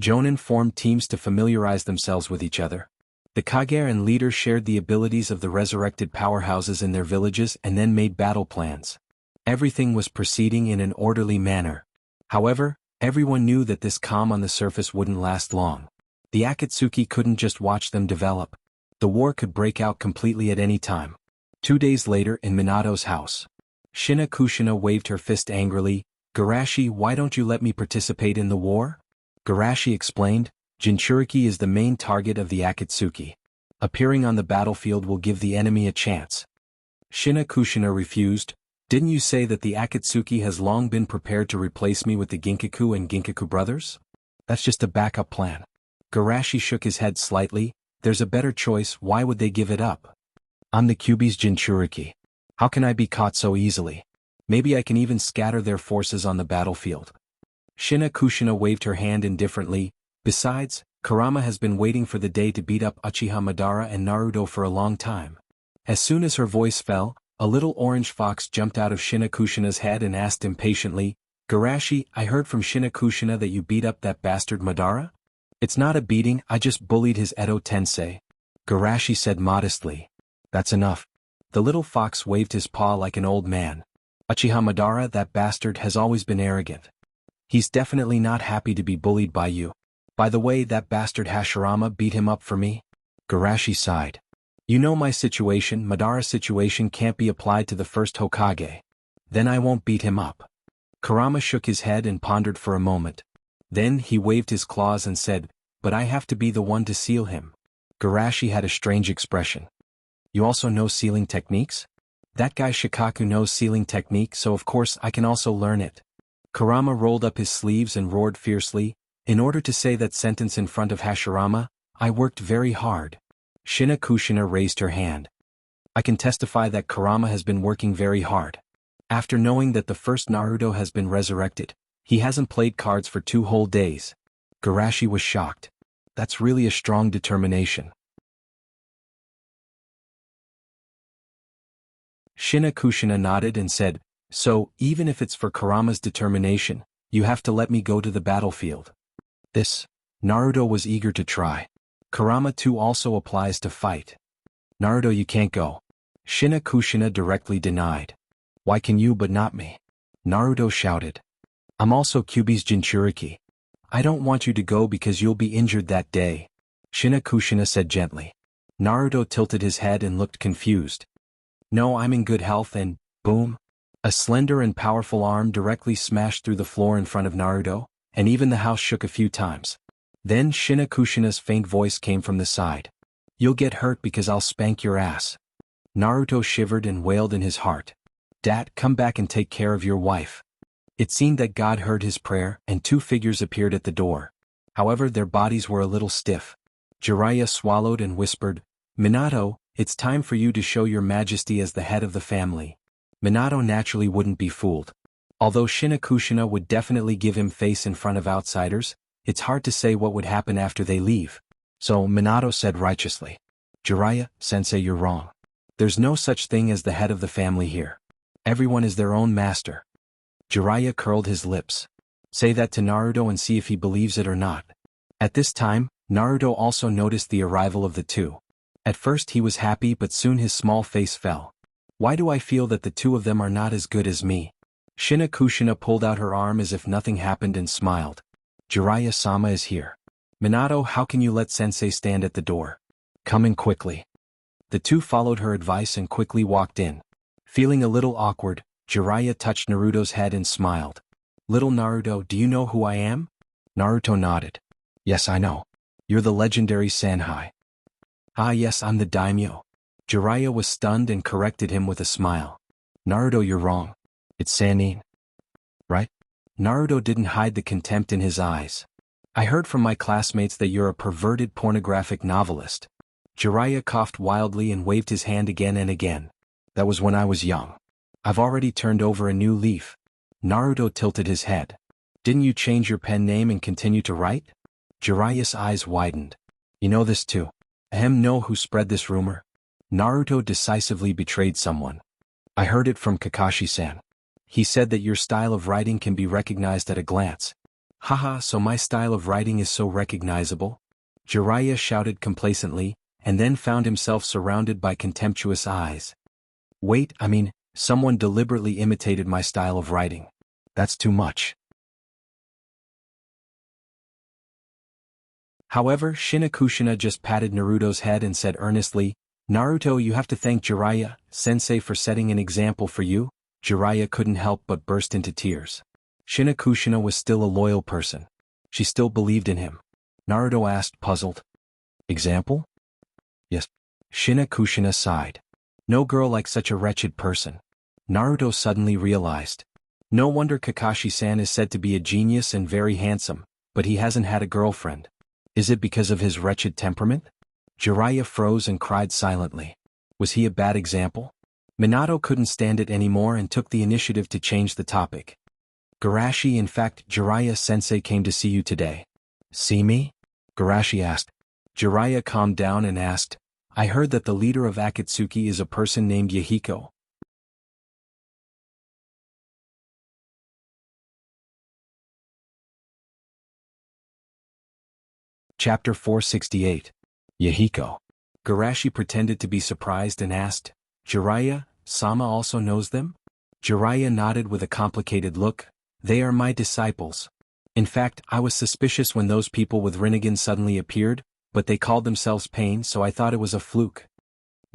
Jonin formed teams to familiarize themselves with each other. The Kage and leaders shared the abilities of the resurrected powerhouses in their villages and then made battle plans. Everything was proceeding in an orderly manner. However, everyone knew that this calm on the surface wouldn't last long. The Akatsuki couldn't just watch them develop. The war could break out completely at any time. 2 days later in Minato's house. Shina Kushina waved her fist angrily. Garashi, why don't you let me participate in the war? Garashi explained, Jinchuriki is the main target of the Akatsuki. Appearing on the battlefield will give the enemy a chance. Shina Kushina refused. Didn't you say that the Akatsuki has long been prepared to replace me with the Ginkaku and Ginkaku brothers? That's just a backup plan. Garashi shook his head slightly. There's a better choice, why would they give it up? I'm the Kyuubi's Jinchuriki. How can I be caught so easily? Maybe I can even scatter their forces on the battlefield. Shina Kushina waved her hand indifferently. Besides, Kurama has been waiting for the day to beat up Uchiha Madara and Naruto for a long time. As soon as her voice fell, a little orange fox jumped out of Shina Kushina's head and asked impatiently, Garashi, I heard from Shina Kushina that you beat up that bastard Madara? It's not a beating, I just bullied his Edo Tensei. Garashi said modestly. That's enough. The little fox waved his paw like an old man. Uchiha Madara, that bastard, has always been arrogant. He's definitely not happy to be bullied by you. By the way, that bastard Hashirama beat him up for me? Garashi sighed. You know my situation, Madara's situation can't be applied to the first Hokage. Then I won't beat him up. Kurama shook his head and pondered for a moment. Then he waved his claws and said, but I have to be the one to seal him. Garashi had a strange expression. You also know sealing techniques? That guy Shikaku knows sealing technique, so of course I can also learn it. Kurama rolled up his sleeves and roared fiercely, in order to say that sentence in front of Hashirama, I worked very hard. Shina Kushina raised her hand. I can testify that Kurama has been working very hard. After knowing that the first Naruto has been resurrected, he hasn't played cards for 2 whole days. Garashi was shocked. That's really a strong determination. Shina Kushina nodded and said, so, even if it's for Kurama's determination, you have to let me go to the battlefield. This. Naruto was eager to try. Kurama too also applies to fight. Naruto, you can't go. Shina Kushina directly denied. Why can you but not me? Naruto shouted. I'm also Kyuubi's Jinchuriki. I don't want you to go because you'll be injured that day. Shina Kushina said gently. Naruto tilted his head and looked confused. No, I'm in good health and, boom. A slender and powerful arm directly smashed through the floor in front of Naruto, and even the house shook a few times. Then Shina Kushina's faint voice came from the side. You'll get hurt because I'll spank your ass. Naruto shivered and wailed in his heart. Dad, come back and take care of your wife. It seemed that God heard his prayer, and 2 figures appeared at the door. However, their bodies were a little stiff. Jiraiya swallowed and whispered, Minato, it's time for you to show your majesty as the head of the family. Minato naturally wouldn't be fooled. Although Shina Kushina would definitely give him face in front of outsiders, it's hard to say what would happen after they leave. So Minato said righteously. Jiraiya-sensei, you're wrong. There's no such thing as the head of the family here. Everyone is their own master. Jiraiya curled his lips. Say that to Naruto and see if he believes it or not. At this time, Naruto also noticed the arrival of the two. At first he was happy, but soon his small face fell. Why do I feel that the two of them are not as good as me? Shina Kushina pulled out her arm as if nothing happened and smiled. Jiraiya-sama is here. Minato, how can you let sensei stand at the door? Come in quickly. The two followed her advice and quickly walked in. Feeling a little awkward, Jiraiya touched Naruto's head and smiled. Little Naruto, do you know who I am? Naruto nodded. Yes, I know. You're the legendary Sanhai. Ah yes, I'm the daimyo. Jiraiya was stunned and corrected him with a smile. Naruto, you're wrong. It's Sannin. Right? Naruto didn't hide the contempt in his eyes. I heard from my classmates that you're a perverted pornographic novelist. Jiraiya coughed wildly and waved his hand again and again. That was when I was young. I've already turned over a new leaf. Naruto tilted his head. Didn't you change your pen name and continue to write? Jiraiya's eyes widened. You know this too. Know who spread this rumor? Naruto decisively betrayed someone. I heard it from Kakashi-san. He said that your style of writing can be recognized at a glance. Haha, so my style of writing is so recognizable? Jiraiya shouted complacently, and then found himself surrounded by contemptuous eyes. Wait, someone deliberately imitated my style of writing. That's too much. However, Shina Kushina just patted Naruto's head and said earnestly, Naruto, you have to thank Jiraiya-sensei for setting an example for you. Jiraiya couldn't help but burst into tears. Shina Kushina was still a loyal person. She still believed in him. Naruto asked, puzzled. Example? Yes. Shina Kushina sighed. No girl like such a wretched person. Naruto suddenly realized. No wonder Kakashi-san is said to be a genius and very handsome, but he hasn't had a girlfriend. Is it because of his wretched temperament? Jiraiya froze and cried silently. Was he a bad example? Minato couldn't stand it anymore and took the initiative to change the topic. Garashi, in fact, Jiraiya-sensei came to see you today. See me? Garashi asked. Jiraiya calmed down and asked, I heard that the leader of Akatsuki is a person named Yahiko. Chapter 468. Yahiko. Garashi pretended to be surprised and asked, Jiraiya-sama also knows them? Jiraiya nodded with a complicated look. They are my disciples. In fact, I was suspicious when those people with Rinnegan suddenly appeared, but they called themselves Pain, so I thought it was a fluke.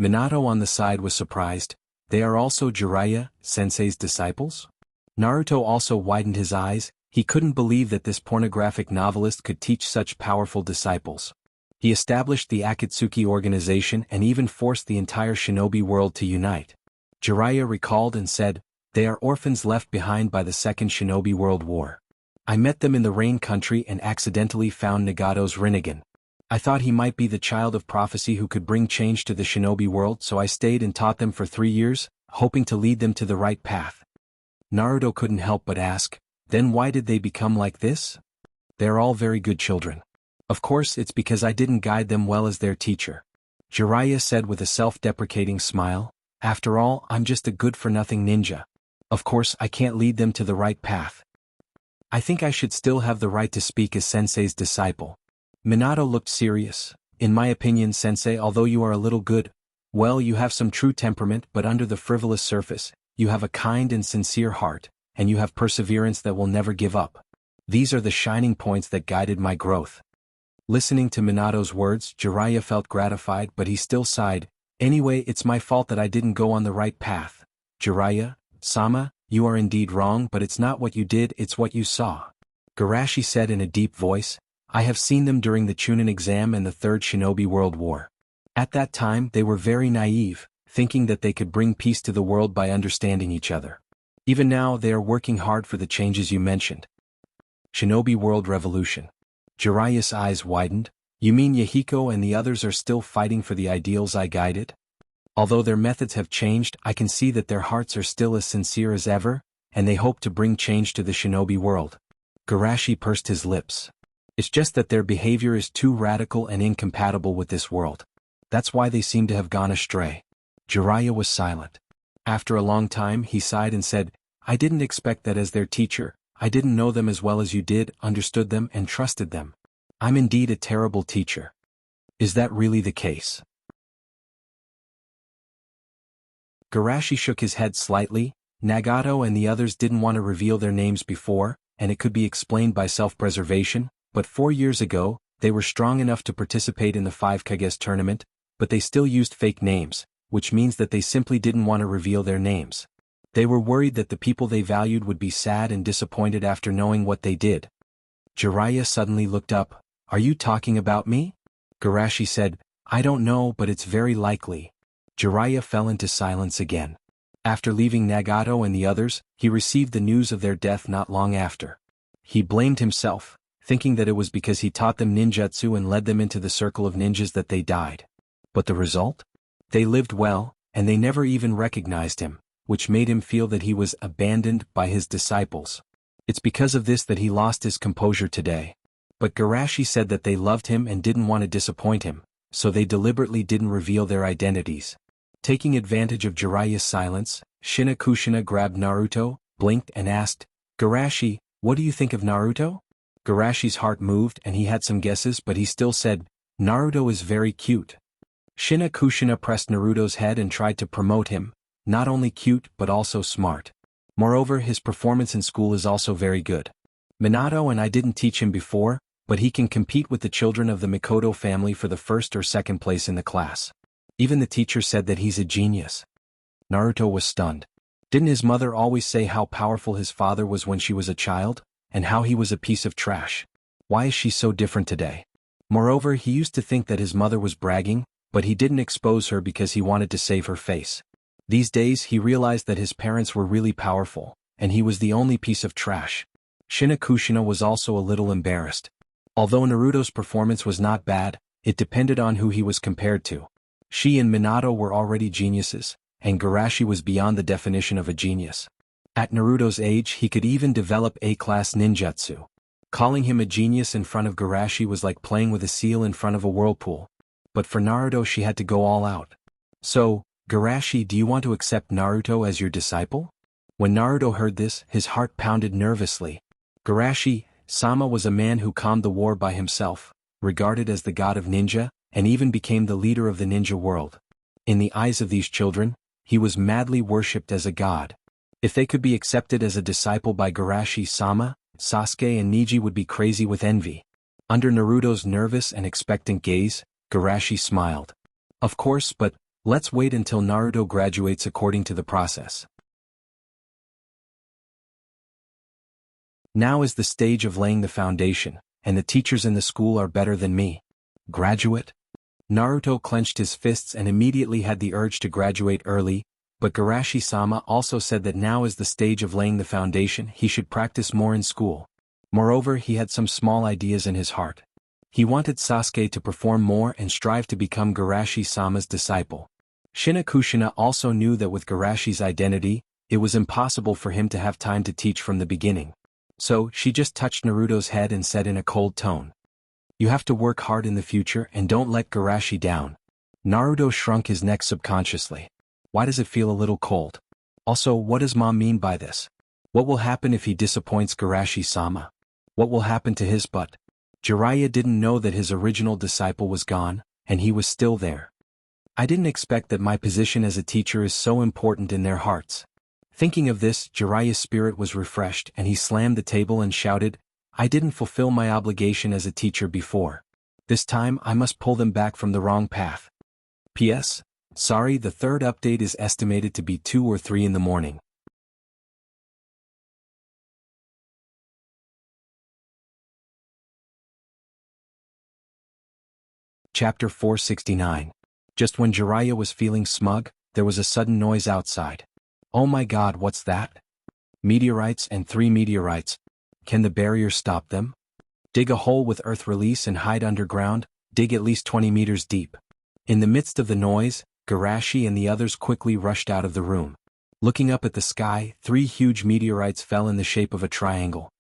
Minato on the side was surprised. They are also Jiraiya-sensei's disciples? Naruto also widened his eyes. He couldn't believe that this pornographic novelist could teach such powerful disciples. He established the Akatsuki organization and even forced the entire shinobi world to unite. Jiraiya recalled and said, they are orphans left behind by the Second Shinobi World War. I met them in the Rain Country and accidentally found Nagato's Rinnegan. I thought he might be the child of prophecy who could bring change to the shinobi world, so I stayed and taught them for 3 years, hoping to lead them to the right path. Naruto couldn't help but ask, then why did they become like this? They're all very good children. Of course, it's because I didn't guide them well as their teacher. Jiraiya said with a self-deprecating smile, after all, I'm just a good-for-nothing ninja. Of course, I can't lead them to the right path. I think I should still have the right to speak as sensei's disciple. Minato looked serious. In my opinion, sensei, although you are a little good, well, you have some true temperament, but under the frivolous surface, you have a kind and sincere heart, and you have perseverance that will never give up. These are the shining points that guided my growth. Listening to Minato's words, Jiraiya felt gratified, but he still sighed. Anyway, it's my fault that I didn't go on the right path. Jiraiya-sama, you are indeed wrong, but it's not what you did, it's what you saw. Garashi said in a deep voice, I have seen them during the Chunin exam and the Third Shinobi World War. At that time, they were very naive, thinking that they could bring peace to the world by understanding each other. Even now, they are working hard for the changes you mentioned. Shinobi World Revolution. Jiraiya's eyes widened. You mean Yahiko and the others are still fighting for the ideals I guided? Although their methods have changed, I can see that their hearts are still as sincere as ever, and they hope to bring change to the shinobi world. Garashi pursed his lips. It's just that their behavior is too radical and incompatible with this world. That's why they seem to have gone astray. Jiraiya was silent. After a long time he sighed and said, I didn't expect that as their teacher. I didn't know them as well as you did, understood them and trusted them. I'm indeed a terrible teacher. Is that really the case? Garashi shook his head slightly. Nagato and the others didn't want to reveal their names before, and it could be explained by self-preservation, but 4 years ago, they were strong enough to participate in the 5 Kages tournament, but they still used fake names, which means that they simply didn't want to reveal their names. They were worried that the people they valued would be sad and disappointed after knowing what they did. Jiraiya suddenly looked up. Are you talking about me? Garashi said, I don't know, but it's very likely. Jiraiya fell into silence again. After leaving Nagato and the others, he received the news of their death not long after. He blamed himself, thinking that it was because he taught them ninjutsu and led them into the circle of ninjas that they died. But the result? They lived well, and they never even recognized him, which made him feel that he was abandoned by his disciples. It's because of this that he lost his composure today. But Garashi said that they loved him and didn't want to disappoint him, so they deliberately didn't reveal their identities. Taking advantage of Jiraiya's silence, Kushina grabbed Naruto, blinked and asked, Garashi, what do you think of Naruto? Garashi's heart moved and he had some guesses, but he still said, Naruto is very cute. Kushina pressed Naruto's head and tried to promote him, not only cute but also smart. Moreover, his performance in school is also very good. Minato and I didn't teach him before, but he can compete with the children of the Mikoto family for the first or second place in the class. Even the teacher said that he's a genius. Naruto was stunned. Didn't his mother always say how powerful his father was when she was a child, and how he was a piece of trash? Why is she so different today? Moreover, he used to think that his mother was bragging, but he didn't expose her because he wanted to save her face. These days he realized that his parents were really powerful, and he was the only piece of trash. Kushina was also a little embarrassed. Although Naruto's performance was not bad, it depended on who he was compared to. She and Minato were already geniuses, and Garashi was beyond the definition of a genius. At Naruto's age he could even develop A-class ninjutsu. Calling him a genius in front of Garashi was like playing with a seal in front of a whirlpool. But for Naruto she had to go all out. So, Garashi, do you want to accept Naruto as your disciple? When Naruto heard this, his heart pounded nervously. Garashi-sama was a man who calmed the war by himself, regarded as the god of ninja, and even became the leader of the ninja world. In the eyes of these children, he was madly worshipped as a god. If they could be accepted as a disciple by Garashi-sama, Sasuke and Neji would be crazy with envy. Under Naruto's nervous and expectant gaze, Garashi smiled. Of course, but let's wait until Naruto graduates according to the process. Now is the stage of laying the foundation, and the teachers in the school are better than me. Graduate? Naruto clenched his fists and immediately had the urge to graduate early, but Garashi-sama also said that now is the stage of laying the foundation, he should practice more in school. Moreover, he had some small ideas in his heart. He wanted Sasuke to perform more and strive to become Garashi-sama's disciple. Kushina also knew that with Garashi's identity, it was impossible for him to have time to teach from the beginning. So, she just touched Naruto's head and said in a cold tone, You have to work hard in the future and don't let Garashi down. Naruto shrunk his neck subconsciously. Why does it feel a little cold? Also, what does Mom mean by this? What will happen if he disappoints Garashi-sama? What will happen to his butt? Jiraiya didn't know that his original disciple was gone, and he was still there. I didn't expect that my position as a teacher is so important in their hearts. Thinking of this, Jiraiya's spirit was refreshed and he slammed the table and shouted, I didn't fulfill my obligation as a teacher before. This time I must pull them back from the wrong path. P.S. Sorry, the third update is estimated to be 2 or 3 in the morning. Chapter 469. Just when Jiraiya was feeling smug, there was a sudden noise outside. Oh my god, what's that? Meteorites and 3 meteorites. Can the barrier stop them? Dig a hole with earth release and hide underground, dig at least 20 meters deep. In the midst of the noise, Garashi and the others quickly rushed out of the room. Looking up at the sky, 3 huge meteorites fell in the shape of a triangle.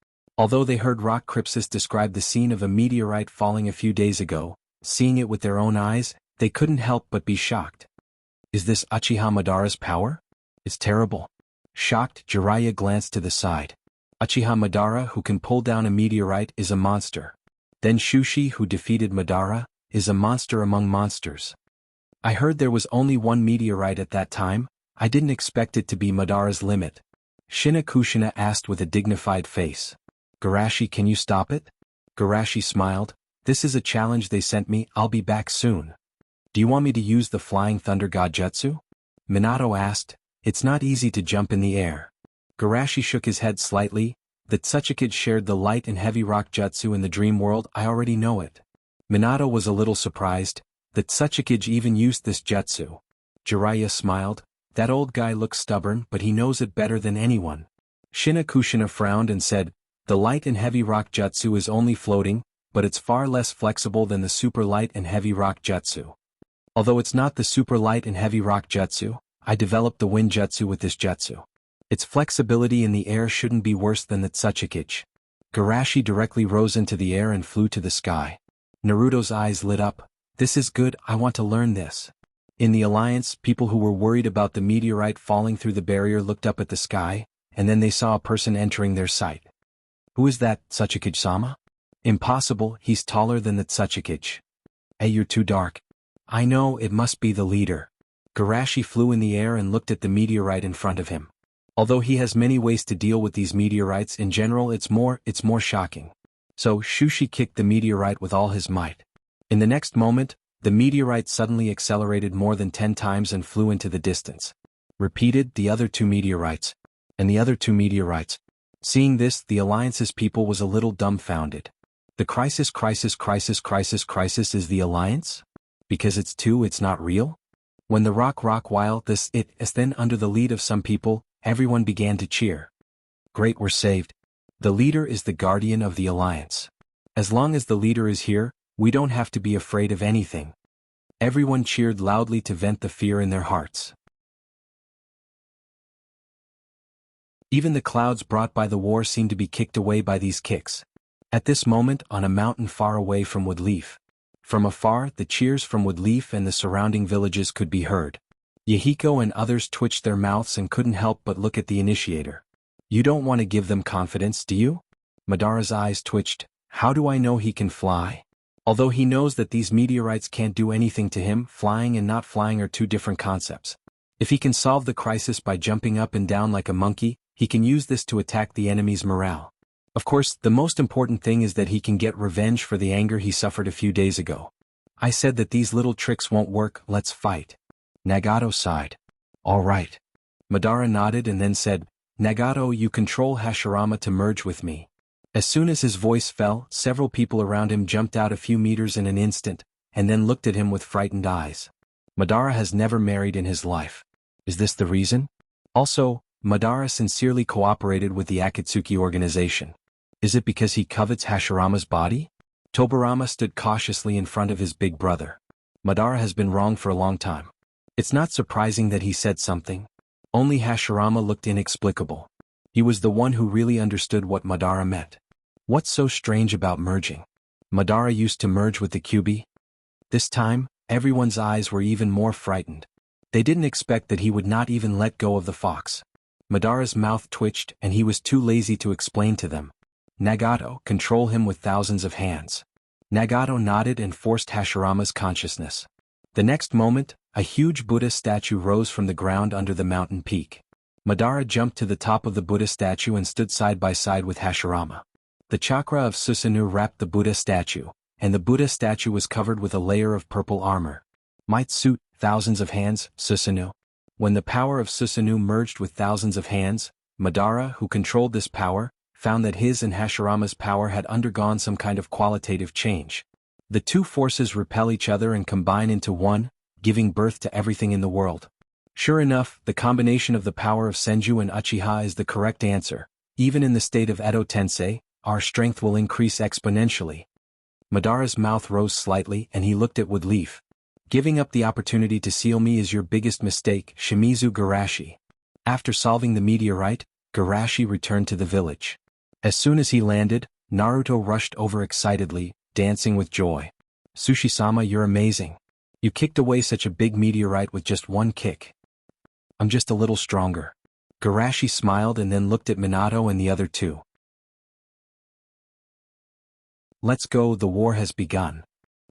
Although they heard Rock Crypsis describe the scene of a meteorite falling a few days ago, seeing it with their own eyes, they couldn't help but be shocked. Is this Uchiha Madara's power? It's terrible. Shocked, Jiraiya glanced to the side. Uchiha Madara, who can pull down a meteorite, is a monster. Then Shushi, who defeated Madara, is a monster among monsters. I heard there was only one meteorite at that time. I didn't expect it to be Madara's limit. Shina Kushina asked with a dignified face. Garashi, can you stop it? Garashi smiled. This is a challenge they sent me, I'll be back soon. Do you want me to use the Flying Thunder God Jutsu? Minato asked. It's not easy to jump in the air. Garashi shook his head slightly. The Tsuchikage shared the light and heavy rock jutsu in the dream world, I already know it. Minato was a little surprised. The Tsuchikage even used this jutsu. Jiraiya smiled. That old guy looks stubborn, but he knows it better than anyone. Shina Kushina frowned and said, the light and heavy rock jutsu is only floating, but it's far less flexible than the super light and heavy rock jutsu. Although it's not the super light and heavy rock jutsu, I developed the wind jutsu with this jutsu. Its flexibility in the air shouldn't be worse than the Tsuchikage. Garashi directly rose into the air and flew to the sky. Naruto's eyes lit up. This is good, I want to learn this. In the Alliance, people who were worried about the meteorite falling through the barrier looked up at the sky, and then they saw a person entering their sight. Who is that, Tsuchikage-sama? Impossible, he's taller than the Tsuchikage. Hey, you're too dark. I know, it must be the leader. Garashi flew in the air and looked at the meteorite in front of him. Although he has many ways to deal with these meteorites in general, it's more shocking. So Shushi kicked the meteorite with all his might. In the next moment, the meteorite suddenly accelerated more than 10 times and flew into the distance. Repeated, the other two meteorites. And the other two meteorites. Seeing this, the Alliance's people was a little dumbfounded. The crisis is the Alliance? Because it's two, it's not real? When the rock while this it is then under the lead of some people, everyone began to cheer. Great, we're saved. The leader is the guardian of the Alliance. As long as the leader is here, we don't have to be afraid of anything. Everyone cheered loudly to vent the fear in their hearts. Even the clouds brought by the war seemed to be kicked away by these kicks. At this moment, on a mountain far away from Woodleaf. From afar, the cheers from Woodleaf and the surrounding villages could be heard. Yahiko and others twitched their mouths and couldn't help but look at the initiator. You don't want to give them confidence, do you? Madara's eyes twitched. How do I know he can fly? Although he knows that these meteorites can't do anything to him, flying and not flying are two different concepts. If he can solve the crisis by jumping up and down like a monkey, he can use this to attack the enemy's morale. Of course, the most important thing is that he can get revenge for the anger he suffered a few days ago. I said that these little tricks won't work, let's fight. Nagato sighed. All right. Madara nodded and then said, Nagato, you control Hashirama to merge with me. As soon as his voice fell, several people around him jumped out a few meters in an instant, and then looked at him with frightened eyes. Madara has never married in his life. Is this the reason? Also, Madara sincerely cooperated with the Akatsuki organization. Is it because he covets Hashirama's body? Tobirama stood cautiously in front of his big brother. Madara has been wrong for a long time. It's not surprising that he said something. Only Hashirama looked inexplicable. He was the one who really understood what Madara meant. What's so strange about merging? Madara used to merge with the Kyuubi. This time, everyone's eyes were even more frightened. They didn't expect that he would not even let go of the fox. Madara's mouth twitched and he was too lazy to explain to them. Nagato, control him with thousands of hands. Nagato nodded and forced Hashirama's consciousness. The next moment, a huge Buddha statue rose from the ground under the mountain peak. Madara jumped to the top of the Buddha statue and stood side by side with Hashirama. The chakra of Susanoo wrapped the Buddha statue, and the Buddha statue was covered with a layer of purple armor. Might suit, thousands of hands, Susanoo. When the power of Susanoo merged with thousands of hands, Madara, who controlled this power, found that his and Hashirama's power had undergone some kind of qualitative change. The two forces repel each other and combine into one, giving birth to everything in the world. Sure enough, the combination of the power of Senju and Uchiha is the correct answer. Even in the state of Edo Tensei, our strength will increase exponentially. Madara's mouth rose slightly and he looked at Woodleaf. Giving up the opportunity to seal me is your biggest mistake, Shimizu Garashi. After solving the meteorite, Garashi returned to the village. As soon as he landed, Naruto rushed over excitedly, dancing with joy. Sushi-sama, you're amazing. You kicked away such a big meteorite with just one kick. I'm just a little stronger. Garashi smiled and then looked at Minato and the other two. Let's go, the war has begun.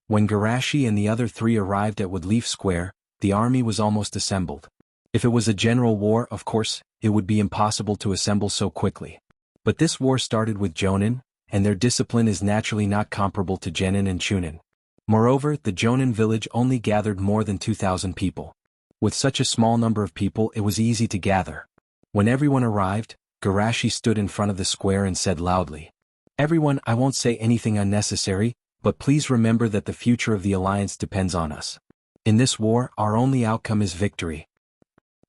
When Garashi and the other three arrived at Woodleaf Square, the army was almost assembled. If it was a general war, of course, it would be impossible to assemble so quickly. But this war started with Jonin, and their discipline is naturally not comparable to Genin and Chunin. Moreover, the Jonin village only gathered more than 2,000 people. With such a small number of people, it was easy to gather. When everyone arrived, Garashi stood in front of the square and said loudly, "Everyone, I won't say anything unnecessary, but please remember that the future of the alliance depends on us. In this war, our only outcome is victory.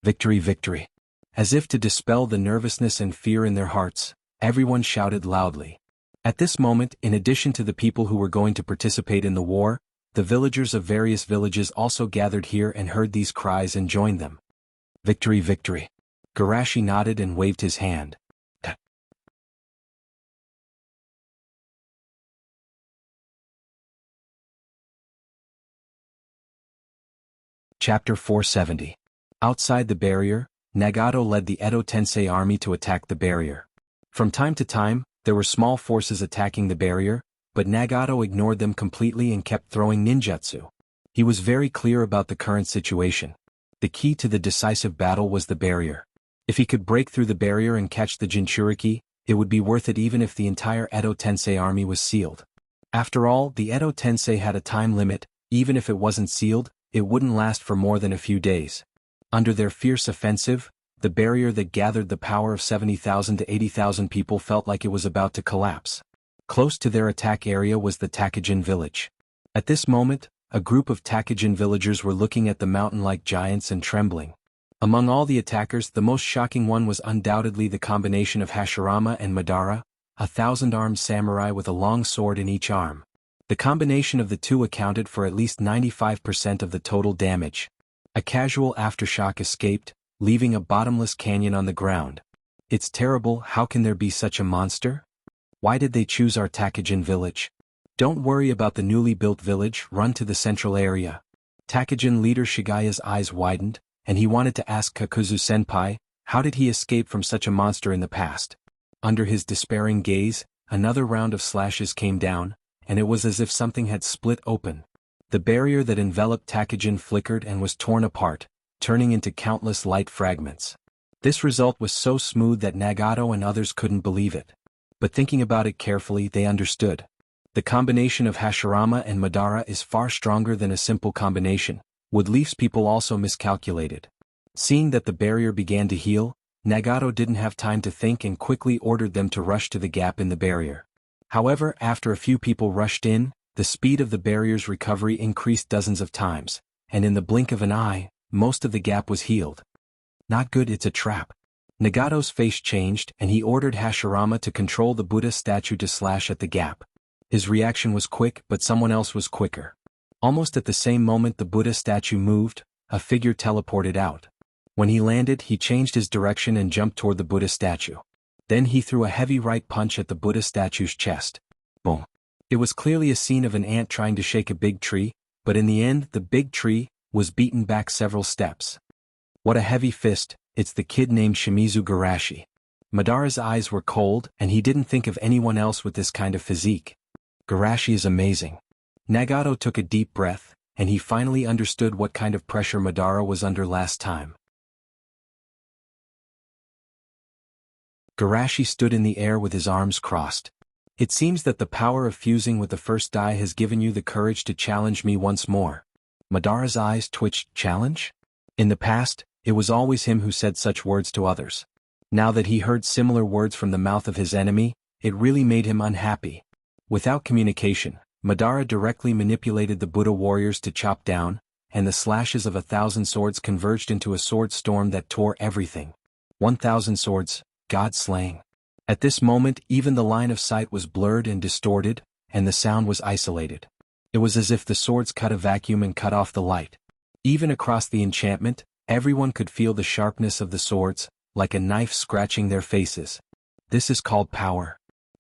Victory, victory." As if to dispel the nervousness and fear in their hearts, everyone shouted loudly. At this moment, in addition to the people who were going to participate in the war, the villagers of various villages also gathered here and heard these cries and joined them. Victory, victory. Garashi nodded and waved his hand. Chapter 470. Outside the barrier, Nagato led the Edo Tensei army to attack the barrier. From time to time, there were small forces attacking the barrier, but Nagato ignored them completely and kept throwing ninjutsu. He was very clear about the current situation. The key to the decisive battle was the barrier. If he could break through the barrier and catch the Jinchuriki, it would be worth it even if the entire Edo Tensei army was sealed. After all, the Edo Tensei had a time limit. Even if it wasn't sealed, it wouldn't last for more than a few days. Under their fierce offensive, the barrier that gathered the power of 70,000 to 80,000 people felt like it was about to collapse. Close to their attack area was the Takajin village. At this moment, a group of Takajin villagers were looking at the mountain-like giants and trembling. Among all the attackers, the most shocking one was undoubtedly the combination of Hashirama and Madara, a 1,000-armed samurai with a long sword in each arm. The combination of the two accounted for at least 95% of the total damage. A casual aftershock escaped, leaving a bottomless canyon on the ground. It's terrible, how can there be such a monster? Why did they choose our Takajin village? Don't worry about the newly built village, run to the central area. Takajin leader Shigaya's eyes widened, and he wanted to ask Kakuzu-senpai, how did he escape from such a monster in the past? Under his despairing gaze, another round of slashes came down, and it was as if something had split open. The barrier that enveloped Takajin flickered and was torn apart, turning into countless light fragments. This result was so smooth that Nagato and others couldn't believe it. But thinking about it carefully, they understood. The combination of Hashirama and Madara is far stronger than a simple combination. Woodleaf's people also miscalculated. Seeing that the barrier began to heal, Nagato didn't have time to think and quickly ordered them to rush to the gap in the barrier. However, after a few people rushed in, the speed of the barrier's recovery increased dozens of times, and in the blink of an eye, most of the gap was healed. Not good, it's a trap. Nagato's face changed and he ordered Hashirama to control the Buddha statue to slash at the gap. His reaction was quick, but someone else was quicker. Almost at the same moment the Buddha statue moved, a figure teleported out. When he landed, he changed his direction and jumped toward the Buddha statue. Then he threw a heavy right punch at the Buddha statue's chest. Boom. It was clearly a scene of an ant trying to shake a big tree, but in the end the big tree was beaten back several steps. What a heavy fist, it's the kid named Shimizu Garashi. Madara's eyes were cold and he didn't think of anyone else with this kind of physique. Garashi is amazing. Nagato took a deep breath, and he finally understood what kind of pressure Madara was under last time. Garashi stood in the air with his arms crossed. It seems that the power of fusing with the first die has given you the courage to challenge me once more. Madara's eyes twitched. Challenge? In the past, it was always him who said such words to others. Now that he heard similar words from the mouth of his enemy, it really made him unhappy. Without communication, Madara directly manipulated the Buddha warriors to chop down, and the slashes of 1,000 swords converged into a sword storm that tore everything. 1,000 swords, God-slaying. At this moment even the line of sight was blurred and distorted, and the sound was isolated. It was as if the swords cut a vacuum and cut off the light. Even across the enchantment, everyone could feel the sharpness of the swords, like a knife scratching their faces. This is called power.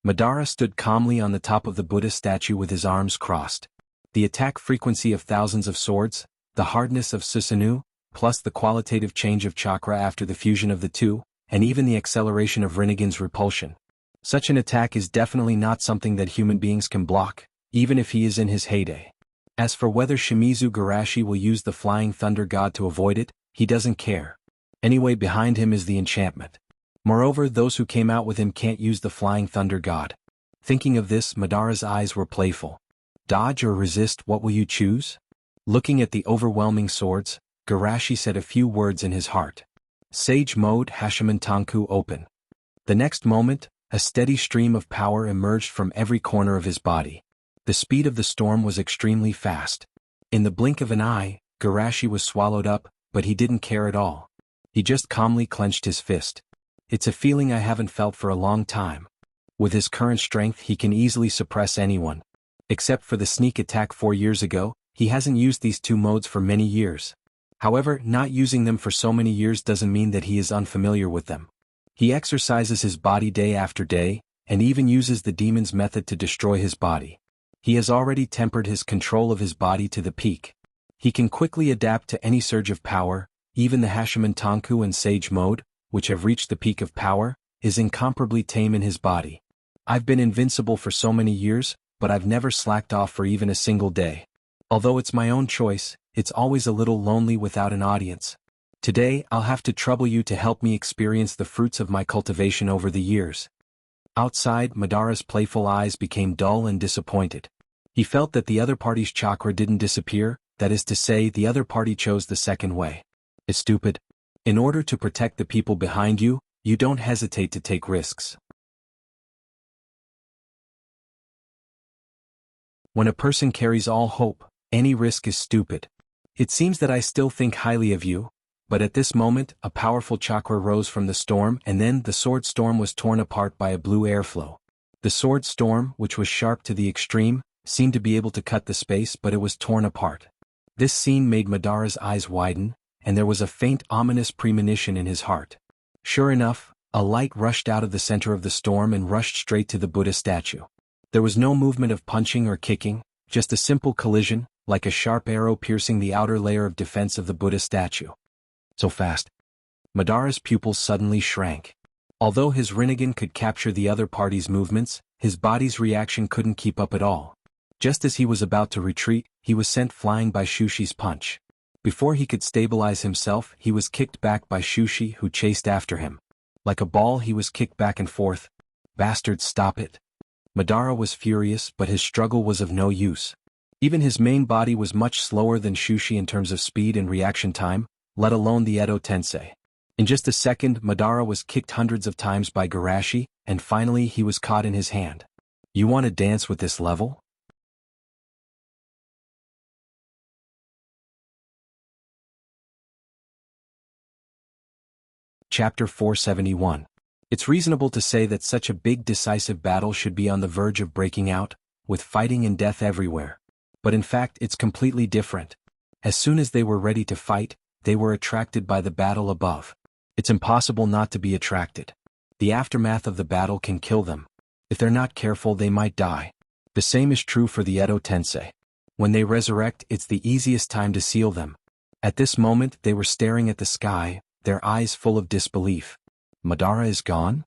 Madara stood calmly on the top of the Buddha statue with his arms crossed. The attack frequency of thousands of swords, the hardness of Susanoo, plus the qualitative change of chakra after the fusion of the two, and even the acceleration of Rinnegan's repulsion. Such an attack is definitely not something that human beings can block, even if he is in his heyday. As for whether Shimizu Garashi will use the Flying Thunder God to avoid it, he doesn't care. Anyway, behind him is the enchantment. Moreover, those who came out with him can't use the Flying Thunder God. Thinking of this, Madara's eyes were playful. Dodge or resist, what will you choose? Looking at the overwhelming swords, Garashi said a few words in his heart. Sage mode Hashimantanku open. The next moment, a steady stream of power emerged from every corner of his body. The speed of the storm was extremely fast. In the blink of an eye, Garashi was swallowed up, but he didn't care at all. He just calmly clenched his fist. It's a feeling I haven't felt for a long time. With his current strength, he can easily suppress anyone. Except for the sneak attack 4 years ago, he hasn't used these two modes for many years. However, not using them for so many years doesn't mean that he is unfamiliar with them. He exercises his body day after day, and even uses the demon's method to destroy his body. He has already tempered his control of his body to the peak. He can quickly adapt to any surge of power, even the Hashimantanku and Sage mode, which have reached the peak of power, is incomparably tame in his body. I've been invincible for so many years, but I've never slacked off for even a single day. Although it's my own choice, it's always a little lonely without an audience. Today, I'll have to trouble you to help me experience the fruits of my cultivation over the years. Outside, Madara's playful eyes became dull and disappointed. He felt that the other party's chakra didn't disappear, that is to say, the other party chose the second way. It's stupid. In order to protect the people behind you, you don't hesitate to take risks. When a person carries all hope, any risk is stupid. It seems that I still think highly of you, but at this moment, a powerful chakra rose from the storm, and then the sword storm was torn apart by a blue airflow. The sword storm, which was sharp to the extreme, seemed to be able to cut the space, but it was torn apart. This scene made Madara's eyes widen, and there was a faint ominous premonition in his heart. Sure enough, a light rushed out of the center of the storm and rushed straight to the Buddha statue. There was no movement of punching or kicking, just a simple collision, like a sharp arrow piercing the outer layer of defense of the Buddha statue. So fast. Madara's pupils suddenly shrank. Although his Rinnegan could capture the other party's movements, his body's reaction couldn't keep up at all. Just as he was about to retreat, he was sent flying by Shushi's punch. Before he could stabilize himself, he was kicked back by Shushi, who chased after him. Like a ball, he was kicked back and forth. Bastard, stop it. Madara was furious, but his struggle was of no use. Even his main body was much slower than Shushi in terms of speed and reaction time, let alone the Edo Tensei. In just a second, Madara was kicked hundreds of times by Garashi, and finally he was caught in his hand. You want to dance with this level? Chapter 471. It's reasonable to say that such a big decisive battle should be on the verge of breaking out, with fighting and death everywhere. But in fact it's completely different. As soon as they were ready to fight, they were attracted by the battle above. It's impossible not to be attracted. The aftermath of the battle can kill them. If they're not careful, they might die. The same is true for the Edo Tensei. When they resurrect, it's the easiest time to seal them. At this moment they were staring at the sky, their eyes full of disbelief. Madara is gone?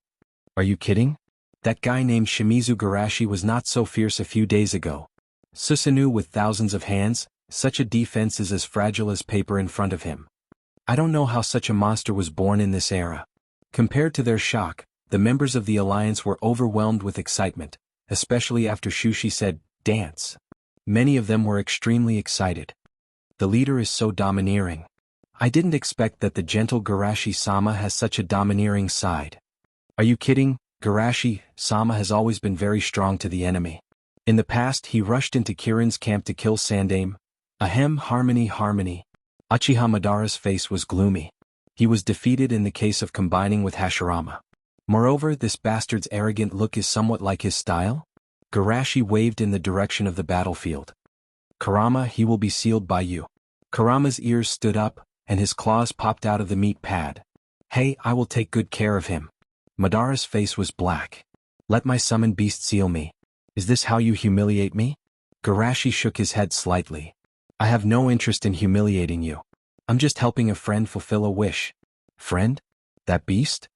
Are you kidding? That guy named Shimizu Garashi was not so fierce a few days ago. Susanoo with thousands of hands, such a defense is as fragile as paper in front of him. I don't know how such a monster was born in this era. Compared to their shock, the members of the alliance were overwhelmed with excitement, especially after Shushi said, "Dance." Many of them were extremely excited. The leader is so domineering. I didn't expect that the gentle Garashi-sama has such a domineering side. Are you kidding? Garashi-sama has always been very strong to the enemy. In the past he rushed into Kirin's camp to kill Sandaime. Ahem, harmony. Uchiha Madara's face was gloomy. He was defeated in the case of combining with Hashirama. Moreover, this bastard's arrogant look is somewhat like his style. Garashi waved in the direction of the battlefield. Kurama, he will be sealed by you. Kurama's ears stood up, and his claws popped out of the meat pad. Hey, I will take good care of him. Madara's face was black. Let my summoned beast seal me. Is this how you humiliate me? Garashi shook his head slightly. I have no interest in humiliating you. I'm just helping a friend fulfill a wish. Friend? That beast?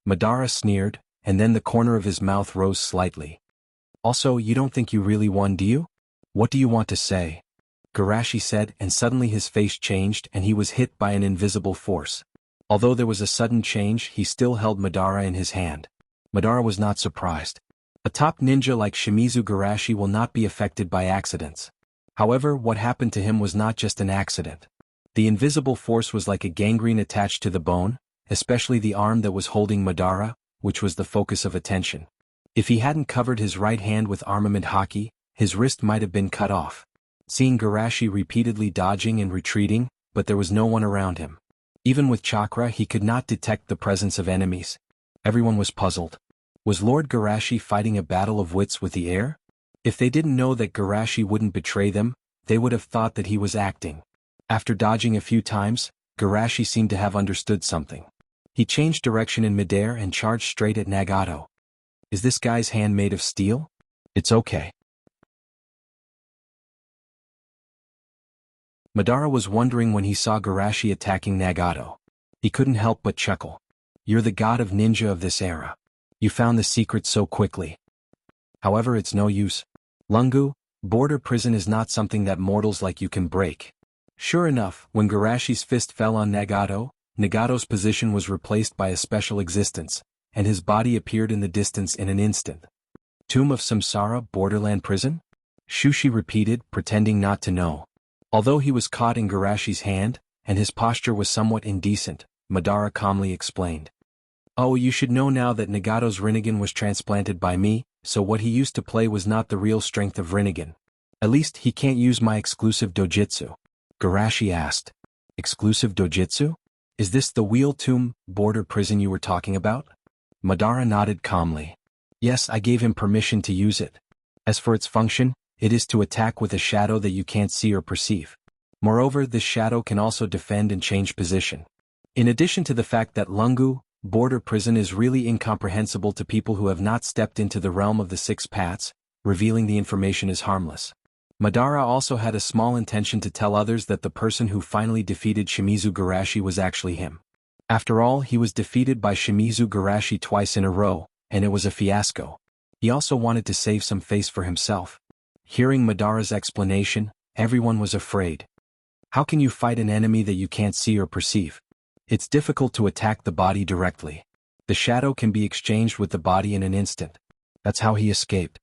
Madara sneered, and then the corner of his mouth rose slightly. Also, you don't think you really won, do you? What do you want to say? Garashi said, and suddenly his face changed and he was hit by an invisible force. Although there was a sudden change, he still held Madara in his hand. Madara was not surprised. A top ninja like Shimizu Garashi will not be affected by accidents. However, what happened to him was not just an accident. The invisible force was like a gangrene attached to the bone, especially the arm that was holding Madara, which was the focus of attention. If he hadn't covered his right hand with armament haki, his wrist might have been cut off. Seeing Garashi repeatedly dodging and retreating, but there was no one around him. Even with chakra, he could not detect the presence of enemies. Everyone was puzzled. Was Lord Garashi fighting a battle of wits with the air? If they didn't know that Garashi wouldn't betray them, they would have thought that he was acting. After dodging a few times, Garashi seemed to have understood something. He changed direction in midair and charged straight at Nagato. Is this guy's hand made of steel? It's okay. Madara was wondering when he saw Garashi attacking Nagato. He couldn't help but chuckle. You're the god of ninja of this era. You found the secret so quickly. However, it's no use. Lungu, border prison is not something that mortals like you can break. Sure enough, when Garashi's fist fell on Nagato, Nagato's position was replaced by a special existence, and his body appeared in the distance in an instant. Tomb of Samsara, Borderland Prison? Shushi repeated, pretending not to know. Although he was caught in Garashi's hand, and his posture was somewhat indecent, Madara calmly explained. Oh, you should know now that Nagato's Rinnegan was transplanted by me, so what he used to play was not the real strength of Rinnegan. At least he can't use my exclusive dojutsu. Garashi asked. Exclusive dojutsu? Is this the Wheel Tomb, border prison you were talking about? Madara nodded calmly. Yes, I gave him permission to use it. As for its function, it is to attack with a shadow that you can't see or perceive. Moreover, this shadow can also defend and change position. In addition to the fact that Lungu, border prison is really incomprehensible to people who have not stepped into the realm of the six paths, revealing the information is harmless. Madara also had a small intention to tell others that the person who finally defeated Shimizu Garashi was actually him. After all, he was defeated by Shimizu Garashi twice in a row, and it was a fiasco. He also wanted to save some face for himself. Hearing Madara's explanation, everyone was afraid. How can you fight an enemy that you can't see or perceive? It's difficult to attack the body directly. The shadow can be exchanged with the body in an instant. That's how he escaped.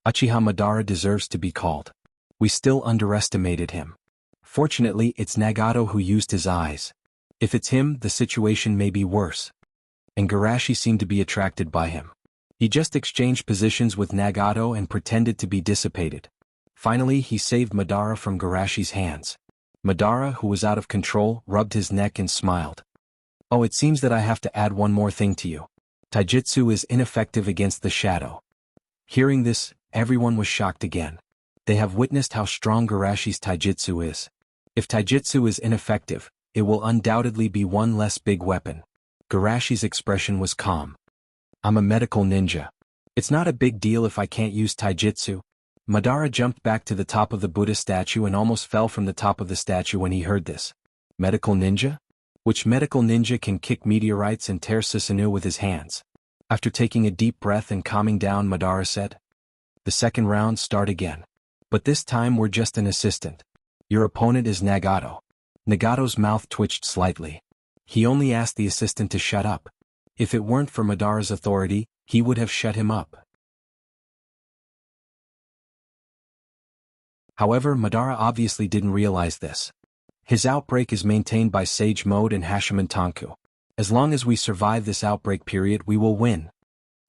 Uchiha Madara deserves to be called. We still underestimated him. Fortunately, it's Nagato who used his eyes. If it's him, the situation may be worse. And Garashi seemed to be attracted by him. He just exchanged positions with Nagato and pretended to be dissipated. Finally, he saved Madara from Garashi's hands. Madara, who was out of control, rubbed his neck and smiled. Oh, it seems that I have to add one more thing to you. Taijutsu is ineffective against the shadow. Hearing this, everyone was shocked again. They have witnessed how strong Garashi's taijutsu is. If taijutsu is ineffective, it will undoubtedly be one less big weapon. Garashi's expression was calm. I'm a medical ninja. It's not a big deal if I can't use taijutsu. Madara jumped back to the top of the Buddha statue and almost fell from the top of the statue when he heard this. Medical ninja? Which medical ninja can kick meteorites and tear Susanoo with his hands? After taking a deep breath and calming down, Madara said, The second round, start again. But this time we're just an assistant. Your opponent is Nagato. Nagato's mouth twitched slightly. He only asked the assistant to shut up. If it weren't for Madara's authority, he would have shut him up. However, Madara obviously didn't realize this. His outbreak is maintained by Sage Mode and Hashiman Tanku. As long as we survive this outbreak period, we will win.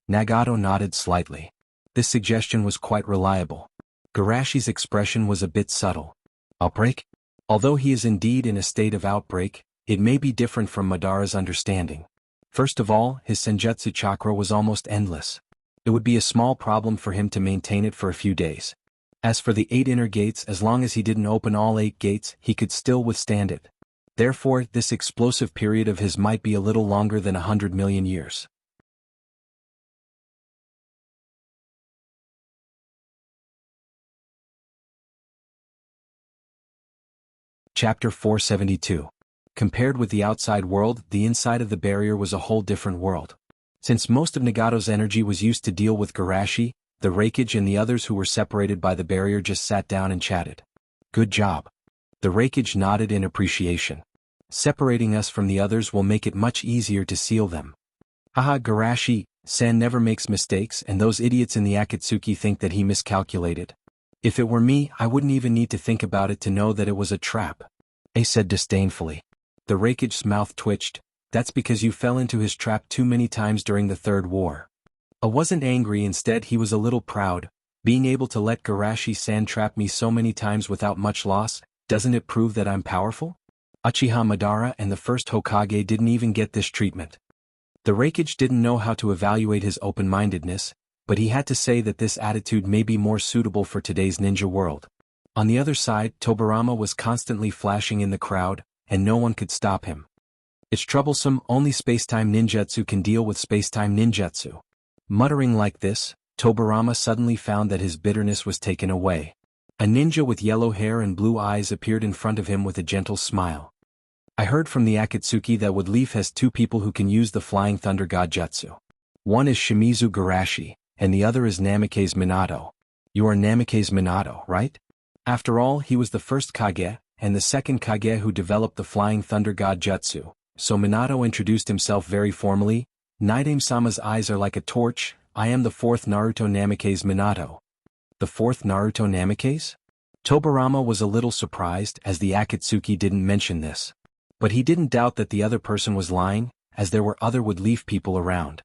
Nagato nodded slightly. This suggestion was quite reliable. Garashi's expression was a bit subtle. Outbreak? Although he is indeed in a state of outbreak, it may be different from Madara's understanding. First of all, his Senjutsu chakra was almost endless. It would be a small problem for him to maintain it for a few days. As for the 8 inner gates, as long as he didn't open all 8 gates, he could still withstand it. Therefore, this explosive period of his might be a little longer than 100 million years. Chapter 472. Compared with the outside world, the inside of the barrier was a whole different world. Since most of Nagato's energy was used to deal with Garashi, the Raikage and the others who were separated by the barrier just sat down and chatted. Good job. The Raikage nodded in appreciation. Separating us from the others will make it much easier to seal them. Haha, Garashi-san never makes mistakes, and those idiots in the Akatsuki think that he miscalculated. If it were me, I wouldn't even need to think about it to know that it was a trap. A said disdainfully. The Raikage's mouth twitched. That's because you fell into his trap too many times during the Third War. I wasn't angry, instead he was a little proud. Being able to let Garashi-san trap me so many times without much loss, doesn't it prove that I'm powerful? Uchiha Madara and the first Hokage didn't even get this treatment. The Raikage didn't know how to evaluate his open-mindedness, but he had to say that this attitude may be more suitable for today's ninja world. On the other side, Tobirama was constantly flashing in the crowd, and no one could stop him. It's troublesome, only space-time ninjutsu can deal with space-time ninjutsu. Muttering like this, Tobirama suddenly found that his bitterness was taken away. A ninja with yellow hair and blue eyes appeared in front of him with a gentle smile. I heard from the Akatsuki that Woodleaf has two people who can use the Flying Thunder God Jutsu. One is Shimizu Garashi, and the other is Namikaze Minato. You are Namikaze Minato, right? After all, he was the first Kage, and the second Kage who developed the Flying Thunder God Jutsu, so Minato introduced himself very formally. Naidame-sama's eyes are like a torch. I am the fourth Naruto Namikaze Minato. The fourth Naruto Namikaze? Tobirama was a little surprised as the Akatsuki didn't mention this. But he didn't doubt that the other person was lying, as there were other Woodleaf people around.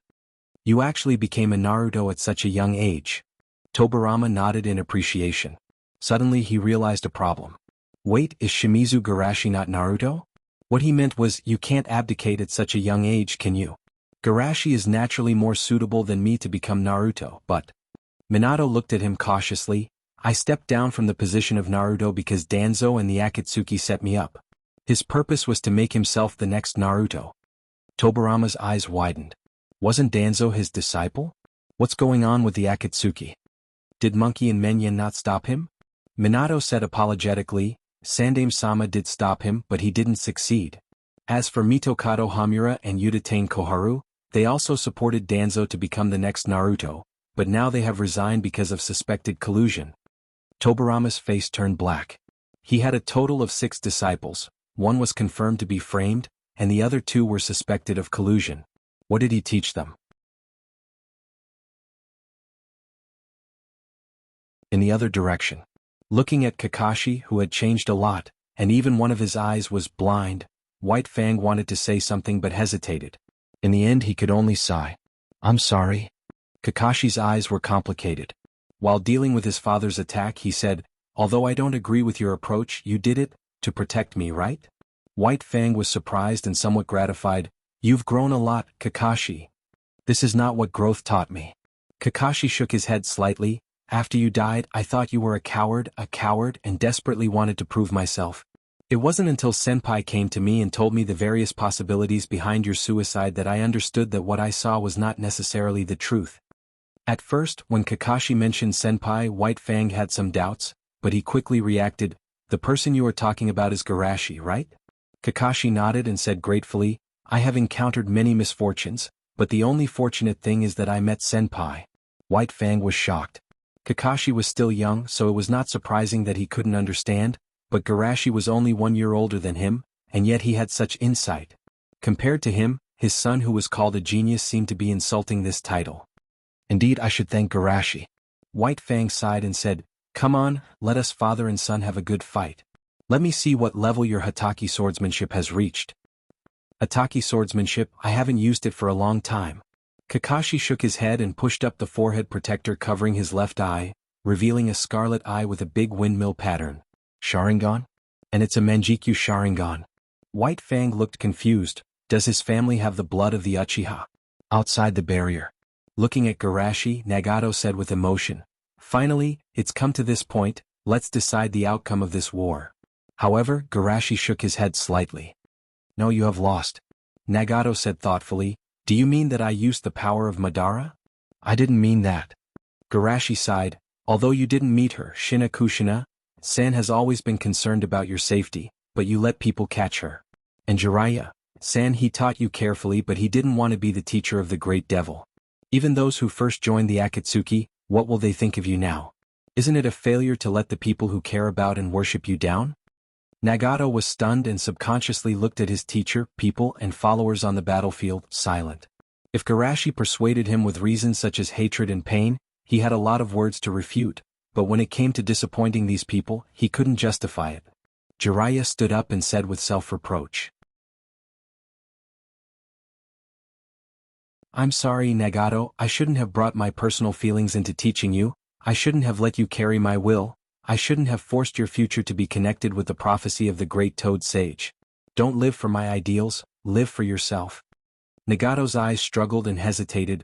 You actually became a Naruto at such a young age. Tobirama nodded in appreciation. Suddenly he realized a problem. Wait, is Shimizu Garashi not Naruto? What he meant was, you can't abdicate at such a young age, can you? Garashi is naturally more suitable than me to become Naruto, but... Minato looked at him cautiously. I stepped down from the position of Naruto because Danzo and the Akatsuki set me up. His purpose was to make himself the next Naruto. Tobirama's eyes widened. Wasn't Danzo his disciple? What's going on with the Akatsuki? Did Monkey and Menya not stop him? Minato said apologetically. Sandaime-sama did stop him, but he didn't succeed. As for Mitokado Hamura and Udatane Koharu, they also supported Danzo to become the next Naruto, but now they have resigned because of suspected collusion. Tobirama's face turned black. He had a total of 6 disciples. One was confirmed to be framed, and the other 2 were suspected of collusion. What did he teach them? In the other direction. Looking at Kakashi, who had changed a lot, and even one of his eyes was blind, White Fang wanted to say something but hesitated. In the end he could only sigh. I'm sorry. Kakashi's eyes were complicated. While dealing with his father's attack he said, although I don't agree with your approach, you did it to protect me, right? White Fang was surprised and somewhat gratified. You've grown a lot, Kakashi. This is not what growth taught me. Kakashi shook his head slightly. After you died, I thought you were a coward, and desperately wanted to prove myself. It wasn't until Senpai came to me and told me the various possibilities behind your suicide that I understood that what I saw was not necessarily the truth. At first, when Kakashi mentioned Senpai, White Fang had some doubts, but he quickly reacted. The person you are talking about is Garashi, right? Kakashi nodded and said gratefully, I have encountered many misfortunes, but the only fortunate thing is that I met Senpai. White Fang was shocked. Kakashi was still young, so it was not surprising that he couldn't understand, but Garashi was only 1 year older than him, and yet he had such insight. Compared to him, his son who was called a genius seemed to be insulting this title. Indeed, I should thank Garashi. White Fang sighed and said, come on, let us father and son have a good fight. Let me see what level your Hataki swordsmanship has reached. Hataki swordsmanship, I haven't used it for a long time. Kakashi shook his head and pushed up the forehead protector covering his left eye, revealing a scarlet eye with a big windmill pattern. Sharingan? And it's a Manjikyu Sharingan. White Fang looked confused. Does his family have the blood of the Uchiha? Outside the barrier. Looking at Garashi, Nagato said with emotion. Finally, it's come to this point, let's decide the outcome of this war. However, Garashi shook his head slightly. No, you have lost. Nagato said thoughtfully. Do you mean that I used the power of Madara? I didn't mean that. Garashi sighed. Although you didn't meet her, Shina Kushina, San has always been concerned about your safety, but you let people catch her. And Jiraiya-san, he taught you carefully, but he didn't want to be the teacher of the great devil. Even those who first joined the Akatsuki, what will they think of you now? Isn't it a failure to let the people who care about and worship you down? Nagato was stunned and subconsciously looked at his teacher, people, and followers on the battlefield, silent. If Garashi persuaded him with reasons such as hatred and pain, he had a lot of words to refute, but when it came to disappointing these people, he couldn't justify it. Jiraiya stood up and said with self-reproach, "I'm sorry, Nagato, I shouldn't have brought my personal feelings into teaching you, I shouldn't have let you carry my will, I shouldn't have forced your future to be connected with the prophecy of the great Toad Sage. Don't live for my ideals, live for yourself." Nagato's eyes struggled and hesitated.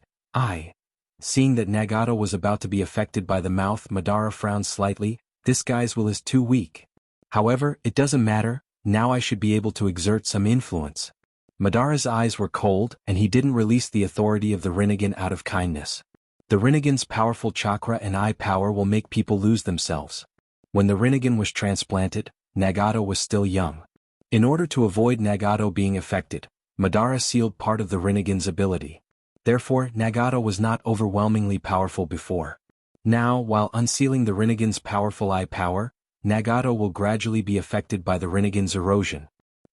Seeing that Nagato was about to be affected by the mouth, Madara frowned slightly. This guy's will is too weak. However, it doesn't matter, now I should be able to exert some influence. Madara's eyes were cold, and he didn't release the authority of the Rinnegan out of kindness. The Rinnegan's powerful chakra and eye power will make people lose themselves. When the Rinnegan was transplanted, Nagato was still young. In order to avoid Nagato being affected, Madara sealed part of the Rinnegan's ability. Therefore, Nagato was not overwhelmingly powerful before. Now, while unsealing the Rinnegan's powerful eye power, Nagato will gradually be affected by the Rinnegan's erosion.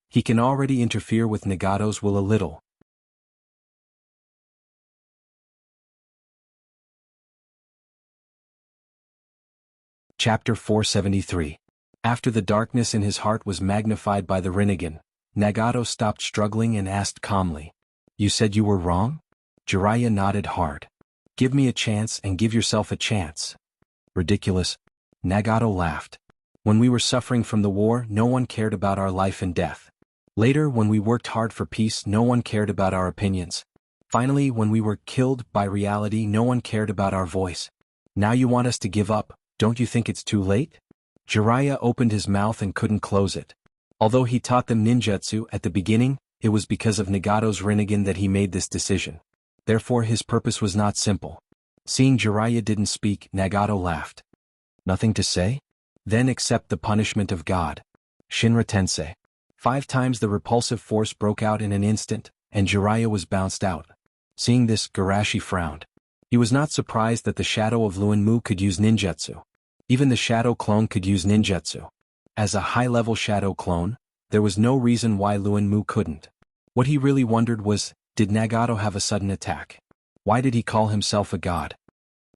He can already interfere with Nagato's will a little. Chapter 473. After the darkness in his heart was magnified by the Rinnegan, Nagato stopped struggling and asked calmly, "You said you were wrong?" Jiraiya nodded hard. "Give me a chance and give yourself a chance." "Ridiculous." Nagato laughed. "When we were suffering from the war, no one cared about our life and death. Later, when we worked hard for peace, no one cared about our opinions. Finally, when we were killed by reality, no one cared about our voice. Now you want us to give up, don't you think it's too late?" Jiraiya opened his mouth and couldn't close it. Although he taught them ninjutsu at the beginning, it was because of Nagato's Rinnegan that he made this decision. Therefore his purpose was not simple. Seeing Jiraiya didn't speak, Nagato laughed. "Nothing to say? Then accept the punishment of God." Shinra Tensei. 5 times the repulsive force broke out in an instant, and Jiraiya was bounced out. Seeing this, Garashi frowned. He was not surprised that the shadow of Luanmu could use ninjutsu. Even the shadow clone could use ninjutsu. As a high-level shadow clone, there was no reason why Luanmu couldn't. What he really wondered was, did Nagato have a sudden attack? Why did he call himself a god?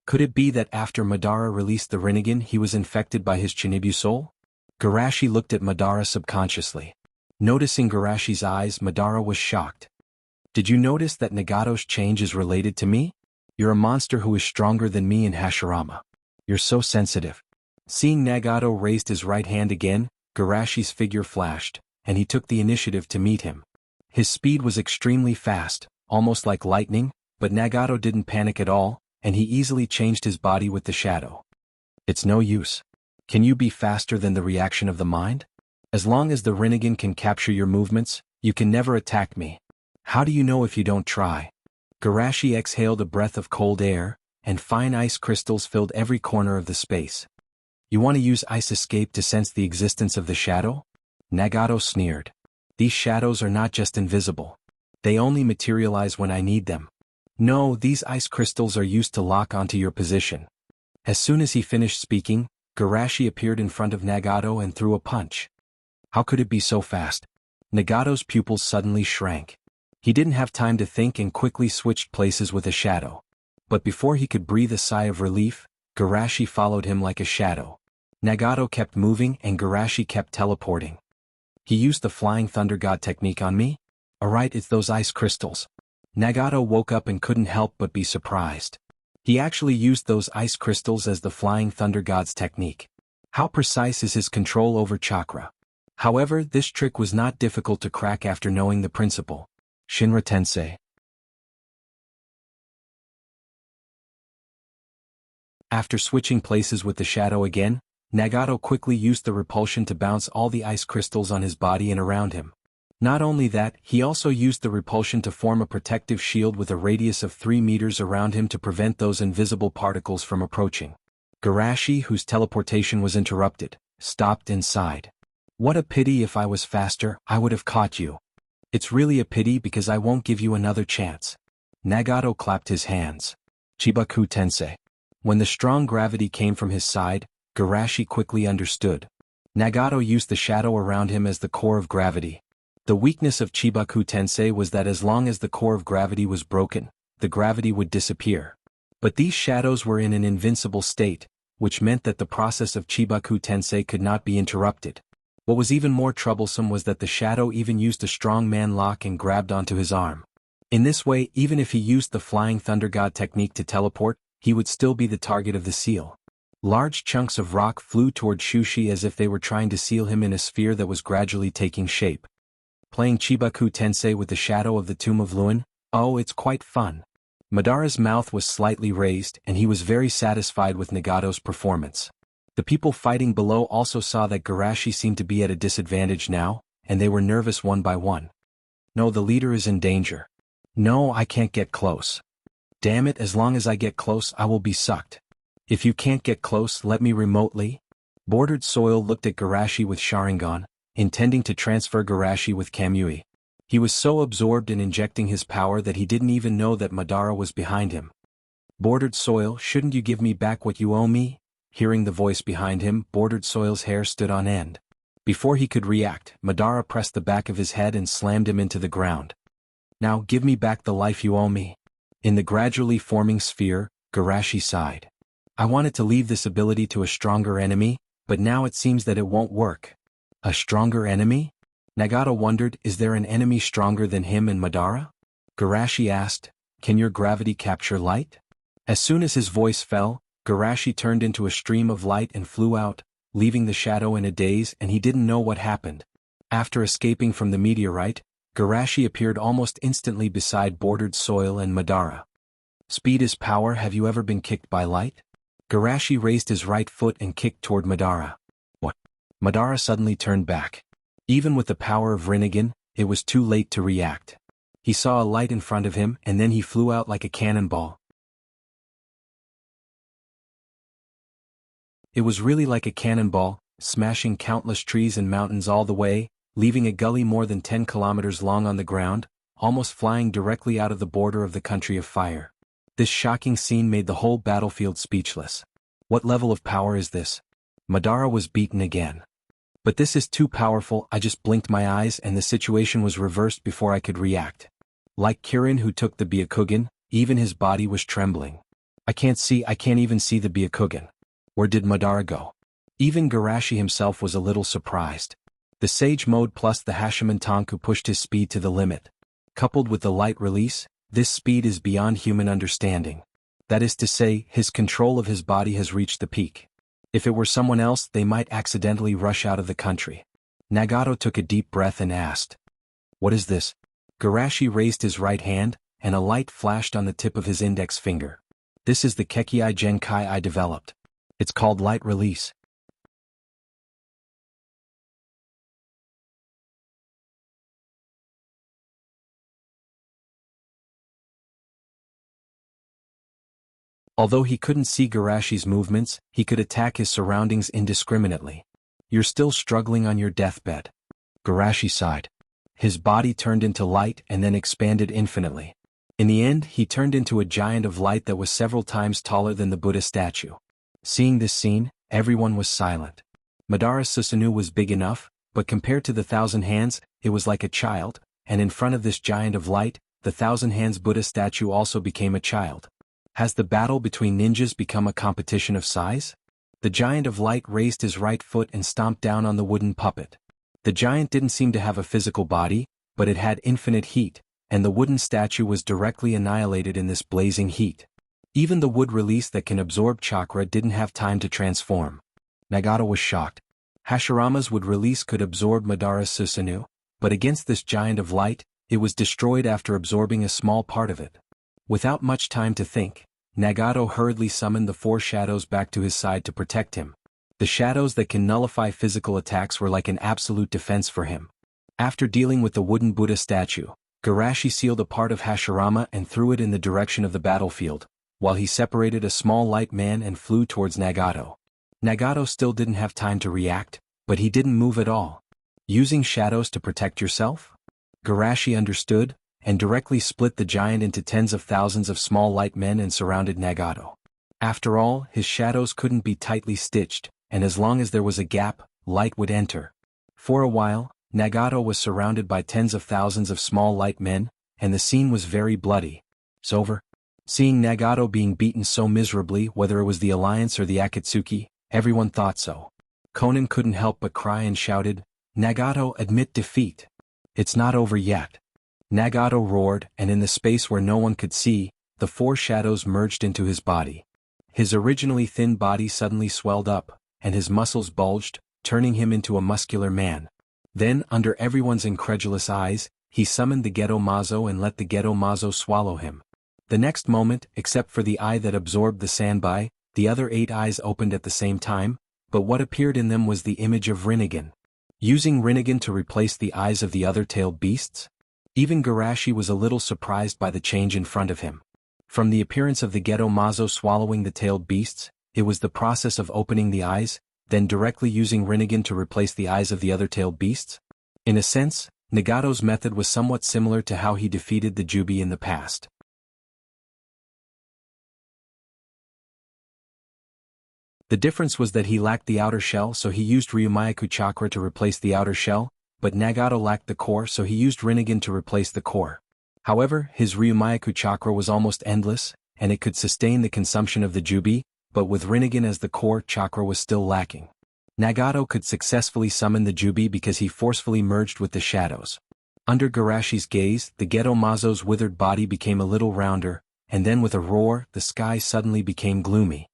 Could it be that after Madara released the Rinnegan he was infected by his Chinibu soul? Garashi looked at Madara subconsciously. Noticing Garashi's eyes, Madara was shocked. "Did you notice that Nagato's change is related to me? You're a monster who is stronger than me in Hashirama. You're so sensitive." Seeing Nagato raised his right hand again, Garashi's figure flashed, and he took the initiative to meet him. His speed was extremely fast, almost like lightning, but Nagato didn't panic at all, and he easily changed his body with the shadow. "It's no use. Can you be faster than the reaction of the mind? As long as the Rinnegan can capture your movements, you can never attack me. How do you know if you don't try?" Garashi exhaled a breath of cold air, and fine ice crystals filled every corner of the space. "You want to use Ice Escape to sense the existence of the shadow?" Nagato sneered. "These shadows are not just invisible. They only materialize when I need them. No, these ice crystals are used to lock onto your position." As soon as he finished speaking, Garashi appeared in front of Nagato and threw a punch. How could it be so fast? Nagato's pupils suddenly shrank. He didn't have time to think and quickly switched places with a shadow. But before he could breathe a sigh of relief, Garashi followed him like a shadow. Nagato kept moving and Garashi kept teleporting. "He used the Flying Thunder God technique on me? Alright, it's those ice crystals." Nagato woke up and couldn't help but be surprised. He actually used those ice crystals as the Flying Thunder God's technique. How precise is his control over chakra? However, this trick was not difficult to crack after knowing the principle. Shinra Tensei. After switching places with the shadow again, Nagato quickly used the repulsion to bounce all the ice crystals on his body and around him. Not only that, he also used the repulsion to form a protective shield with a radius of 3 meters around him to prevent those invisible particles from approaching. Garashi, whose teleportation was interrupted, stopped and sighed. What a pity. If I was faster, I would have caught you. It's really a pity because I won't give you another chance. Nagato clapped his hands. Chibaku Tensei. When the strong gravity came from his side, Garashi quickly understood. Nagato used the shadow around him as the core of gravity. The weakness of Chibaku Tensei was that as long as the core of gravity was broken, the gravity would disappear. But these shadows were in an invincible state, which meant that the process of Chibaku Tensei could not be interrupted. What was even more troublesome was that the shadow even used a strong man lock and grabbed onto his arm. In this way, even if he used the Flying Thunder God technique to teleport, he would still be the target of the seal. Large chunks of rock flew toward Shushi as if they were trying to seal him in a sphere that was gradually taking shape. Playing Chibaku Tensei with the shadow of the Tomb of Luen? Oh, it's quite fun. Madara's mouth was slightly raised and he was very satisfied with Nagato's performance. The people fighting below also saw that Garashi seemed to be at a disadvantage now, and they were nervous one by one. No, the leader is in danger. No, I can't get close. Damn it, as long as I get close I will be sucked. If you can't get close, let me remotely. Bordered Soil looked at Garashi with Sharingan, intending to transfer Garashi with Kamui. He was so absorbed in injecting his power that he didn't even know that Madara was behind him. Bordered Soil, shouldn't you give me back what you owe me? Hearing the voice behind him, Bordered Soil's hair stood on end. Before he could react, Madara pressed the back of his head and slammed him into the ground. Now give me back the life you owe me. In the gradually forming sphere, Garashi sighed. I wanted to leave this ability to a stronger enemy, but now it seems that it won't work. A stronger enemy? Nagato wondered, is there an enemy stronger than him and Madara? Garashi asked, can your gravity capture light? As soon as his voice fell, Garashi turned into a stream of light and flew out, leaving the shadow in a daze, and he didn't know what happened. After escaping from the meteorite, Garashi appeared almost instantly beside Bordered Soil and Madara. Speed is power. Have you ever been kicked by light? Garashi raised his right foot and kicked toward Madara. What? Madara suddenly turned back. Even with the power of Rinnegan, it was too late to react. He saw a light in front of him and then he flew out like a cannonball. It was really like a cannonball, smashing countless trees and mountains all the way, leaving a gully more than 10 kilometers long on the ground, almost flying directly out of the border of the country of fire. This shocking scene made the whole battlefield speechless. What level of power is this? Madara was beaten again. But this is too powerful. I just blinked my eyes and the situation was reversed before I could react. Like Kirin who took the Byakugan, even his body was trembling. I can't even see the Byakugan. Where did Madara go? Even Garashi himself was a little surprised. The Sage Mode plus the Hashiman Tanku pushed his speed to the limit. Coupled with the light release, this speed is beyond human understanding. That is to say, his control of his body has reached the peak. If it were someone else, they might accidentally rush out of the country. Nagato took a deep breath and asked, what is this? Garashi raised his right hand, and a light flashed on the tip of his index finger. This is the Kekkei Genkai I developed. It's called Light Release. Although he couldn't see Garashi's movements, he could attack his surroundings indiscriminately. You're still struggling on your deathbed. Garashi sighed. His body turned into light and then expanded infinitely. In the end, he turned into a giant of light that was several times taller than the Buddha statue. Seeing this scene, everyone was silent. Madara Susanoo was big enough, but compared to the Thousand Hands, it was like a child, and in front of this giant of light, the Thousand Hands Buddha statue also became a child. Has the battle between ninjas become a competition of size? The giant of light raised his right foot and stomped down on the wooden puppet. The giant didn't seem to have a physical body, but it had infinite heat, and the wooden statue was directly annihilated in this blazing heat. Even the wood release that can absorb chakra didn't have time to transform. Nagato was shocked. Hashirama's wood release could absorb Madara's Susanoo, but against this giant of light, it was destroyed after absorbing a small part of it. Without much time to think, Nagato hurriedly summoned the 4 shadows back to his side to protect him. The shadows that can nullify physical attacks were like an absolute defense for him. After dealing with the wooden Buddha statue, Garashi sealed a part of Hashirama and threw it in the direction of the battlefield, while he separated a small light man and flew towards Nagato. Nagato still didn't have time to react, but he didn't move at all. Using shadows to protect yourself? Garashi understood, and directly split the giant into tens of thousands of small light men and surrounded Nagato. After all, his shadows couldn't be tightly stitched, and as long as there was a gap, light would enter. For a while, Nagato was surrounded by tens of thousands of small light men, and the scene was very bloody. It's over. Seeing Nagato being beaten so miserably, whether it was the Alliance or the Akatsuki, everyone thought so. Conan couldn't help but cry and shouted, "Nagato, admit defeat. It's not over yet." Nagato roared, and in the space where no one could see, the four shadows merged into his body. His originally thin body suddenly swelled up, and his muscles bulged, turning him into a muscular man. Then, under everyone's incredulous eyes, he summoned the Geto Mazo and let the Geto Mazo swallow him. The next moment, except for the eye that absorbed the Sanbai, the other 8 eyes opened at the same time, but what appeared in them was the image of Rinnegan. Using Rinnegan to replace the eyes of the other tailed beasts? Even Garashi was a little surprised by the change in front of him. From the appearance of the Geto Mazo swallowing the tailed beasts, it was the process of opening the eyes, then directly using Rinnegan to replace the eyes of the other tailed beasts? In a sense, Nagato's method was somewhat similar to how he defeated the Jubi in the past. The difference was that he lacked the outer shell, so he used Ryumayaku chakra to replace the outer shell, but Nagato lacked the core, so he used Rinnegan to replace the core. However, his Ryumayaku chakra was almost endless, and it could sustain the consumption of the Jubi, but with Rinnegan as the core, chakra was still lacking. Nagato could successfully summon the Jubi because he forcefully merged with the shadows. Under Garashi's gaze, the Geto Mazo's withered body became a little rounder, and then with a roar, the sky suddenly became gloomy.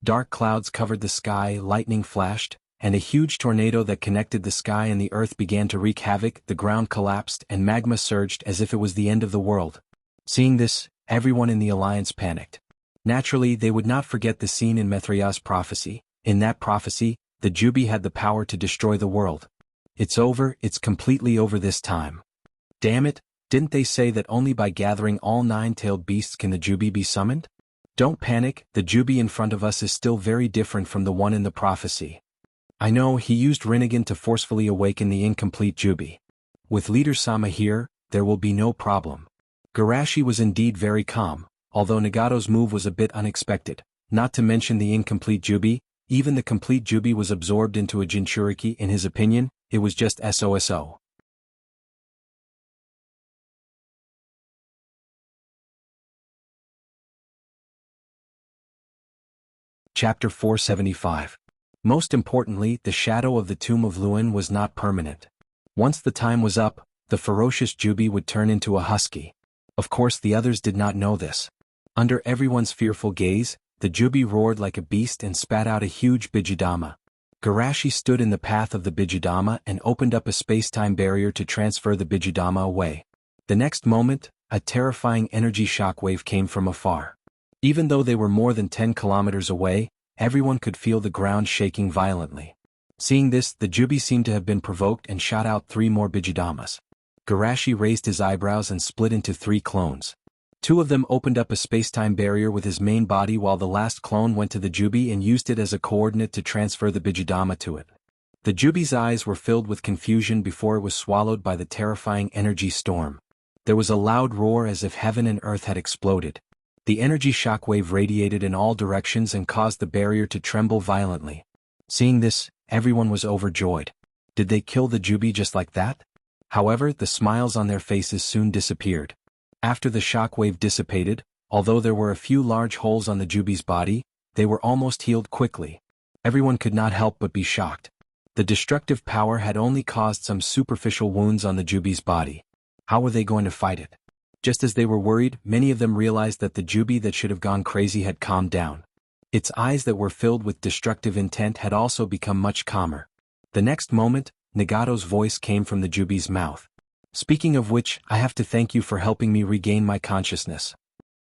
Dark clouds covered the sky, lightning flashed, and a huge tornado that connected the sky and the earth began to wreak havoc. The ground collapsed and magma surged as if it was the end of the world. Seeing this, everyone in the alliance panicked. Naturally, they would not forget the scene in Mithraya's prophecy. In that prophecy, the Jubi had the power to destroy the world. It's over, it's completely over this time. Damn it, didn't they say that only by gathering all 9-tailed beasts can the Jubi be summoned? Don't panic, the Jubi in front of us is still very different from the one in the prophecy. I know, he used Rinnegan to forcefully awaken the incomplete Jubi. With Leader Sama here, there will be no problem. Garashi was indeed very calm, although Nagato's move was a bit unexpected, not to mention the incomplete Jubi. Even the complete Jubi was absorbed into a Jinchuriki. In his opinion, it was just SOSO. Chapter 475. Most importantly, the shadow of the tomb of Luen was not permanent. Once the time was up, the ferocious Jubi would turn into a husky. Of course, the others did not know this. Under everyone's fearful gaze, the Jubi roared like a beast and spat out a huge Bijudama. Garashi stood in the path of the Bijudama and opened up a space-time barrier to transfer the Bijudama away. The next moment, a terrifying energy shockwave came from afar. Even though they were more than 10 kilometers away, everyone could feel the ground shaking violently. Seeing this, the Jubi seemed to have been provoked and shot out 3 more Bijudamas. Garashi raised his eyebrows and split into 3 clones. 2 of them opened up a space-time barrier with his main body, while the last clone went to the Jubi and used it as a coordinate to transfer the Bijudama to it. The Jubi's eyes were filled with confusion before it was swallowed by the terrifying energy storm. There was a loud roar as if heaven and earth had exploded. The energy shockwave radiated in all directions and caused the barrier to tremble violently. Seeing this, everyone was overjoyed. Did they kill the Jubi just like that? However, the smiles on their faces soon disappeared. After the shockwave dissipated, although there were a few large holes on the Jubi's body, they were almost healed quickly. Everyone could not help but be shocked. The destructive power had only caused some superficial wounds on the Jubi's body. How were they going to fight it? Just as they were worried, many of them realized that the Jubi that should have gone crazy had calmed down. Its eyes that were filled with destructive intent had also become much calmer. The next moment, Nagato's voice came from the Jubi's mouth. Speaking of which, I have to thank you for helping me regain my consciousness.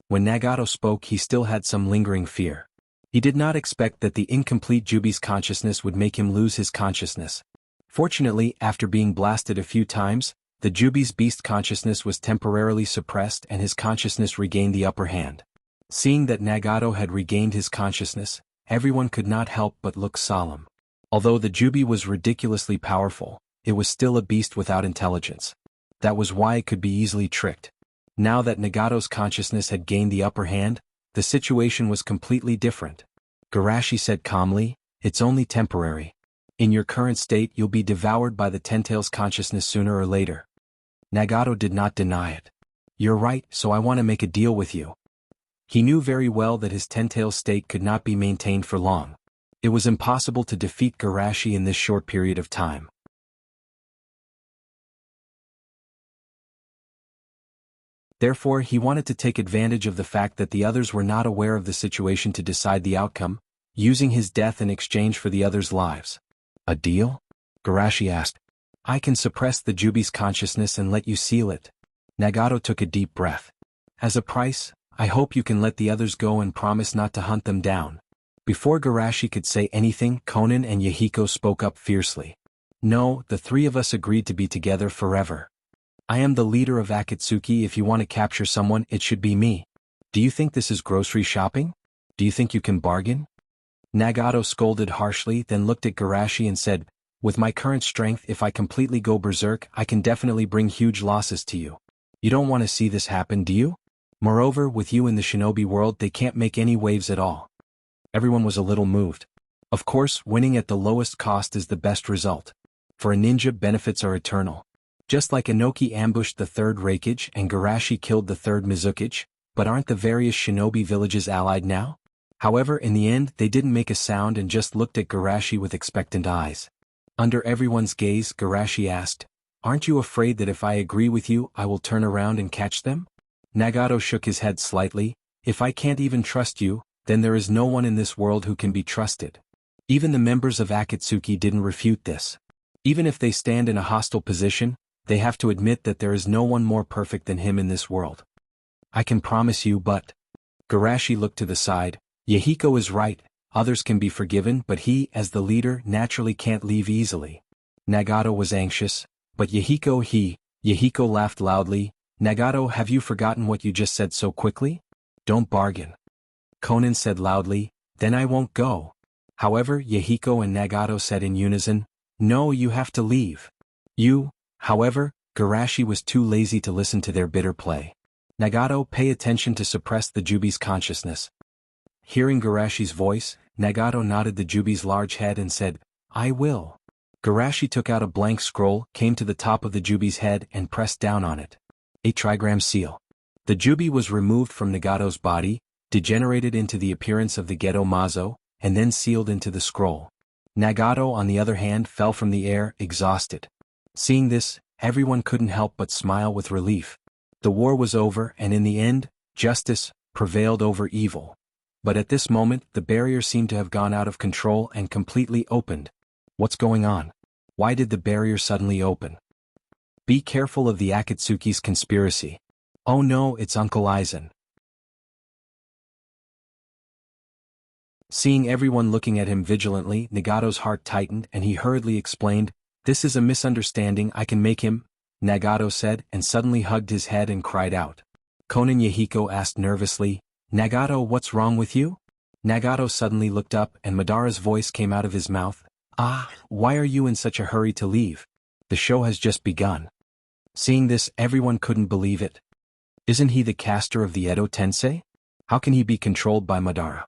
When Nagato spoke, he still had some lingering fear. He did not expect that the incomplete Jubi's consciousness would make him lose his consciousness. Fortunately, after being blasted a few times, the Jubi's beast consciousness was temporarily suppressed and his consciousness regained the upper hand. Seeing that Nagato had regained his consciousness, everyone could not help but look solemn. Although the Jubi was ridiculously powerful, it was still a beast without intelligence. That was why it could be easily tricked. Now that Nagato's consciousness had gained the upper hand, the situation was completely different. Garashi said calmly, "It's only temporary. In your current state you'll be devoured by the Tentail's consciousness sooner or later." Nagato did not deny it. "You're right, so I want to make a deal with you." He knew very well that his Tentail's state could not be maintained for long. It was impossible to defeat Garashi in this short period of time. Therefore, he wanted to take advantage of the fact that the others were not aware of the situation to decide the outcome, using his death in exchange for the others' lives. "A deal?" Garashi asked. "I can suppress the Jubi's consciousness and let you seal it." Nagato took a deep breath. "As a price, I hope you can let the others go and promise not to hunt them down." Before Garashi could say anything, Konan and Yahiko spoke up fiercely. "No, the three of us agreed to be together forever. I am the leader of Akatsuki. If you want to capture someone, it should be me. Do you think this is grocery shopping? Do you think you can bargain?" Nagato scolded harshly, then looked at Garashi and said, "With my current strength, if I completely go berserk, I can definitely bring huge losses to you. You don't want to see this happen, do you? Moreover, with you in the shinobi world, they can't make any waves at all." Everyone was a little moved. Of course, winning at the lowest cost is the best result. For a ninja, benefits are eternal. Just like Inoki ambushed the third Raikage and Garashi killed the third Mizukage, but aren't the various shinobi villages allied now? However, in the end, they didn't make a sound and just looked at Garashi with expectant eyes. Under everyone's gaze, Garashi asked, "Aren't you afraid that if I agree with you, I will turn around and catch them?" Nagato shook his head slightly. "If I can't even trust you, then there is no one in this world who can be trusted." Even the members of Akatsuki didn't refute this. Even if they stand in a hostile position, they have to admit that there is no one more perfect than him in this world. "I can promise you, but..." Garashi looked to the side. "Yahiko is right, others can be forgiven, but he, as the leader, naturally can't leave easily." Nagato was anxious. "But Yahiko laughed loudly. "Nagato, have you forgotten what you just said so quickly? Don't bargain." Konan said loudly, "Then I won't go." However, Yahiko and Nagato said in unison, "No, you have to leave." However, Garashi was too lazy to listen to their bitter play. "Nagato, pay attention to suppress the Jubi's consciousness." Hearing Garashi's voice, Nagato nodded the Jubi's large head and said, "I will." Garashi took out a blank scroll, came to the top of the Jubi's head and pressed down on it. A trigram seal. The Jubi was removed from Nagato's body, degenerated into the appearance of the Gedo Mazo, and then sealed into the scroll. Nagato, on the other hand, fell from the air, exhausted. Seeing this, everyone couldn't help but smile with relief. The war was over, and in the end, justice prevailed over evil. But at this moment, the barrier seemed to have gone out of control and completely opened. What's going on? Why did the barrier suddenly open? Be careful of the Akatsuki's conspiracy. Oh no, it's Uncle Aizen. Seeing everyone looking at him vigilantly, Nagato's heart tightened and he hurriedly explained, "This is a misunderstanding, I can make him," Nagato said, and suddenly hugged his head and cried out. Konan Yahiko asked nervously, "Nagato, what's wrong with you?" Nagato suddenly looked up and Madara's voice came out of his mouth. "Ah, why are you in such a hurry to leave? The show has just begun." Seeing this, everyone couldn't believe it. Isn't he the caster of the Edo Tensei? How can he be controlled by Madara?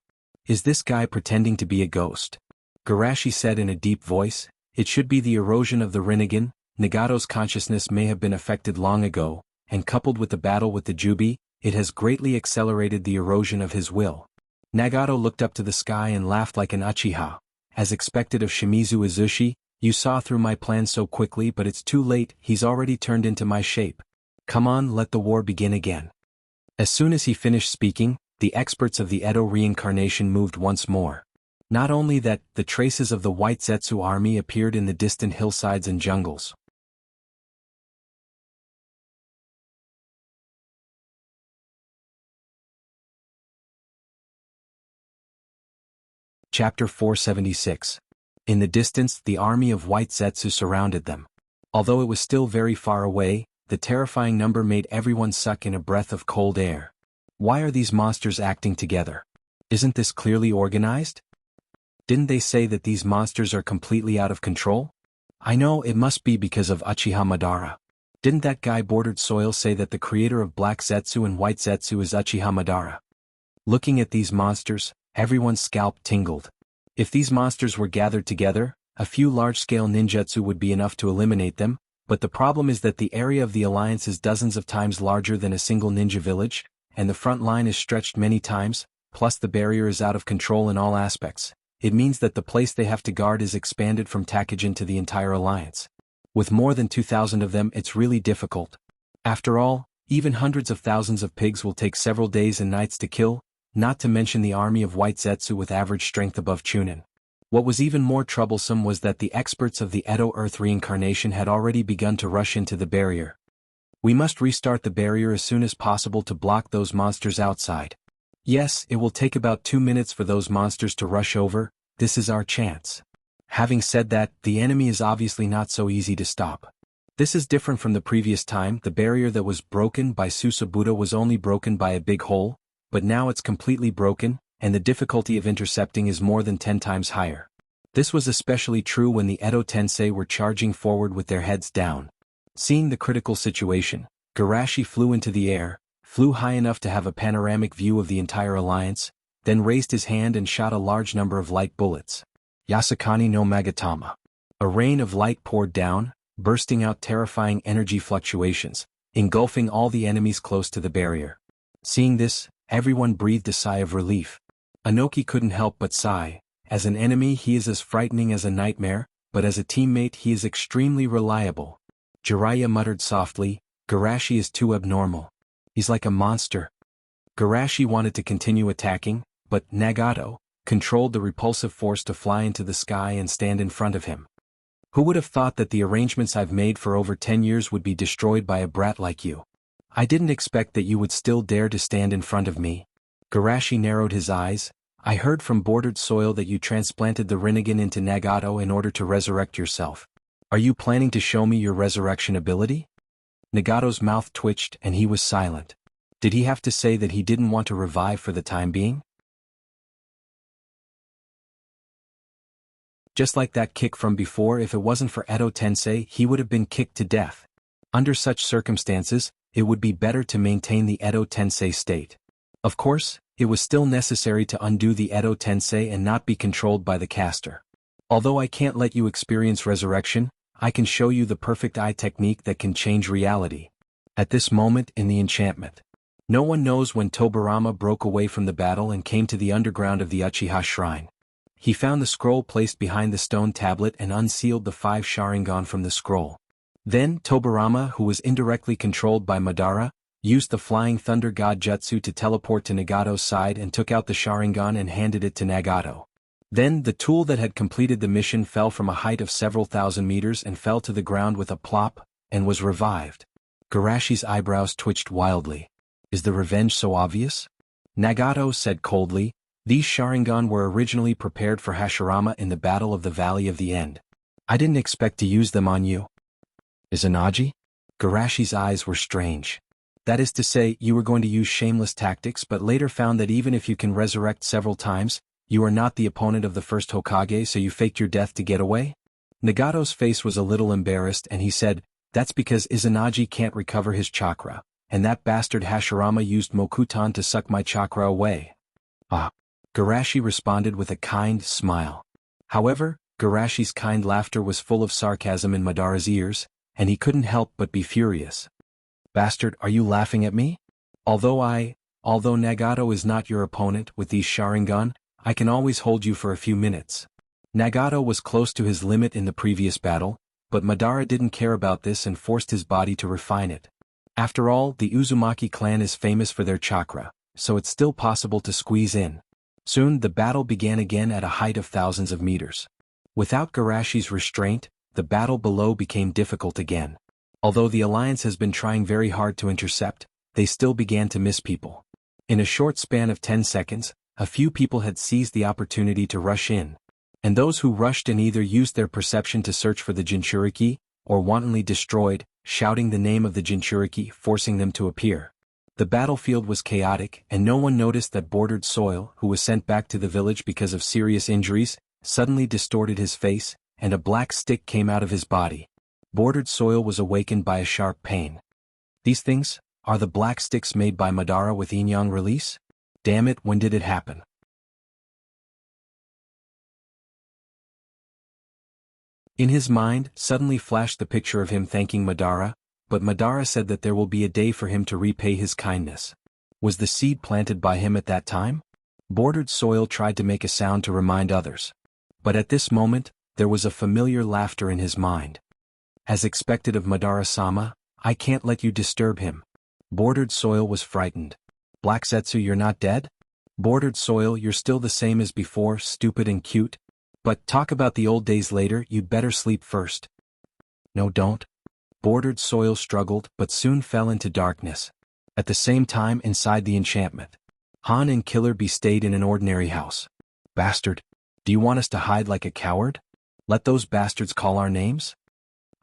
Is this guy pretending to be a ghost? Garashi said in a deep voice, "It should be the erosion of the Rinnegan. Nagato's consciousness may have been affected long ago, and coupled with the battle with the Jubi, it has greatly accelerated the erosion of his will." Nagato looked up to the sky and laughed like an Uchiha. "As expected of Shimizu Izushi, you saw through my plan so quickly, but it's too late, he's already turned into my shape. Come on, let the war begin again." As soon as he finished speaking, the experts of the Edo reincarnation moved once more. Not only that, the traces of the White Zetsu army appeared in the distant hillsides and jungles. Chapter 476. In the distance, the army of White Zetsu surrounded them. Although it was still very far away, the terrifying number made everyone suck in a breath of cold air. Why are these monsters acting together? Isn't this clearly organized? Didn't they say that these monsters are completely out of control? I know it must be because of Uchiha Madara. Didn't that guy Bordered Soil say that the creator of Black Zetsu and White Zetsu is Uchiha Madara? Looking at these monsters, everyone's scalp tingled. If these monsters were gathered together, a few large-scale ninjutsu would be enough to eliminate them, but the problem is that the area of the alliance is dozens of times larger than a single ninja village, and the front line is stretched many times, plus the barrier is out of control in all aspects. It means that the place they have to guard is expanded from Takajin to the entire alliance. With more than 2,000 of them, it's really difficult. After all, even hundreds of thousands of pigs will take several days and nights to kill, not to mention the army of White Zetsu with average strength above Chunin. What was even more troublesome was that the experts of the Edo Earth reincarnation had already begun to rush into the barrier. We must restart the barrier as soon as possible to block those monsters outside. Yes, it will take about 2 minutes for those monsters to rush over. This is our chance. Having said that, the enemy is obviously not so easy to stop. This is different from the previous time. The barrier that was broken by Susabuda was only broken by a big hole, but now it's completely broken, and the difficulty of intercepting is more than 10 times higher. This was especially true when the Edo Tensei were charging forward with their heads down. Seeing the critical situation, Garashi flew into the air, flew high enough to have a panoramic view of the entire alliance, then raised his hand and shot a large number of light bullets. Yasukani no Magatama. A rain of light poured down, bursting out terrifying energy fluctuations, engulfing all the enemies close to the barrier. Seeing this, everyone breathed a sigh of relief. Anoki couldn't help but sigh. As an enemy he is as frightening as a nightmare, but as a teammate he is extremely reliable. Jiraiya muttered softly, Garashi is too abnormal. He's like a monster. Garashi wanted to continue attacking, but Nagato controlled the repulsive force to fly into the sky and stand in front of him. Who would have thought that the arrangements I've made for over 10 years would be destroyed by a brat like you? I didn't expect that you would still dare to stand in front of me. Garashi narrowed his eyes. I heard from Bordered Soil that you transplanted the Rinnegan into Nagato in order to resurrect yourself. Are you planning to show me your resurrection ability? Nagato's mouth twitched and he was silent. Did he have to say that he didn't want to revive for the time being? Just like that kick from before, if it wasn't for Edo Tensei, he would have been kicked to death. Under such circumstances, it would be better to maintain the Edo Tensei state. Of course, it was still necessary to undo the Edo Tensei and not be controlled by the caster. Although I can't let you experience resurrection, I can show you the perfect eye technique that can change reality. At this moment in the enchantment, no one knows when Tobarama broke away from the battle and came to the underground of the Uchiha shrine. He found the scroll placed behind the stone tablet and unsealed the 5 Sharingan from the scroll. Then Tobarama, who was indirectly controlled by Madara, used the Flying Thunder God Jutsu to teleport to Nagato's side and took out the Sharingan and handed it to Nagato. Then the tool that had completed the mission fell from a height of several thousand meters and fell to the ground with a plop, and was revived. Garashi's eyebrows twitched wildly. Is the revenge so obvious? Nagato said coldly, these Sharingan were originally prepared for Hashirama in the Battle of the Valley of the End. I didn't expect to use them on you. Izanagi? Garashi's eyes were strange. That is to say, you were going to use shameless tactics but later found that even if you can resurrect several times, you are not the opponent of the first Hokage, so you faked your death to get away? Nagato's face was a little embarrassed and he said, that's because Izanagi can't recover his chakra, and that bastard Hashirama used Mokutan to suck my chakra away. Ah. Garashi responded with a kind smile. However, Garashi's kind laughter was full of sarcasm in Madara's ears, and he couldn't help but be furious. Bastard, are you laughing at me? Although Nagato is not your opponent with these Sharingan, I can always hold you for a few minutes. Nagato was close to his limit in the previous battle, but Madara didn't care about this and forced his body to refine it. After all, the Uzumaki clan is famous for their chakra, so it's still possible to squeeze in. Soon the battle began again at a height of thousands of meters. Without Garashi's restraint, the battle below became difficult again. Although the alliance has been trying very hard to intercept, they still began to miss people. In a short span of 10 seconds, a few people had seized the opportunity to rush in. And those who rushed in either used their perception to search for the Jinchuriki, or wantonly destroyed, shouting the name of the Jinchuriki, forcing them to appear. The battlefield was chaotic and no one noticed that Bordered Soil, who was sent back to the village because of serious injuries, suddenly distorted his face, and a black stick came out of his body. Bordered Soil was awakened by a sharp pain. These things are the black sticks made by Madara with yin yang release? Damn it, when did it happen? In his mind, suddenly flashed the picture of him thanking Madara, but Madara said that there will be a day for him to repay his kindness. Was the seed planted by him at that time? Bordered Soil tried to make a sound to remind others. But at this moment, there was a familiar laughter in his mind. As expected of Madara-sama, I can't let you disturb him. Bordered Soil was frightened. Black Zetsu, you're not dead? Bordered Soil, you're still the same as before, stupid and cute? But talk about the old days later, you'd better sleep first. No, don't. Bordered Soil struggled but soon fell into darkness. At the same time, inside the enchantment, Han and Killer Bee stayed in an ordinary house. Bastard! Do you want us to hide like a coward? Let those bastards call our names?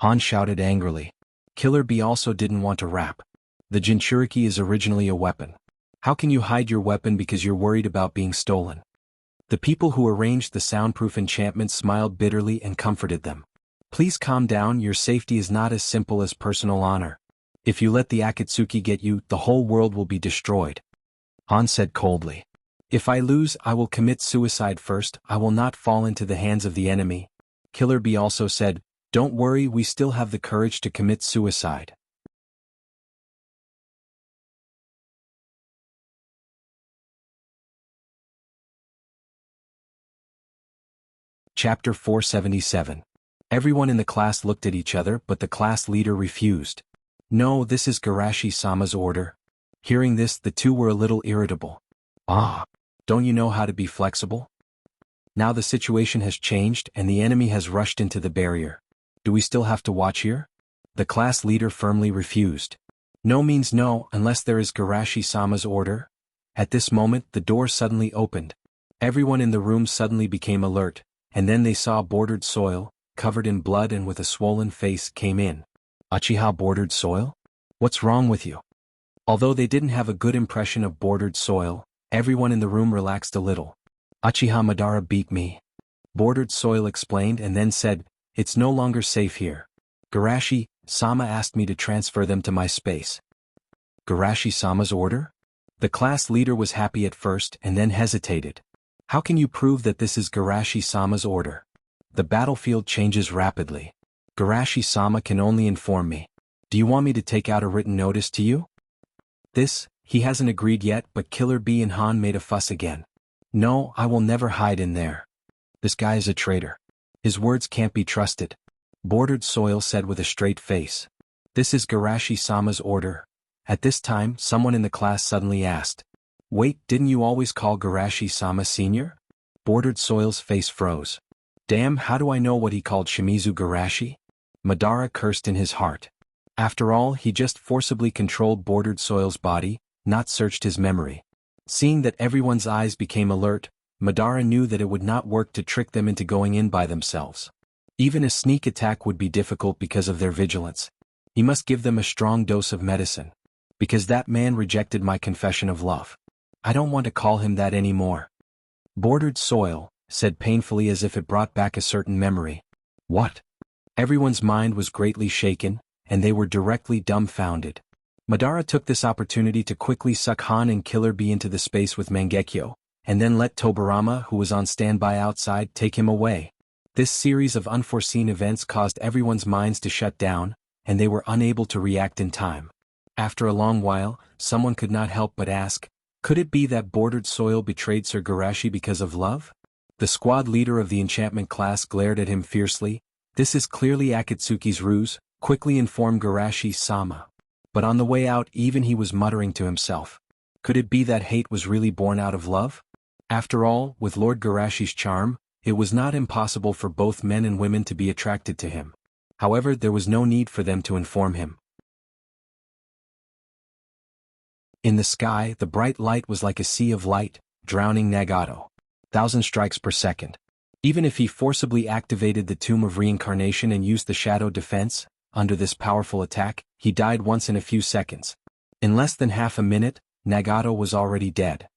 Han shouted angrily. Killer Bee also didn't want to rap. The Jinchuriki is originally a weapon. How can you hide your weapon because you're worried about being stolen? The people who arranged the soundproof enchantment smiled bitterly and comforted them. Please calm down, your safety is not as simple as personal honor. If you let the Akatsuki get you, the whole world will be destroyed. Han said coldly. If I lose, I will commit suicide first, I will not fall into the hands of the enemy. Killer Bee also said, don't worry, we still have the courage to commit suicide. Chapter 477. Everyone in the class looked at each other, but the class leader refused. No, this is Garashi-sama's order. Hearing this, the two were a little irritable. Ah, don't you know how to be flexible? Now the situation has changed and the enemy has rushed into the barrier. Do we still have to watch here? The class leader firmly refused. No means no unless there is Garashi-sama's order. At this moment, the door suddenly opened. Everyone in the room suddenly became alert, and then they saw Bordered Soil, covered in blood and with a swollen face, came in. Uchiha Bordered Soil? What's wrong with you? Although they didn't have a good impression of Bordered Soil, everyone in the room relaxed a little. Uchiha Madara beat me. Bordered Soil explained and then said, it's no longer safe here. Garashi-sama asked me to transfer them to my space. Garashi-sama's order? The class leader was happy at first and then hesitated. How can you prove that this is Garashi-sama's order? The battlefield changes rapidly. Garashi-sama can only inform me. Do you want me to take out a written notice to you? This, he hasn't agreed yet, but Killer Bee and Han made a fuss again. No, I will never hide in there. This guy is a traitor. His words can't be trusted. Bordered Soil said with a straight face. This is Garashi-sama's order. At this time, someone in the class suddenly asked. Wait, didn't you always call Garashi-sama senior? Bordered Soil's face froze. Damn, how do I know what he called Shimizu Garashi? Madara cursed in his heart. After all, he just forcibly controlled Bordered Soil's body, not searched his memory. Seeing that everyone's eyes became alert, Madara knew that it would not work to trick them into going in by themselves. Even a sneak attack would be difficult because of their vigilance. He must give them a strong dose of medicine. Because that man rejected my confession of love. I don't want to call him that anymore. Bordered Soil said painfully as if it brought back a certain memory. What? Everyone's mind was greatly shaken, and they were directly dumbfounded. Madara took this opportunity to quickly suck Han and Killer Bee into the space with Mangekyo, and then let Tobirama, who was on standby outside, take him away. This series of unforeseen events caused everyone's minds to shut down, and they were unable to react in time. After a long while, someone could not help but ask, could it be that Bordered Soil betrayed Sir Garashi because of love? The squad leader of the enchantment class glared at him fiercely. This is clearly Akatsuki's ruse, quickly informed Garashi-sama. But on the way out, even he was muttering to himself. Could it be that hate was really born out of love? After all, with Lord Garashi's charm, it was not impossible for both men and women to be attracted to him. However, there was no need for them to inform him. In the sky, the bright light was like a sea of light, drowning Nagato. 1,000 strikes per second. Even if he forcibly activated the Tomb of Reincarnation and used the Shadow Defense, under this powerful attack, he died once in a few seconds. In less than half a minute, Nagato was already dead.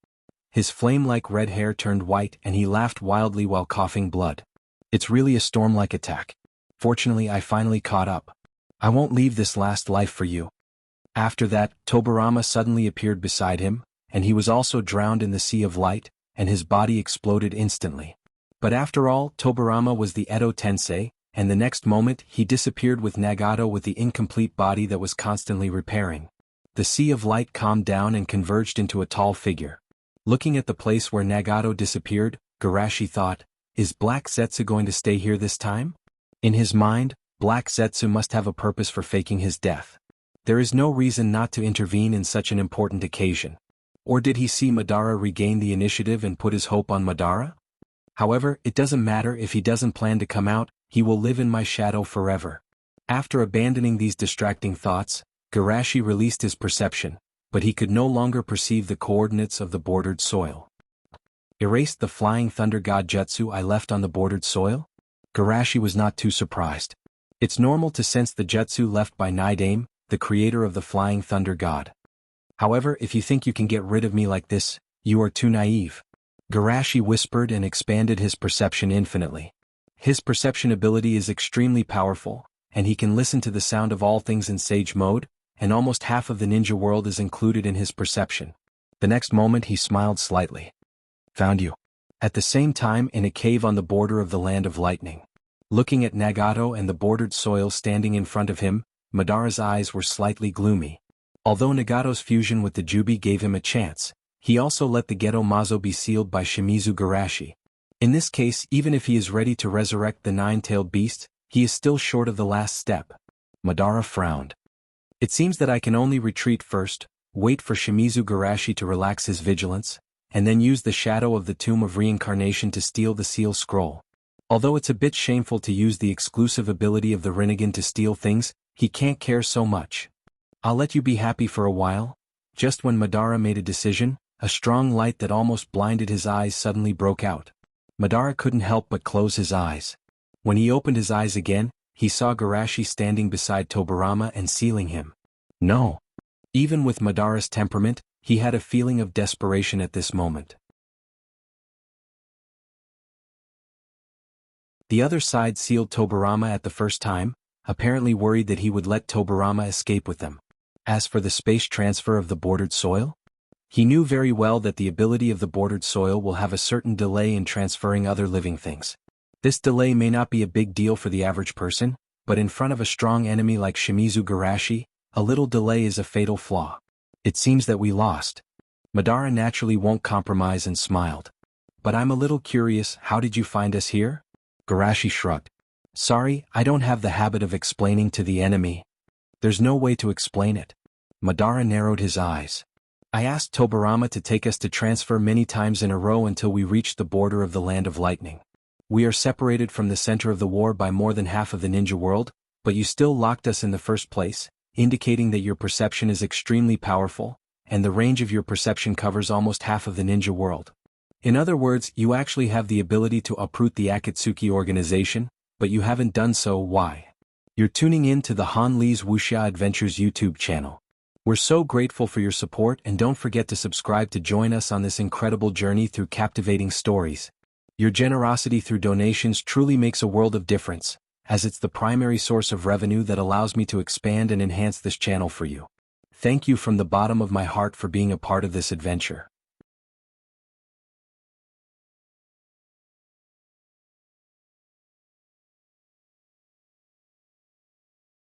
His flame-like red hair turned white and he laughed wildly while coughing blood. It's really a storm-like attack. Fortunately, I finally caught up. I won't leave this last life for you. After that, Tobarama suddenly appeared beside him, and he was also drowned in the sea of light, and his body exploded instantly. But after all, Tobarama was the Edo Tensei, and the next moment he disappeared with Nagato with the incomplete body that was constantly repairing. The sea of light calmed down and converged into a tall figure. Looking at the place where Nagato disappeared, Garashi thought, is Black Zetsu going to stay here this time? In his mind, Black Zetsu must have a purpose for faking his death. There is no reason not to intervene in such an important occasion. Or did he see Madara regain the initiative and put his hope on Madara? However, it doesn't matter if he doesn't plan to come out, he will live in my shadow forever. After abandoning these distracting thoughts, Garashi released his perception, but he could no longer perceive the coordinates of the bordered soil. Erased the flying thunder god jutsu I left on the bordered soil? Garashi was not too surprised. It's normal to sense the jutsu left by Nidame, the creator of the flying thunder god. However, if you think you can get rid of me like this, you are too naive. Garashi whispered and expanded his perception infinitely. His perception ability is extremely powerful, and he can listen to the sound of all things in sage mode, and almost half of the ninja world is included in his perception. The next moment he smiled slightly. Found you. At the same time, in a cave on the border of the land of lightning. Looking at Nagato and the bordered soil standing in front of him, Madara's eyes were slightly gloomy. Although Nagato's fusion with the Jubi gave him a chance, he also let the Geto Mazo be sealed by Shimizu Garashi. In this case, even if he is ready to resurrect the nine-tailed beast, he is still short of the last step. Madara frowned. It seems that I can only retreat first, wait for Shimizu Garashi to relax his vigilance, and then use the shadow of the Tomb of Reincarnation to steal the seal scroll. Although it's a bit shameful to use the exclusive ability of the Rinnegan to steal things, he can't care so much. I'll let you be happy for a while. Just when Madara made a decision, a strong light that almost blinded his eyes suddenly broke out. Madara couldn't help but close his eyes. When he opened his eyes again, he saw Garashi standing beside Tobarama and sealing him. No. Even with Madara's temperament, he had a feeling of desperation at this moment. The other side sealed Tobarama at the first time, apparently worried that he would let Tobarama escape with them. As for the space transfer of the bordered soil, he knew very well that the ability of the bordered soil will have a certain delay in transferring other living things. This delay may not be a big deal for the average person, but in front of a strong enemy like Shimizu Garashi, a little delay is a fatal flaw. It seems that we lost. Madara naturally won't compromise and smiled. But I'm a little curious, how did you find us here? Garashi shrugged. Sorry, I don't have the habit of explaining to the enemy. There's no way to explain it. Madara narrowed his eyes. I asked Tobarama to take us to transfer many times in a row until we reached the border of the land of lightning. We are separated from the center of the war by more than half of the ninja world, but you still locked us in the first place, indicating that your perception is extremely powerful, and the range of your perception covers almost half of the ninja world. In other words, you actually have the ability to uproot the Akatsuki organization, but you haven't done so. Why? You're tuning in to the Han Lee's Wuxia Adventures YouTube channel. We're so grateful for your support, and don't forget to subscribe to join us on this incredible journey through captivating stories. Your generosity through donations truly makes a world of difference, as it's the primary source of revenue that allows me to expand and enhance this channel for you. Thank you from the bottom of my heart for being a part of this adventure.